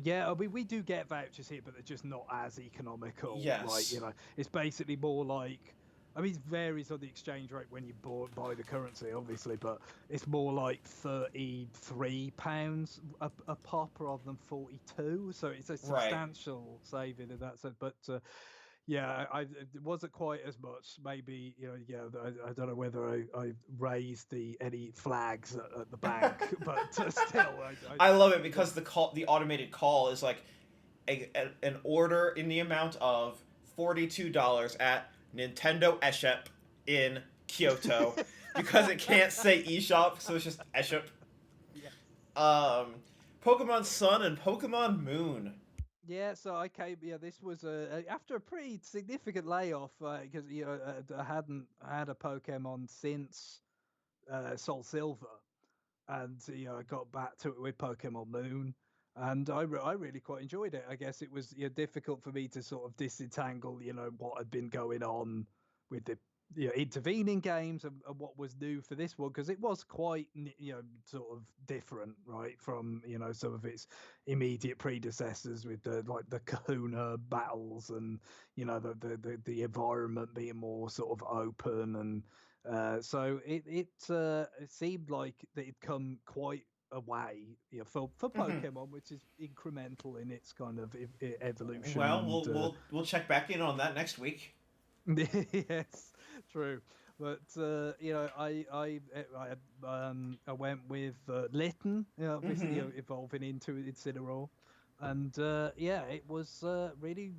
Speaker 2: yeah, I mean, we do get vouchers here, but they're just not as economical. Like,
Speaker 1: Yes.
Speaker 2: it's basically more like, I mean, it varies on the exchange rate when you buy the currency, obviously, but it's more like £33 a pop rather than 42. So it's a
Speaker 1: Right.
Speaker 2: substantial saving in that sense. But yeah, it wasn't quite as much. Maybe yeah. I don't know whether I raised any flags at the bank, but still,
Speaker 1: I love it
Speaker 2: the,
Speaker 1: because the automated call is like an order in the amount of $42 at Nintendo eShop in Kyoto because it can't say eShop, so it's just eShop.
Speaker 2: yes,
Speaker 1: Um, Pokemon Sun and Pokemon Moon.
Speaker 2: Yeah, so I came. Yeah, this was after a pretty significant layoff because I hadn't had a Pokemon since Soul Silver, and I got back to it with Pokemon Moon, and I really quite enjoyed it. I guess it was difficult for me to sort of disentangle what had been going on with the intervening games and what was new for this one, because it was quite sort of different, right, from some of its immediate predecessors with the Kahuna battles, and the environment being more sort of open, and so it seemed like it'd come quite a way, for
Speaker 1: Mhm.
Speaker 2: Pokemon, which is incremental in its kind of evolution.
Speaker 1: Well,
Speaker 2: And
Speaker 1: we'll check back in on that next week.
Speaker 2: yes, true. But I went with Litten, obviously
Speaker 1: Mm-hmm.
Speaker 2: evolving into Incineroar, and yeah, it was really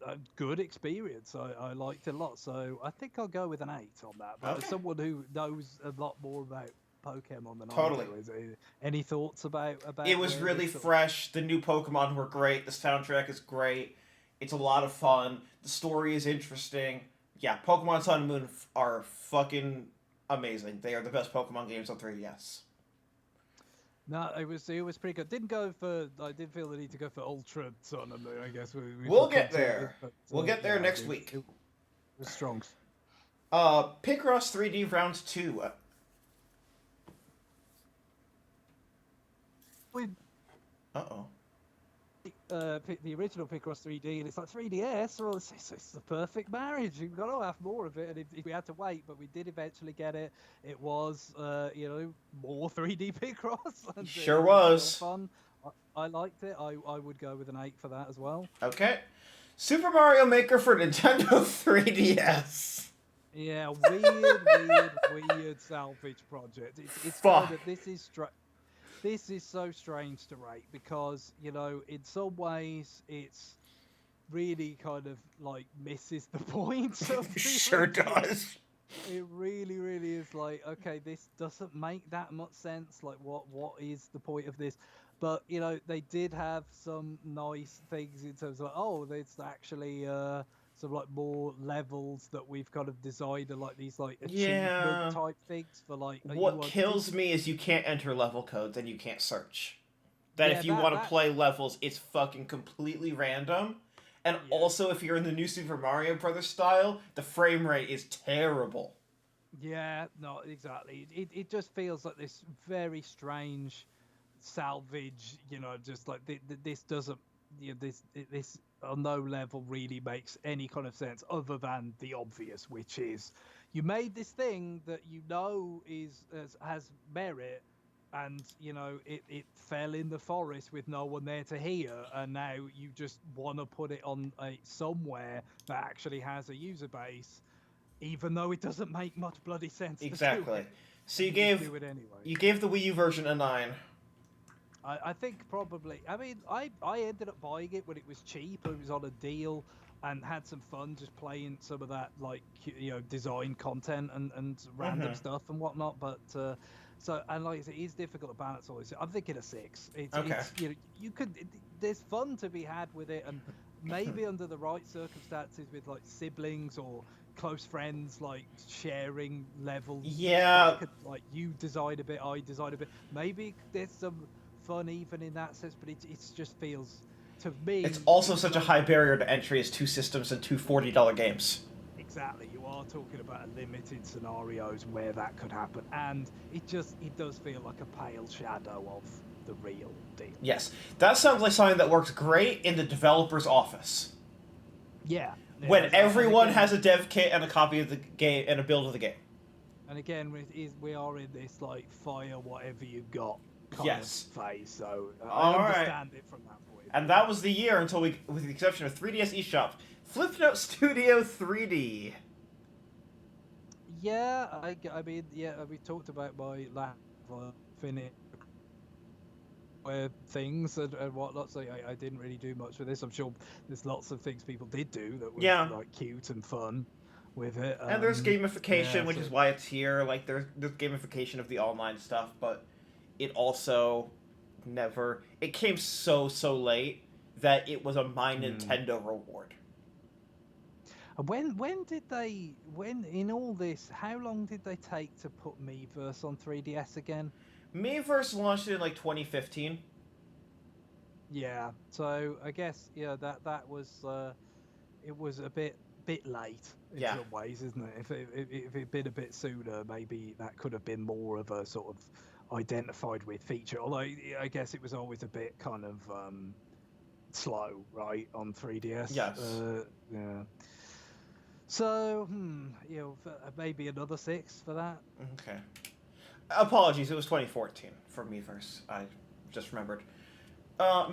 Speaker 2: a good experience. I liked it a lot, so I think I'll go with an 8 on that. But as
Speaker 1: Okay.
Speaker 2: someone who knows a lot more about Pokemon than I
Speaker 1: Totally.
Speaker 2: do, any thoughts
Speaker 1: It
Speaker 2: about
Speaker 1: was
Speaker 2: where
Speaker 1: really
Speaker 2: this sort of...
Speaker 1: fresh. The new Pokemon were great. The soundtrack is great. It's a lot of fun. The story is interesting. Yeah, Pokemon Sun and Moon are fucking amazing. They are the best Pokemon games on 3DS.
Speaker 2: No, it was pretty good. Didn't go for. I didn't feel the need to go for Ultra Sun and Moon. I guess we
Speaker 1: We'll
Speaker 2: could
Speaker 1: get
Speaker 2: come to it,
Speaker 1: there.
Speaker 2: but
Speaker 1: We'll get there
Speaker 2: yeah,
Speaker 1: next week.
Speaker 2: it was strong.
Speaker 1: Picross 3D Round 2.
Speaker 2: We
Speaker 1: Uh-oh.
Speaker 2: picked the original Picross 3D, and it's like 3DS. Well, it's the perfect marriage. You've got to have more of it, and if we had to wait, but we did eventually get it. It was, more 3D Picross, and
Speaker 1: Sure
Speaker 2: it was still
Speaker 1: was.
Speaker 2: fun. I liked it. I would go with an 8 for that as well.
Speaker 1: Okay. Super Mario Maker for Nintendo 3DS.
Speaker 2: Yeah, weird salvage project. It's kind
Speaker 1: Fuck.
Speaker 2: of this is so strange to rate because in some ways it's really kind of like misses the point of the
Speaker 1: Sure
Speaker 2: original.
Speaker 1: does.
Speaker 2: It really is like, okay, this doesn't make that much sense. Like, what is the point of this? But they did have some nice things in terms of, oh, it's actually some like more levels that we've kind of designed, and like these like achievement
Speaker 1: Yeah.
Speaker 2: type things for like, you
Speaker 1: What
Speaker 2: are
Speaker 1: kills
Speaker 2: doing...
Speaker 1: me is you can't enter level codes and you can't search. That
Speaker 2: Yeah,
Speaker 1: if you
Speaker 2: that
Speaker 1: want to
Speaker 2: that
Speaker 1: play levels, it's fucking completely random. And
Speaker 2: yeah.
Speaker 1: also, if you're in the new Super Mario Brothers style, the frame rate is terrible.
Speaker 2: Yeah, no, exactly. It just feels like this very strange salvage, just like this doesn't, this on no level really makes any kind of sense other than the obvious, which is you made this thing that has merit, and it fell in the forest with no one there to hear, and now you just want to put it on somewhere that actually has a user base, even though it doesn't make much bloody sense to do
Speaker 1: Exactly.
Speaker 2: it,
Speaker 1: So
Speaker 2: and you just do it anyway.
Speaker 1: you gave the Wii U version a 9.
Speaker 2: I think probably. I mean, I ended up buying it when it was cheap. It was on a deal, and had some fun just playing some of that like design content and random
Speaker 1: Mm-hmm.
Speaker 2: stuff and whatnot. But and like I said, it's difficult to balance all this. I'm thinking a 6.
Speaker 1: Okay.
Speaker 2: It's you could there's fun to be had with it, and maybe under the right circumstances with like siblings or close friends, like sharing levels
Speaker 1: Yeah,
Speaker 2: back, and like you design a bit, I design a bit. Maybe there's some fun even in that sense, but it just feels to
Speaker 1: it's
Speaker 2: me
Speaker 1: also
Speaker 2: it's
Speaker 1: such a
Speaker 2: so
Speaker 1: high barrier to entry as two systems and two $40 games.
Speaker 2: exactly, you are talking about a limited scenarios where that could happen, and it does feel like a pale shadow of the real deal.
Speaker 1: Yes, that sounds like something that works great in the developer's office.
Speaker 2: Yeah,
Speaker 1: When
Speaker 2: yeah, and
Speaker 1: everyone
Speaker 2: again,
Speaker 1: has a dev kit and a copy of the game and a build of the game.
Speaker 2: we are in this like fire whatever you got kind of
Speaker 1: Yes.
Speaker 2: phase, so I
Speaker 1: Alright.
Speaker 2: understand it from that point of
Speaker 1: And
Speaker 2: view.
Speaker 1: that was the year until we, with the exception of 3DS eShop, Flipnote Studio 3D.
Speaker 2: Yeah, I mean, yeah, we talked about my lack of finish things and whatnot. So I didn't really do much with this. I'm sure there's lots of things people did do that was
Speaker 1: Yeah.
Speaker 2: like cute and fun with it.
Speaker 1: And there's gamification,
Speaker 2: Yeah,
Speaker 1: which is
Speaker 2: so
Speaker 1: why it's here. Like, there's gamification of the online stuff, but it also never. It came so late that it was a My Nintendo reward.
Speaker 2: And when in all this, how long did they take to put Miiverse on 3DS again?
Speaker 1: Miiverse launched in like 2015.
Speaker 2: Yeah, so I guess that was it was a bit late in
Speaker 1: Yeah.
Speaker 2: some ways, isn't it? If it'd been a bit sooner, maybe that could have been more of a sort of identified with feature. Although I guess it was always a bit kind of slow, right, on 3DS.
Speaker 1: Yes.
Speaker 2: Yeah. So, maybe another 6 for that.
Speaker 1: Okay. Apologies, it was 2014 for Miiverse. I just remembered.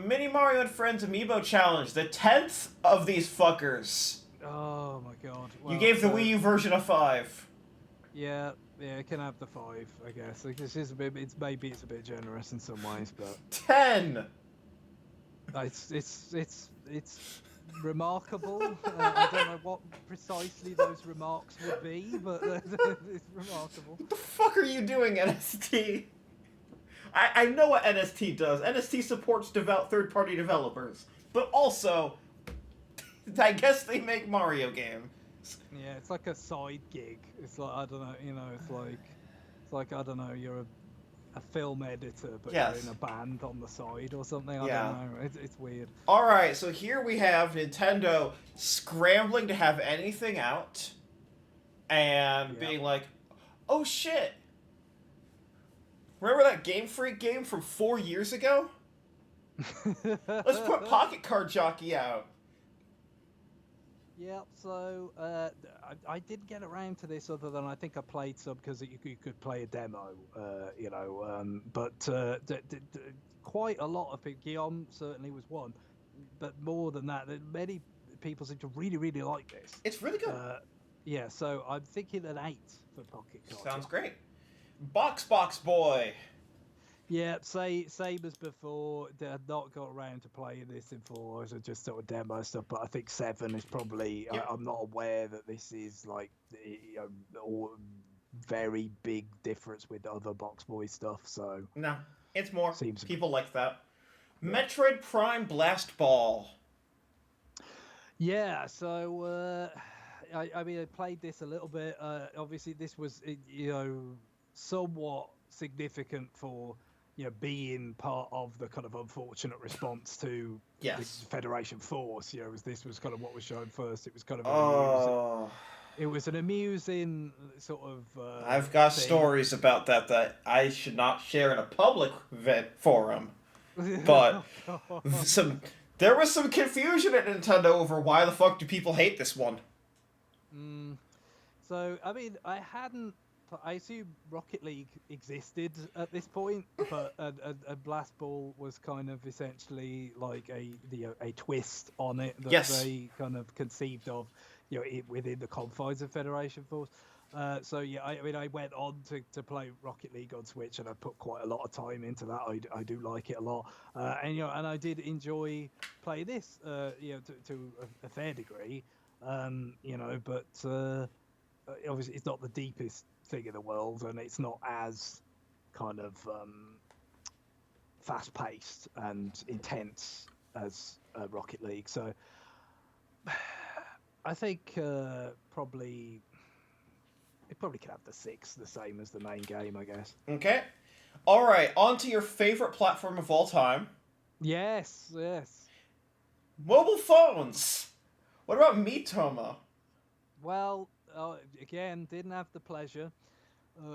Speaker 1: Mini Mario and Friends Amiibo Challenge, the 10th of these fuckers.
Speaker 2: Oh my god.
Speaker 1: You
Speaker 2: Well,
Speaker 1: gave the Wii U version a 5.
Speaker 2: Yeah, it can have the 5, I guess. Like, this is a bit. It's a bit generous in some ways, but
Speaker 1: 10!
Speaker 2: it's remarkable. I don't know what precisely those remarks would be, but it's remarkable.
Speaker 1: What the fuck are you doing, NST? I know what NST does. NST supports third-party developers. But also, I guess they make Mario games.
Speaker 2: Yeah, it's like a side gig. It's like, I don't know, it's like I don't know, you're a film editor, but
Speaker 1: Yes.
Speaker 2: you're in a band on the side or something. I
Speaker 1: Yeah.
Speaker 2: don't know. It's weird.
Speaker 1: Alright, so here we have Nintendo scrambling to have anything out and being like, oh shit, remember that Game Freak game from 4 years ago? Let's put Pocket Card Jockey out.
Speaker 2: Yeah, so I didn't get around to this other than I think I played some because you could play a demo, but quite a lot of people, Guillaume certainly was one, but more than that, many people seem to really, really like this.
Speaker 1: It's really good.
Speaker 2: Yeah, so I'm thinking an 8 for Pocket Card.
Speaker 1: Sounds great. Box Boy.
Speaker 2: Yeah, same as before. They had not got around to playing this in 4 hours, or just sort of demo stuff. But I think 7 is probably.
Speaker 1: Yep.
Speaker 2: I'm not aware that this is like very big difference with other Box Boy stuff. So
Speaker 1: No, it's more.
Speaker 2: Seems-
Speaker 1: People like that.
Speaker 2: Yeah.
Speaker 1: Metroid Prime Blast Ball.
Speaker 2: yeah, so I mean I played this a little bit. Obviously, this was somewhat significant for. Being part of the kind of unfortunate response to
Speaker 1: Yes.
Speaker 2: the Federation Force, this was kind of what was shown first. It was kind of it was an amusing sort of.
Speaker 1: I've got
Speaker 2: thing.
Speaker 1: stories about that I should not share in a public forum, but there was some confusion at Nintendo over why the fuck do people hate this one.
Speaker 2: So I mean, I assume Rocket League existed at this point, but a Blast Ball was kind of essentially like a twist on it that they kind of conceived of, within the confines of Federation Force. So yeah, I mean, I went on to play Rocket League on Switch, and I put quite a lot of time into that. I do like it a lot, and I did enjoy playing this, to a fair degree, but obviously it's not the deepest thing in the world, and it's not as kind of fast-paced and intense as Rocket League. So I think it probably could have the 6, the same as the main game, I guess.
Speaker 1: Okay. All right, on to your favorite platform of all time.
Speaker 2: Yes.
Speaker 1: Mobile phones. What about Miitomo?
Speaker 2: Well, again, didn't have the pleasure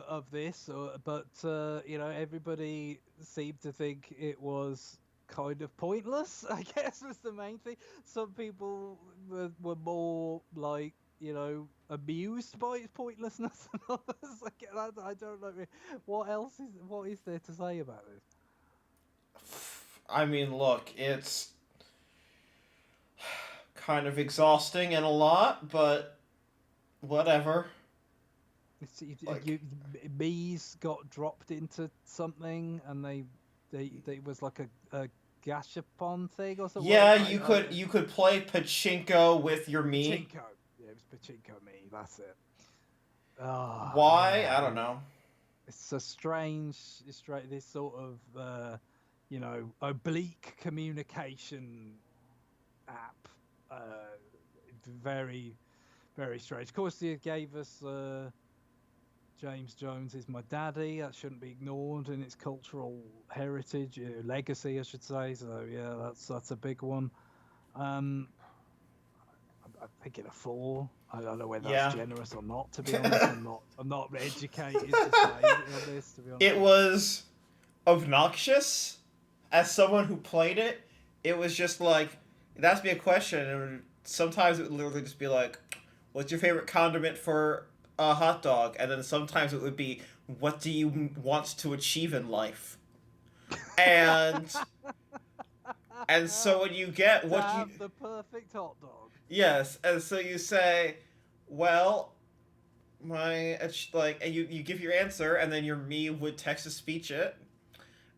Speaker 2: of this, but everybody seemed to think it was kind of pointless, I guess, was the main thing. Some people were more like, amused by its pointlessness than others. I don't know. What is there to say about this?
Speaker 1: I mean, look, it's kind of exhausting and a lot, but whatever.
Speaker 2: Mii's got dropped into something, and they was like a gashapon thing or something.
Speaker 1: Yeah, you could play pachinko with your Mii.
Speaker 2: Pachinko. Yeah, it was Pachinko Mii. That's it.
Speaker 1: Why? I don't know.
Speaker 2: It's a strange. This sort of oblique communication app. Very, very strange. Of course, they gave us James Jones is my daddy. That shouldn't be ignored in its cultural heritage, legacy, I should say. So yeah, that's a big one. Um, I'm thinking a 4. I don't know whether that's
Speaker 1: Yeah.
Speaker 2: generous or not. To be honest, I'm not educated to say on this. To be honest,
Speaker 1: It was obnoxious as someone who played it. It was just like it asked me a question, and sometimes it would literally just be like, "What's your favorite condiment for a hot dog?" And then sometimes it would be, "What do you want to achieve in life?" And and so when you get
Speaker 2: to
Speaker 1: what you
Speaker 2: have the perfect hot dog.
Speaker 1: yes, and so you say, "Well, my like," and you give your answer, and then your me would text to speech it,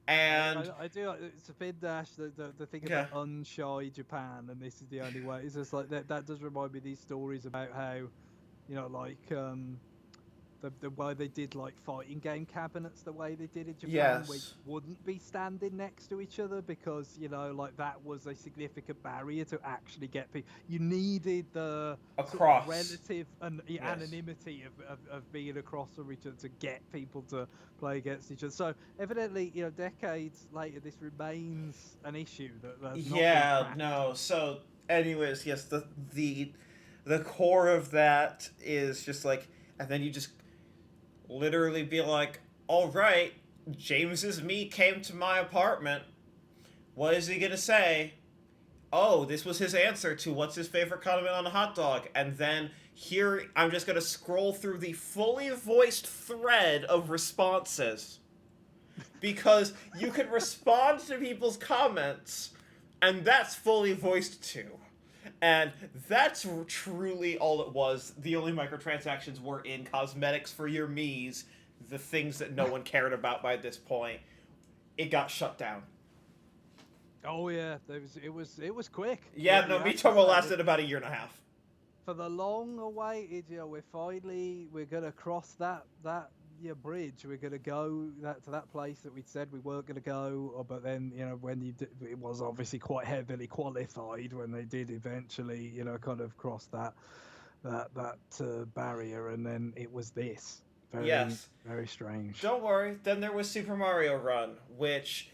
Speaker 1: and
Speaker 2: I do. It's a Finn Dash. The thing
Speaker 1: yeah,
Speaker 2: about unshy Japan, and this is the only way. It's just like that. That does remind me of these stories about how, like the way they did like fighting game cabinets, the way they did in Japan, where you
Speaker 1: yes,
Speaker 2: wouldn't be standing next to each other because like that was a significant barrier to actually get people. You needed the sort of
Speaker 1: across,
Speaker 2: relative and
Speaker 1: yes.
Speaker 2: anonymity of being across from each other to get people to play against each other. So evidently, decades later, this remains an issue that has not been
Speaker 1: Yeah,
Speaker 2: cracked.
Speaker 1: no. So, anyways, yes, the core of that is just like, and then you just literally be like, all right, James's me came to my apartment. What is he gonna say? Oh, this was his answer to what's his favorite condiment on a hot dog, and then here I'm just gonna scroll through the fully voiced thread of responses because you can respond to people's comments, and that's fully voiced too. And that's truly all it was. The only microtransactions were in cosmetics for your Mii's, the things that no one cared about by this point. It got shut down.
Speaker 2: Oh yeah, it was quick.
Speaker 1: Yeah,
Speaker 2: You
Speaker 1: no,
Speaker 2: have to
Speaker 1: Miitomo
Speaker 2: say
Speaker 1: lasted about a year and a half.
Speaker 2: for the long awaited, we're gonna cross that bridge. We're gonna go to that place that we'd said we weren't gonna go. But then when it was obviously quite heavily qualified when they did eventually kind of cross that barrier, and then it was this very,
Speaker 1: Yes.
Speaker 2: very strange.
Speaker 1: Don't worry. Then there was Super Mario Run, which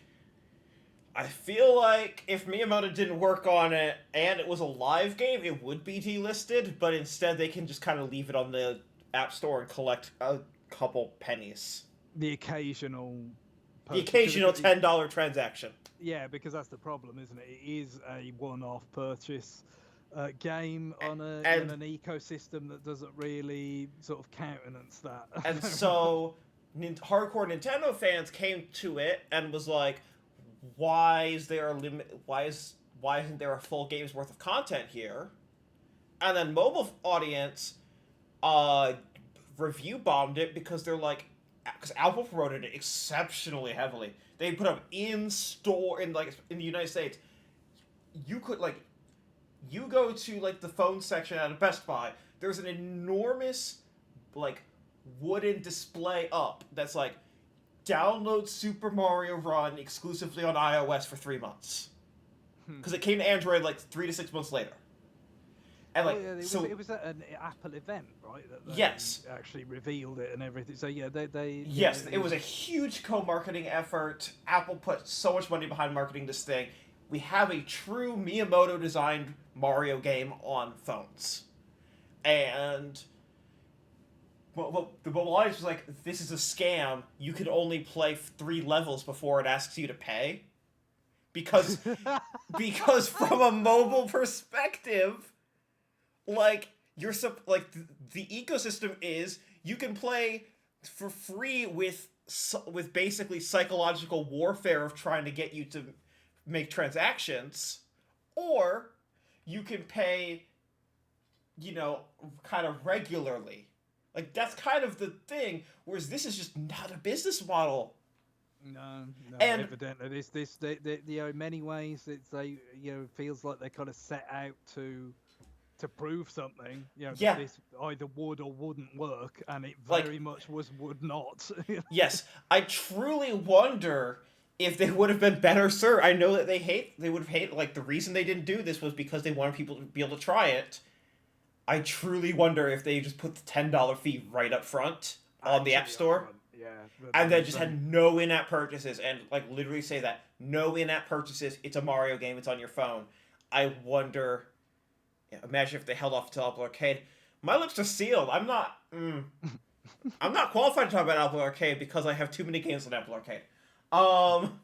Speaker 1: I feel like if Miyamoto didn't work on it and it was a live game, it would be delisted, but instead they can just kind of leave it on the App Store and collect a couple pennies.
Speaker 2: The occasional
Speaker 1: The
Speaker 2: purchase,
Speaker 1: occasional $10 transaction.
Speaker 2: yeah, because that's the problem, isn't it? It is a one-off purchase game on in
Speaker 1: And
Speaker 2: an ecosystem that doesn't really sort of countenance that.
Speaker 1: and so hardcore Nintendo fans came to it and was like, why is there a limit? Why isn't there a full game's worth of content here? And then mobile audience uh review bombed it because they're like, because Apple promoted it exceptionally heavily. They put up in store in the United States. You could like you go to like the phone section at a Best Buy. There's an enormous like wooden display up that's like, download Super Mario Run exclusively on iOS for 3 months because it came to Android like 3 to 6 months later. And
Speaker 2: Oh
Speaker 1: like
Speaker 2: yeah,
Speaker 1: so,
Speaker 2: it was at an Apple event, right? That
Speaker 1: yes,
Speaker 2: they actually revealed it and everything. So yeah, they
Speaker 1: yes, it was a huge co-marketing effort. Apple put so much money behind marketing this thing. We have a true Miyamoto designed Mario game on phones, and well, the mobile audience was like, "This is a scam. You can only play 3 levels before it asks you to pay," because from a mobile perspective, like like the ecosystem is you can play for free with basically psychological warfare of trying to get you to make transactions, or you can pay, kind of regularly. Like that's kind of the thing. Whereas this is just not a business model.
Speaker 2: No, no.
Speaker 1: And
Speaker 2: Evidently, in many ways, it's feels like they kind of set out to prove something, that
Speaker 1: yeah,
Speaker 2: this either would or wouldn't work, and it
Speaker 1: like
Speaker 2: very much would not.
Speaker 1: yes, I truly wonder if they would have been better served. I know that they would have hated, like, the reason they didn't do this was because they wanted people to be able to try it. I truly wonder if they just put the $10 fee right up front on the App
Speaker 2: Actually, up
Speaker 1: Store
Speaker 2: front, yeah.
Speaker 1: and then just had no in-app purchases and, like, literally say that no in-app purchases, it's a Mario game, it's on your phone. I wonder, yeah, imagine if they held off until Apple Arcade. My lips are sealed. I'm not qualified to talk about Apple Arcade because I have too many games on Apple Arcade. Um,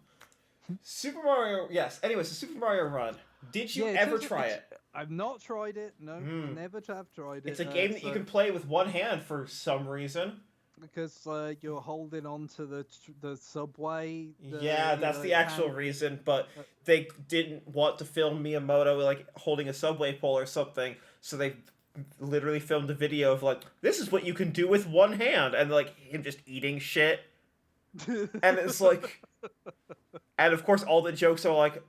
Speaker 1: Super Mario, yes. Anyway, so Super Mario Run. Did you ever try it?
Speaker 2: I've not tried it. No, never have tried it.
Speaker 1: It's a game that you can play with one hand for some reason.
Speaker 2: Because you're holding on to the subway.
Speaker 1: Yeah, that's the actual reason. But they didn't want to film Miyamoto like holding a subway pole or something, so they literally filmed a video of like, this is what you can do with one hand, and like him just eating shit. And it's like, and of course all the jokes are like,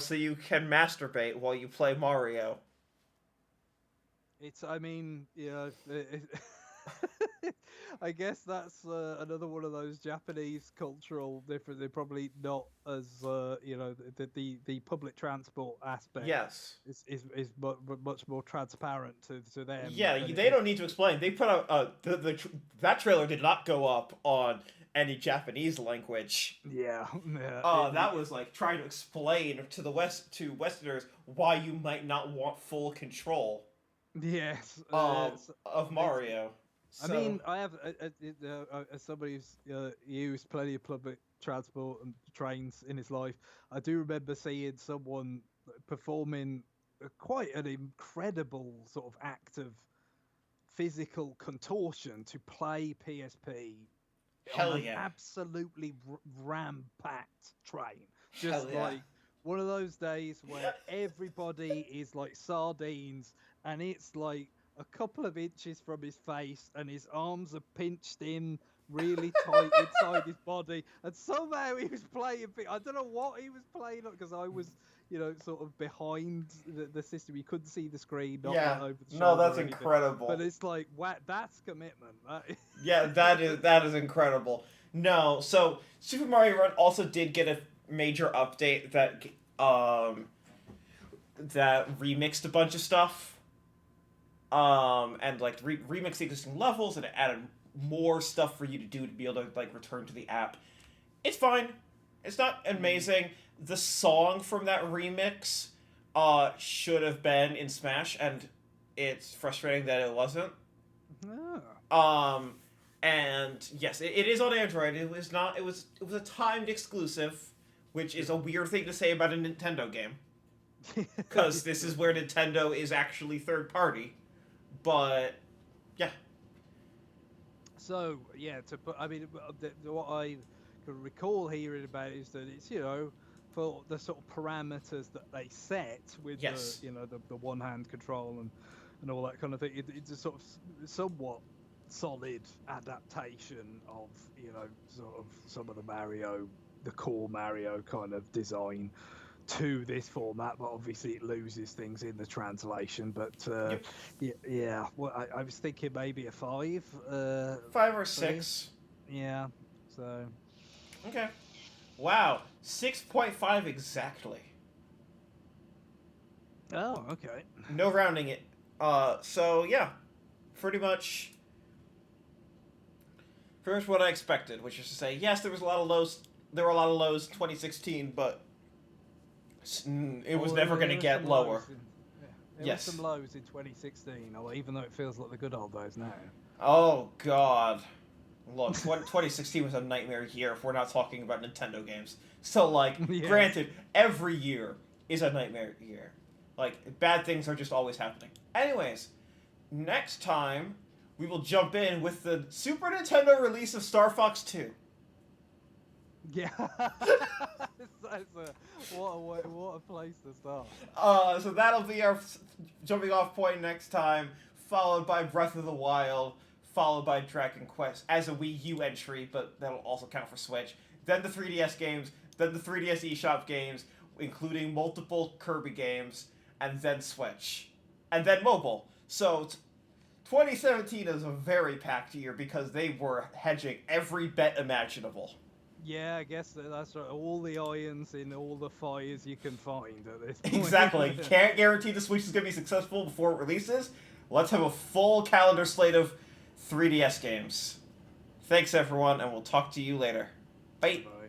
Speaker 1: so you can masturbate while you play Mario.
Speaker 2: It's, I mean, I guess that's another one of those Japanese cultural difference. They're probably not as the public transport aspect.
Speaker 1: Yes,
Speaker 2: is much more transparent to them.
Speaker 1: Yeah, they don't need to explain. They put out that trailer did not go up on any Japanese language.
Speaker 2: Yeah.
Speaker 1: That was like trying to explain to Westerners why you might not want full control.
Speaker 2: Yes.
Speaker 1: Of Mario.
Speaker 2: I mean, I have as somebody who's used plenty of public transport and trains in his life. I do remember seeing someone performing quite an incredible sort of act of physical contortion to play PSP.
Speaker 1: Hell
Speaker 2: on an
Speaker 1: yeah!
Speaker 2: Absolutely ram-packed train. Just like one of those days where everybody is like sardines, and it's like a couple of inches from his face, and his arms are pinched in really tight inside his body, and somehow he was playing. I don't know what he was playing because I was, sort of behind the system. You couldn't see the screen. Not over the
Speaker 1: no, that's incredible.
Speaker 2: But it's like, wow, that's commitment.
Speaker 1: Yeah, that is incredible. No, so Super Mario Run also did get a major update that that remixed a bunch of stuff. And like remix the existing levels, and it added more stuff for you to do to be able to like return to the app. It's fine. It's not amazing. The song from that remix should have been in Smash, and it's frustrating that it wasn't. And yes, it is on Android. It was not. It was a timed exclusive, which is a weird thing to say about a Nintendo game, because this is where Nintendo is actually third party. But yeah.
Speaker 2: So yeah, what I can recall hearing about is that it's for the sort of parameters that they set with the one hand control and all that kind of thing. It's a sort of somewhat solid adaptation of sort of some of the core Mario kind of design to this format, but obviously it loses things in the translation. But yeah, well, I was thinking maybe a 5.
Speaker 1: 5 or 6.
Speaker 2: Yeah. So.
Speaker 1: Okay. Wow. 6.5 exactly.
Speaker 2: Oh, okay.
Speaker 1: No rounding it. So yeah, pretty much what I expected, which is to say, yes, there were a lot of lows in 2016, but it was never going to get lower.
Speaker 2: There were some lows in 2016, even though it feels like the good old days now.
Speaker 1: Oh, God. Look, 2016 was a nightmare year if we're not talking about Nintendo games. So, like, Granted, every year is a nightmare year. Like, bad things are just always happening. Anyways, next time, we will jump in with the Super Nintendo release of Star Fox 2.
Speaker 2: Yeah. What a place to start.
Speaker 1: So that'll be our jumping off point next time, followed by Breath of the Wild, followed by Dragon Quest as a Wii U entry, but that'll also count for Switch. Then the 3DS games, then the 3DS eShop games, including multiple Kirby games, and then Switch. And then mobile. So 2017 is a very packed year because they were hedging every bet imaginable.
Speaker 2: Yeah, I guess that's right. All the irons in all the fires you can find at this point.
Speaker 1: Exactly. You can't guarantee the Switch is going to be successful before it releases. Let's have a full calendar slate of 3DS games. Thanks, everyone, and we'll talk to you later. Bye.
Speaker 2: Bye.